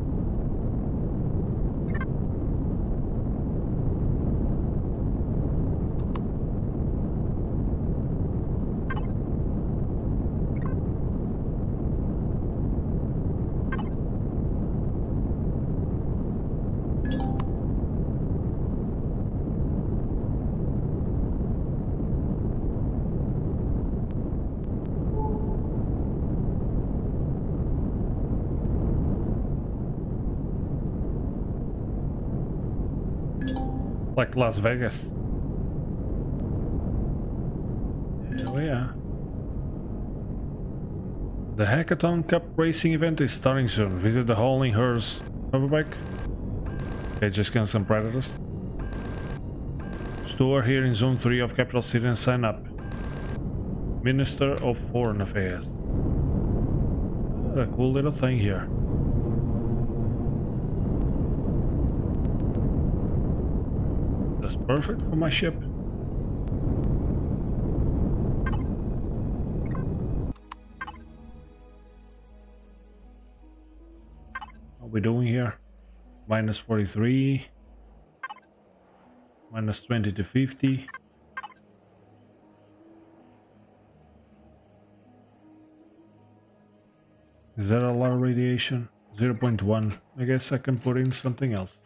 Like Las Vegas. Here we are. The Hackathon Cup racing event is starting soon. Visit the hall in Hers Hoverback. Okay, just kill some predators. Store here in Zone 3 of Capital City and sign up. Minister of Foreign Affairs. A cool little thing here. Perfect for my ship. What are we doing here? Minus 43. Minus 20 to 50. Is that a lot of radiation? 0.1. I guess I can put in something else.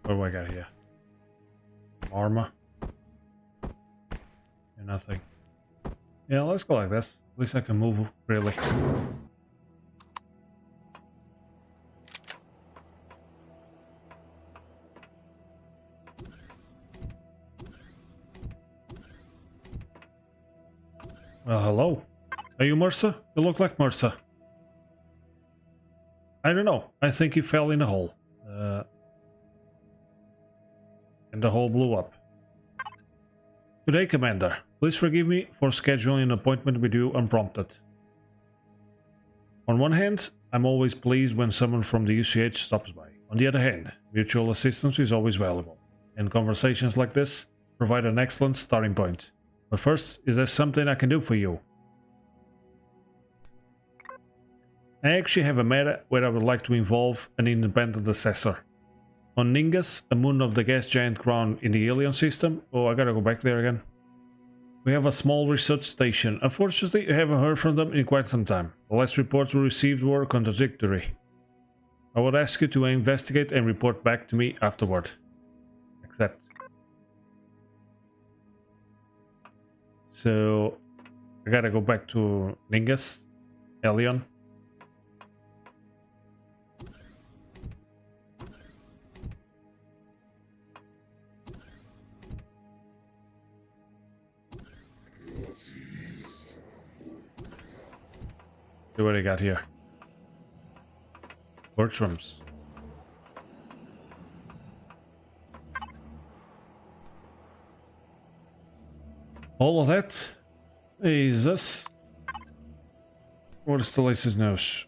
What do I got here? Armor. And nothing. Yeah, let's go like this. At least I can move freely. Well, hello. Are you Mercer? You look like Mercer. I don't know. I think he fell in a hole. And the hole blew up. Good day, Commander. Please forgive me for scheduling an appointment with you unprompted. On one hand, I'm always pleased when someone from the UCH stops by. On the other hand, mutual assistance is always valuable, and conversations like this provide an excellent starting point. But first, is there something I can do for you? I actually have a matter where I would like to involve an independent assessor. On Ningas, a moon of the gas giant crown in the alien system. Oh, I gotta go back there again. We have a small research station. Unfortunately, I haven't heard from them in quite some time. The last reports we received were contradictory. I would ask you to investigate and report back to me afterward. Accept. So, I gotta go back to Ningas, Alien. See what I got here. Bertrams. All of that is this. What is the latest news?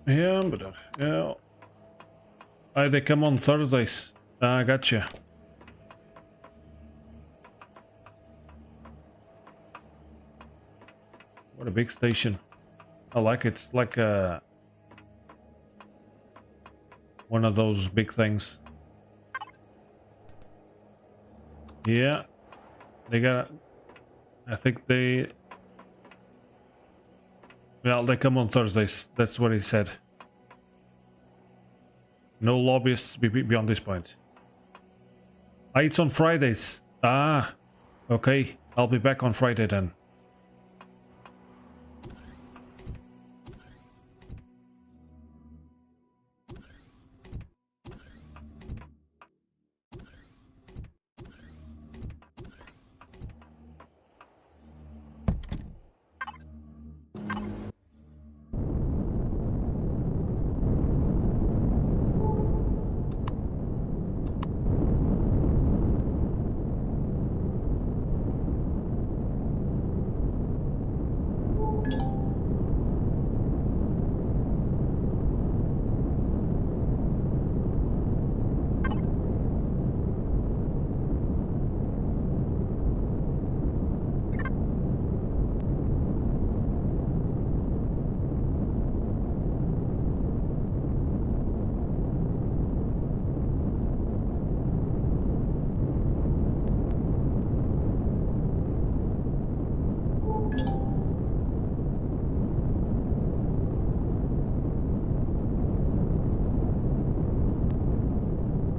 Yeah, but yeah. They come on Thursdays. I gotcha. What a big station. I like it. It's like one of those big things. Yeah. They got... I think they... Well, they come on Thursdays. That's what he said. No lobbyists beyond this point. Ah, it's on Fridays. Ah, okay. I'll be back on Friday then.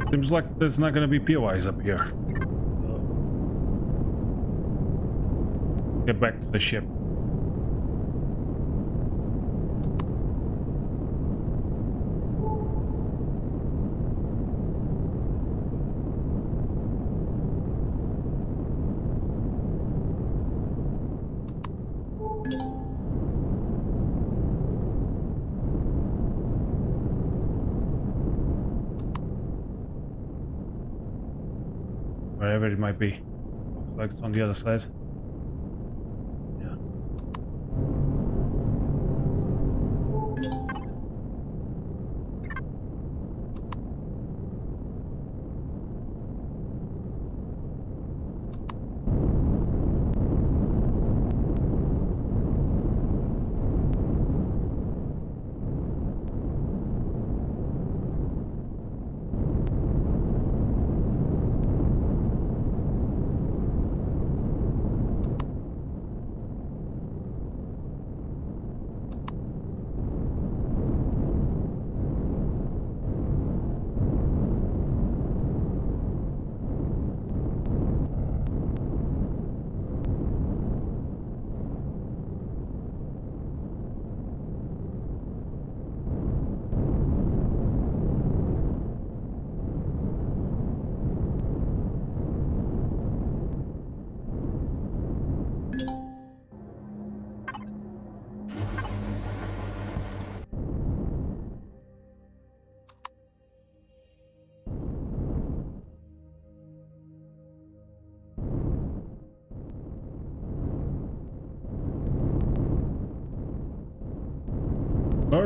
Seems like there's not gonna be POIs up here. Get back to the ship. Wherever it might be. Looks like it's on the other side. Yeah.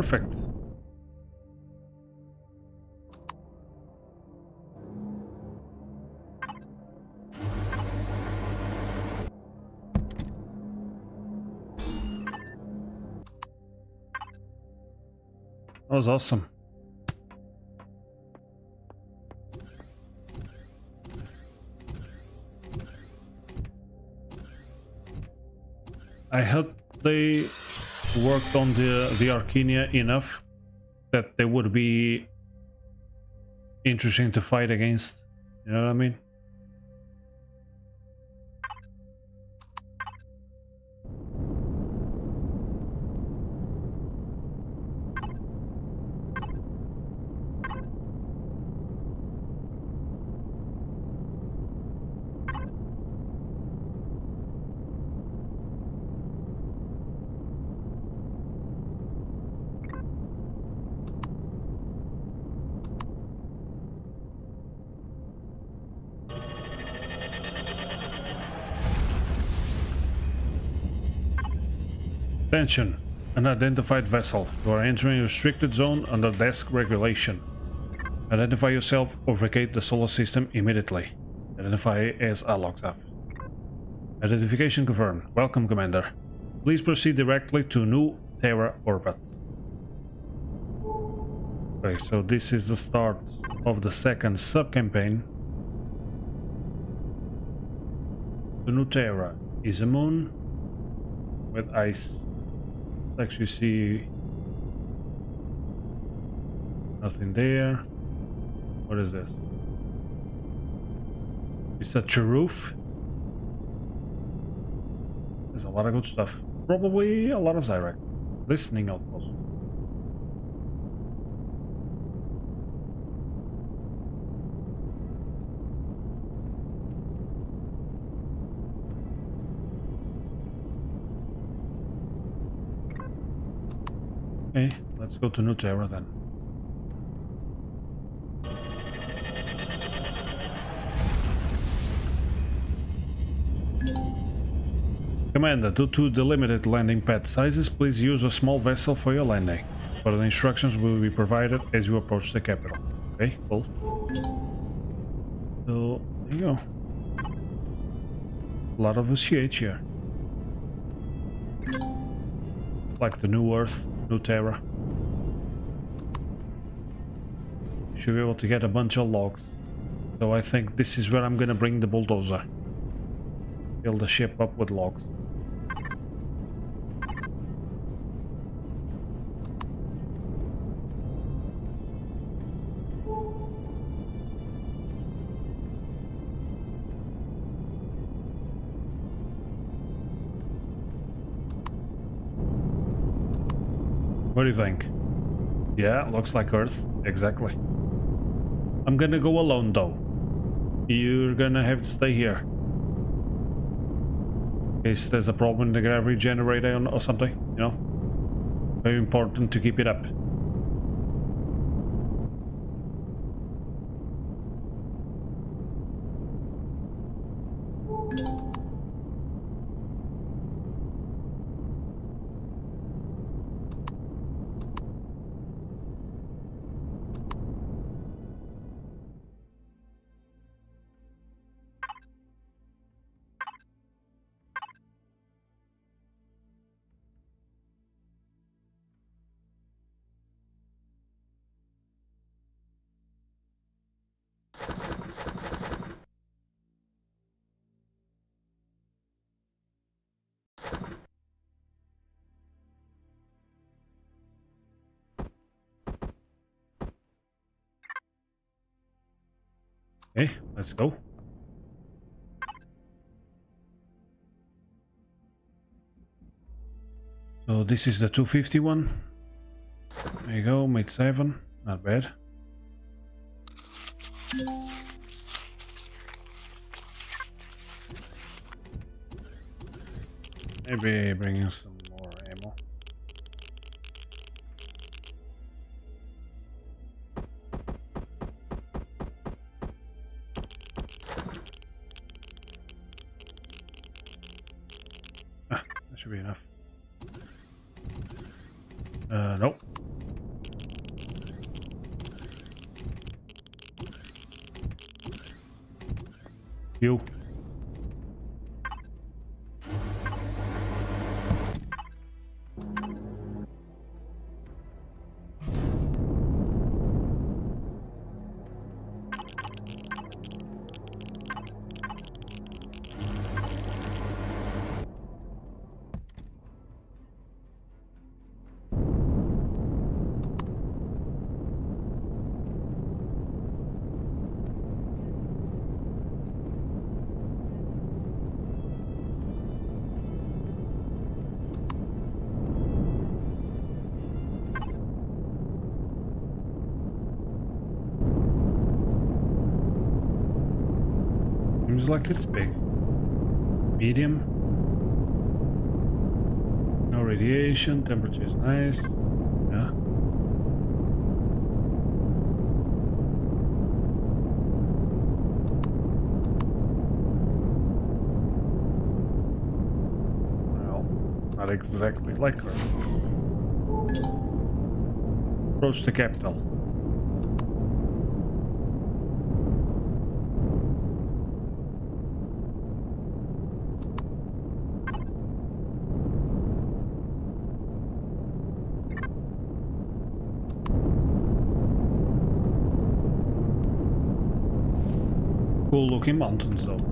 Perfect. That was awesome. I hope they worked on the Arinia enough that they would be interesting to fight against. You know what I mean? Attention! Unidentified vessel. You are entering a restricted zone under desk regulation. Identify yourself or vacate the solar system immediately. Identify as Alloxaf. Identification confirmed. Welcome, Commander. Please proceed directly to new Terra orbit. Okay, so this is the start of the second sub-campaign. The new Terra is a moon with ice. Actually see nothing there. What is this? It's a roof. There's a lot of good stuff. Probably a lot of Zyrex. Listening outpost. Okay, let's go to New Terra then. Commander, due to the limited landing pad sizes, please use a small vessel for your landing. Further instructions will be provided as you approach the capital. Okay, cool. So, there you go. A lot of UCH here. Like the New Earth, New Terra. Should be able to get a bunch of logs. So I think this is where I'm gonna bring the bulldozer. Fill the ship up with logs. What do you think? Yeah, looks like Earth. Exactly. I'm gonna go alone though. You're gonna have to stay here. In case there's a problem in the gravity generator or something, you know? Very important to keep it up. Okay, let's go. So this is the 250 one. There you go, made 7. Not bad. Maybe bringing some more ammo. Ah, that should be enough. Nope. You. Seems like it's big. Medium. No radiation, temperature is nice. Yeah. Well, not exactly like her. Approach the capital. Cool looking mountains though.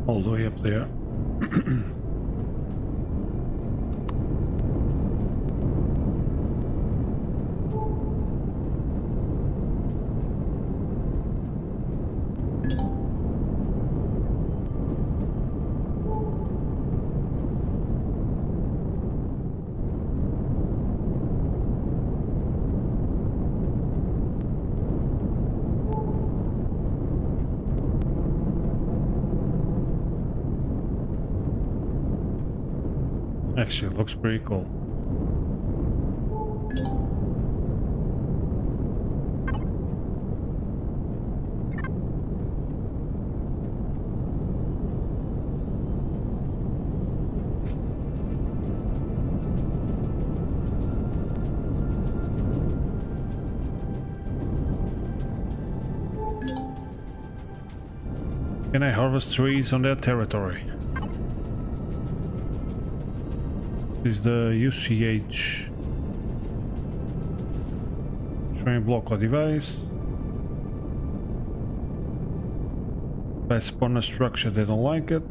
All the way up there. Actually, it looks pretty cool. Can I harvest trees on their territory? Is the UCH train block or device. If I spawn a structure, they don't like it.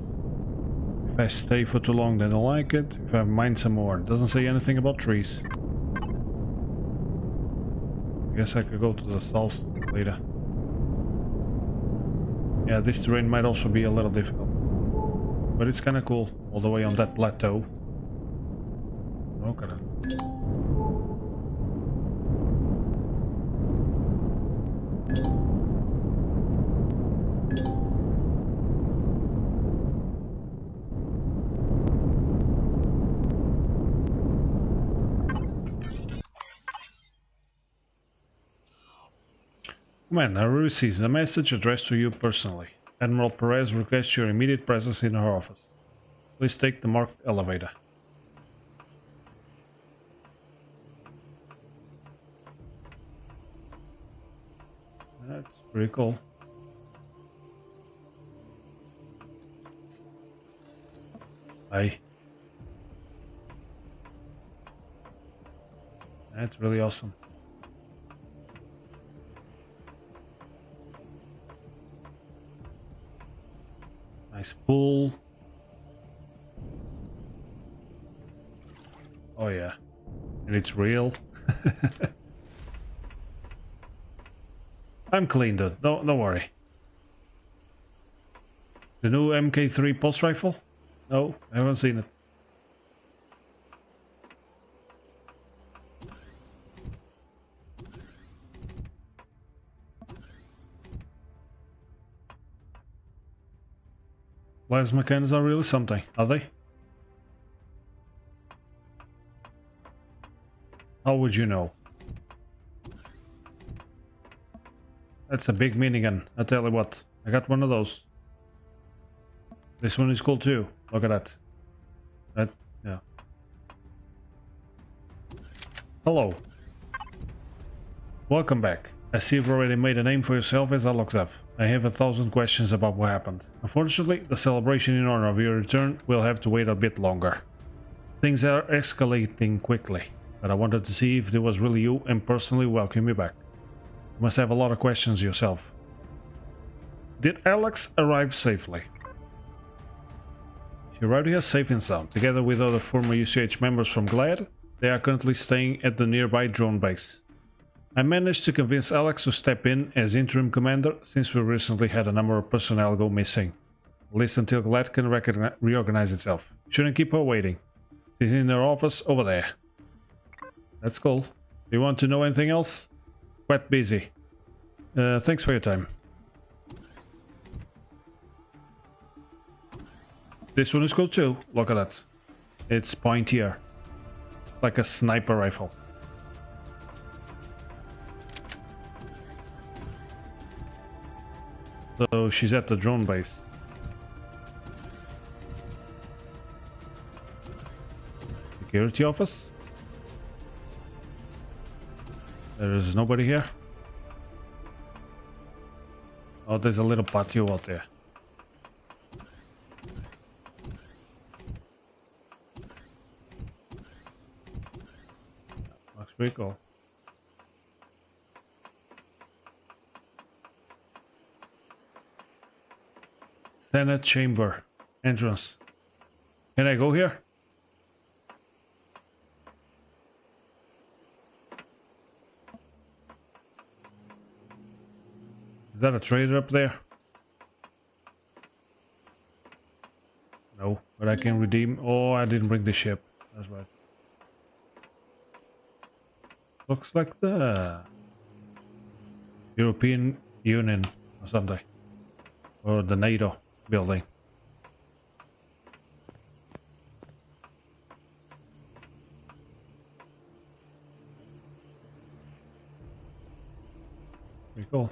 If I stay for too long, they don't like it. If I mine some more, it doesn't say anything about trees. I guess I could go to the south later. Yeah, this terrain might also be a little difficult, but it's kind of cool all the way on that plateau. Okay. Man, I received a message addressed to you personally. Admiral Perez requests your immediate presence in her office. Please take the marked elevator. That's pretty cool. Hi. That's really awesome. Nice pool. Oh yeah. And it's real. I'm clean, dude. Don't worry. The new MK3 pulse rifle? No, I haven't seen it. Plasma cannons are really something, are they? How would you know? That's a big minigun, I tell you what. I got one of those. This one is cool too. Look at that. Yeah. Hello. Welcome back. I see you've already made a name for yourself as I look up. I have 1,000 questions about what happened. Unfortunately, the celebration in honor of your return will have to wait a bit longer. Things are escalating quickly, but I wanted to see if it was really you and personally welcome you back. You must have a lot of questions yourself. Did Alex arrive safely? He arrived here safe and sound, together with other former UCH members from Glad. They are currently staying at the nearby drone base. I managed to convince Alex to step in as interim commander since we recently had a number of personnel go missing. At least until Glad can reorganize itself. Shouldn't keep her waiting. She's in her office over there. That's cool. Do you want to know anything else? Quite busy. Thanks for your time. This one is cool too. Look at that. It's pointier. Like a sniper rifle. So she's at the drone base. Security office? There is nobody here. Oh, there's a little patio out there. Looks pretty cool. Senate chamber entrance. Can I go here? Is that a trader up there? No, but I can redeem. Oh, I didn't bring the ship. That's right. Looks like the European Union or something. Or the NATO building. Pretty cool.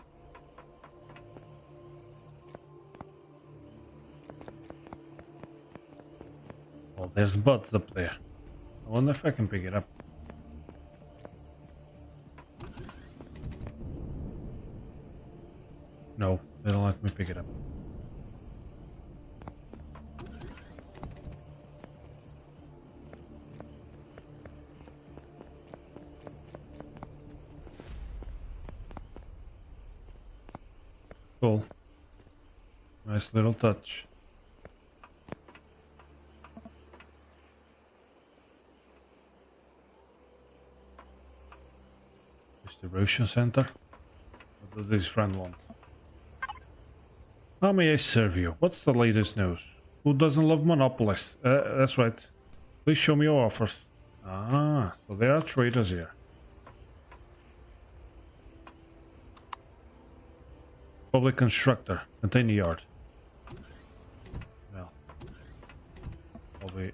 Oh, there's buds up there. I wonder if I can pick it up. No, they don't let me pick it up. Cool. Nice little touch. Distribution center. What does this friend want? How may I serve you? What's the latest news? Who doesn't love monopolists? That's right. Please show me your offers. Ah, so there are traders here. Public constructor. Contain yard. Well, probably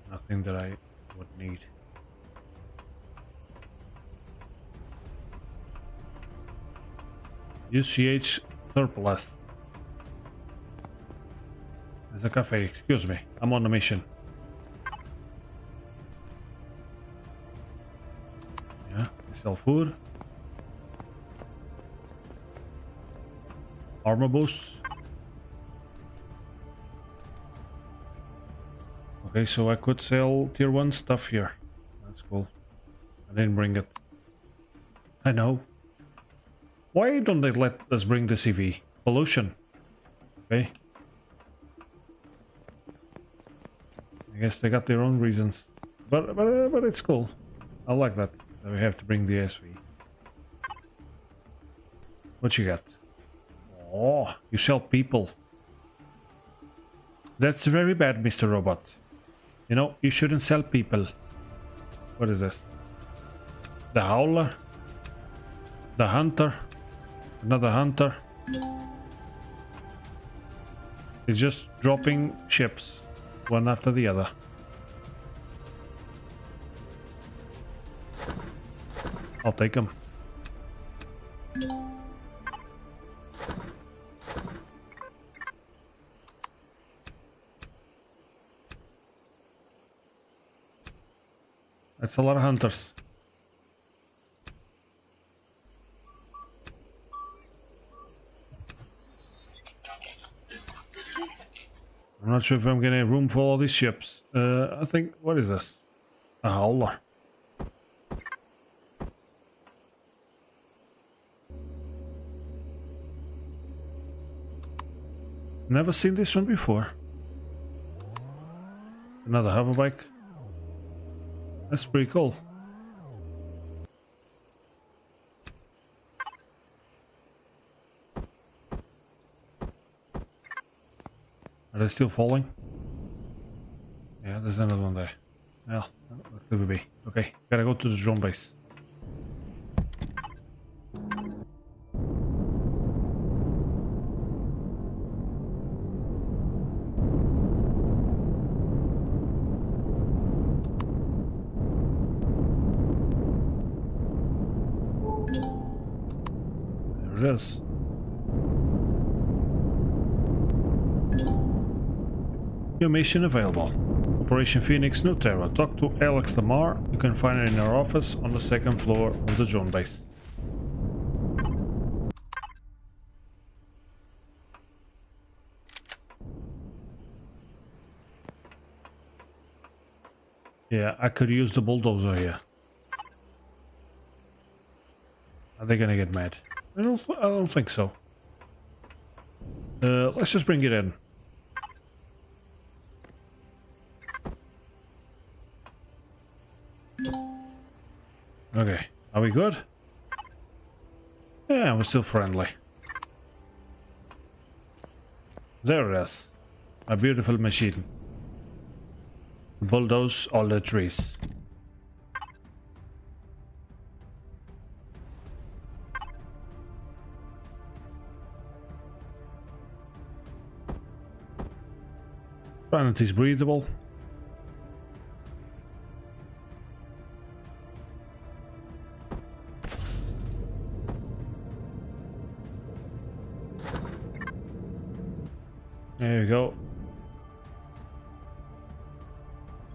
nothing that I would need. UCH surplus. There's a cafe. Excuse me. I'm on a mission. Yeah, they sell food. Armor boosts. Okay, so I could sell tier 1 stuff here. That's cool. I didn't bring it. I know. Why don't they let us bring the CV? Pollution. Okay. I guess they got their own reasons. But it's cool. I like that we have to bring the SV. What you got? Oh, you sell people. That's very bad, Mr. Robot. You know, you shouldn't sell people. What is this? The Howler? The Hunter? Another Hunter? He's just dropping ships, one after the other. I'll take them. That's a lot of hunters. I'm not sure if I'm getting room for all these ships. I think, what is this? A howler. Never seen this one before. Another hoverbike. That's pretty cool. Are they still falling? Yeah, there's another one there. Well, what could it be? Okay, gotta go to the drone base. There it is. Your mission available. Operation Phoenix, New Terra. Talk to Alex Lamar. You can find her in her office on the second floor of the drone base. Yeah, I could use the bulldozer here. Are they gonna get mad? I don't think so. Let's just bring it in. Okay, are we good? Yeah, we're still friendly. There it is. A beautiful machine. Bulldoze all the trees. Planet is breathable. There you go.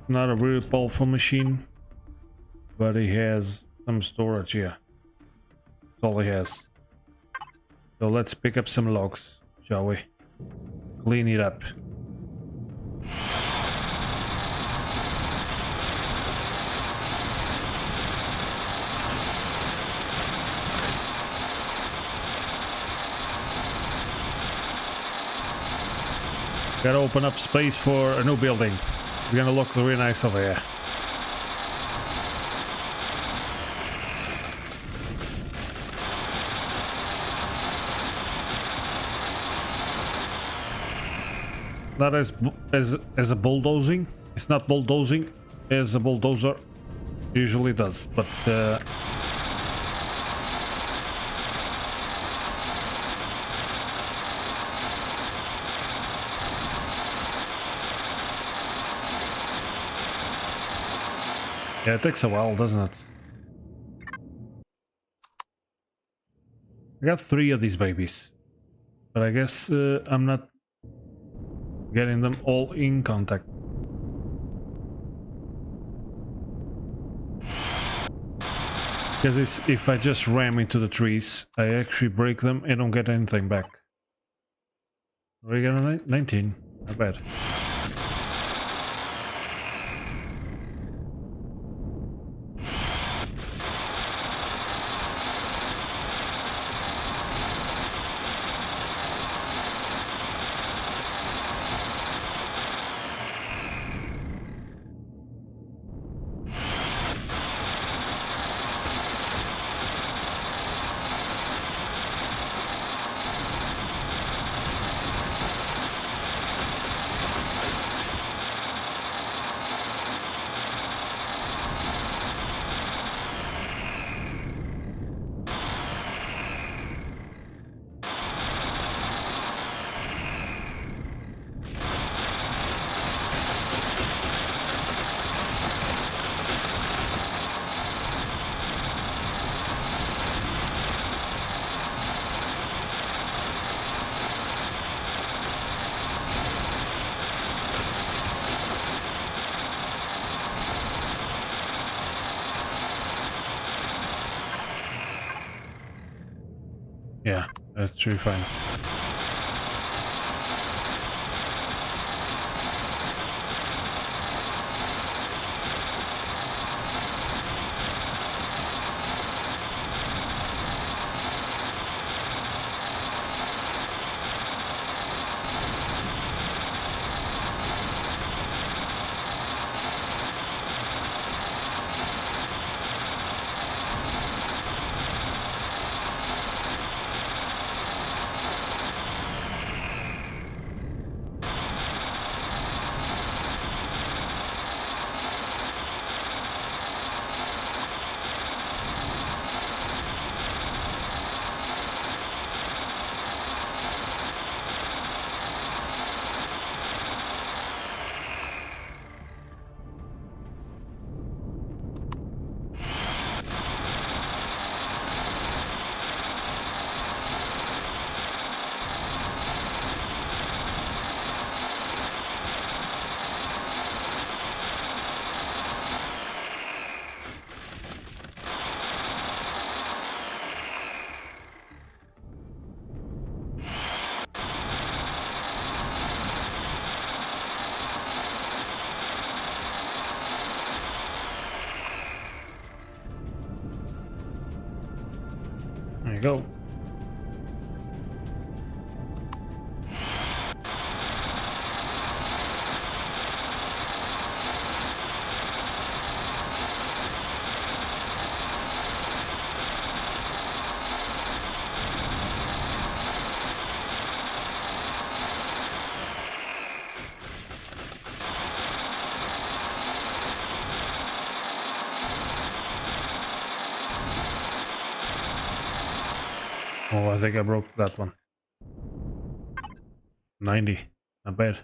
Not a really powerful machine, but he has some storage here. That's all he has. So let's pick up some logs, shall we? Clean it up. Gotta open up space for a new building. It's gonna look really nice over here. Not as a bulldozing. It's not bulldozing as a bulldozer usually does, but yeah, it takes a while, doesn't it? I got 3 of these babies, but I guess I'm not getting them all in contact. Because if I just ram into the trees, I actually break them and don't get anything back. We got a 19, not bad. Yeah, that's true fine. There you go. Oh, I think I broke that one. 90. Not bad.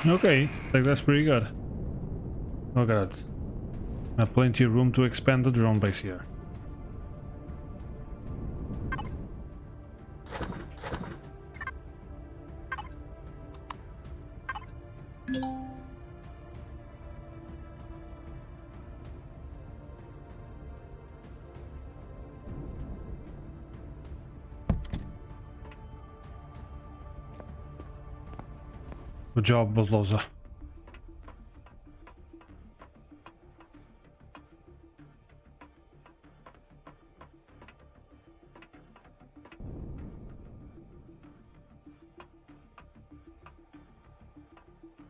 Okay, like that's pretty good. Oh god. Plenty of room to expand the drone base here. Good job, bulldozer.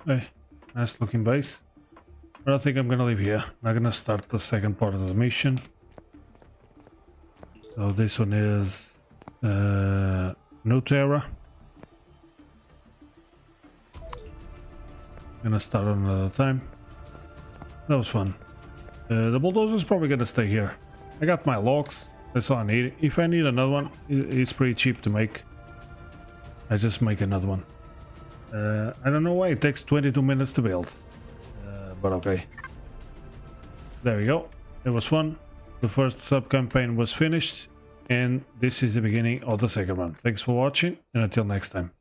Hey, nice looking base. But I think I'm gonna leave here. I'm gonna start the second part of the mission. So this one is no Terra. Gonna start on another time. That was fun. The bulldozer's probably gonna stay here. I got my logs. That's all I need. If I need another one, it's pretty cheap to make. I just make another one. I don't know why it takes 22 minutes to build. But okay. There we go. It was fun. The first sub-campaign was finished. And this is the beginning of the second one. Thanks for watching, and until next time.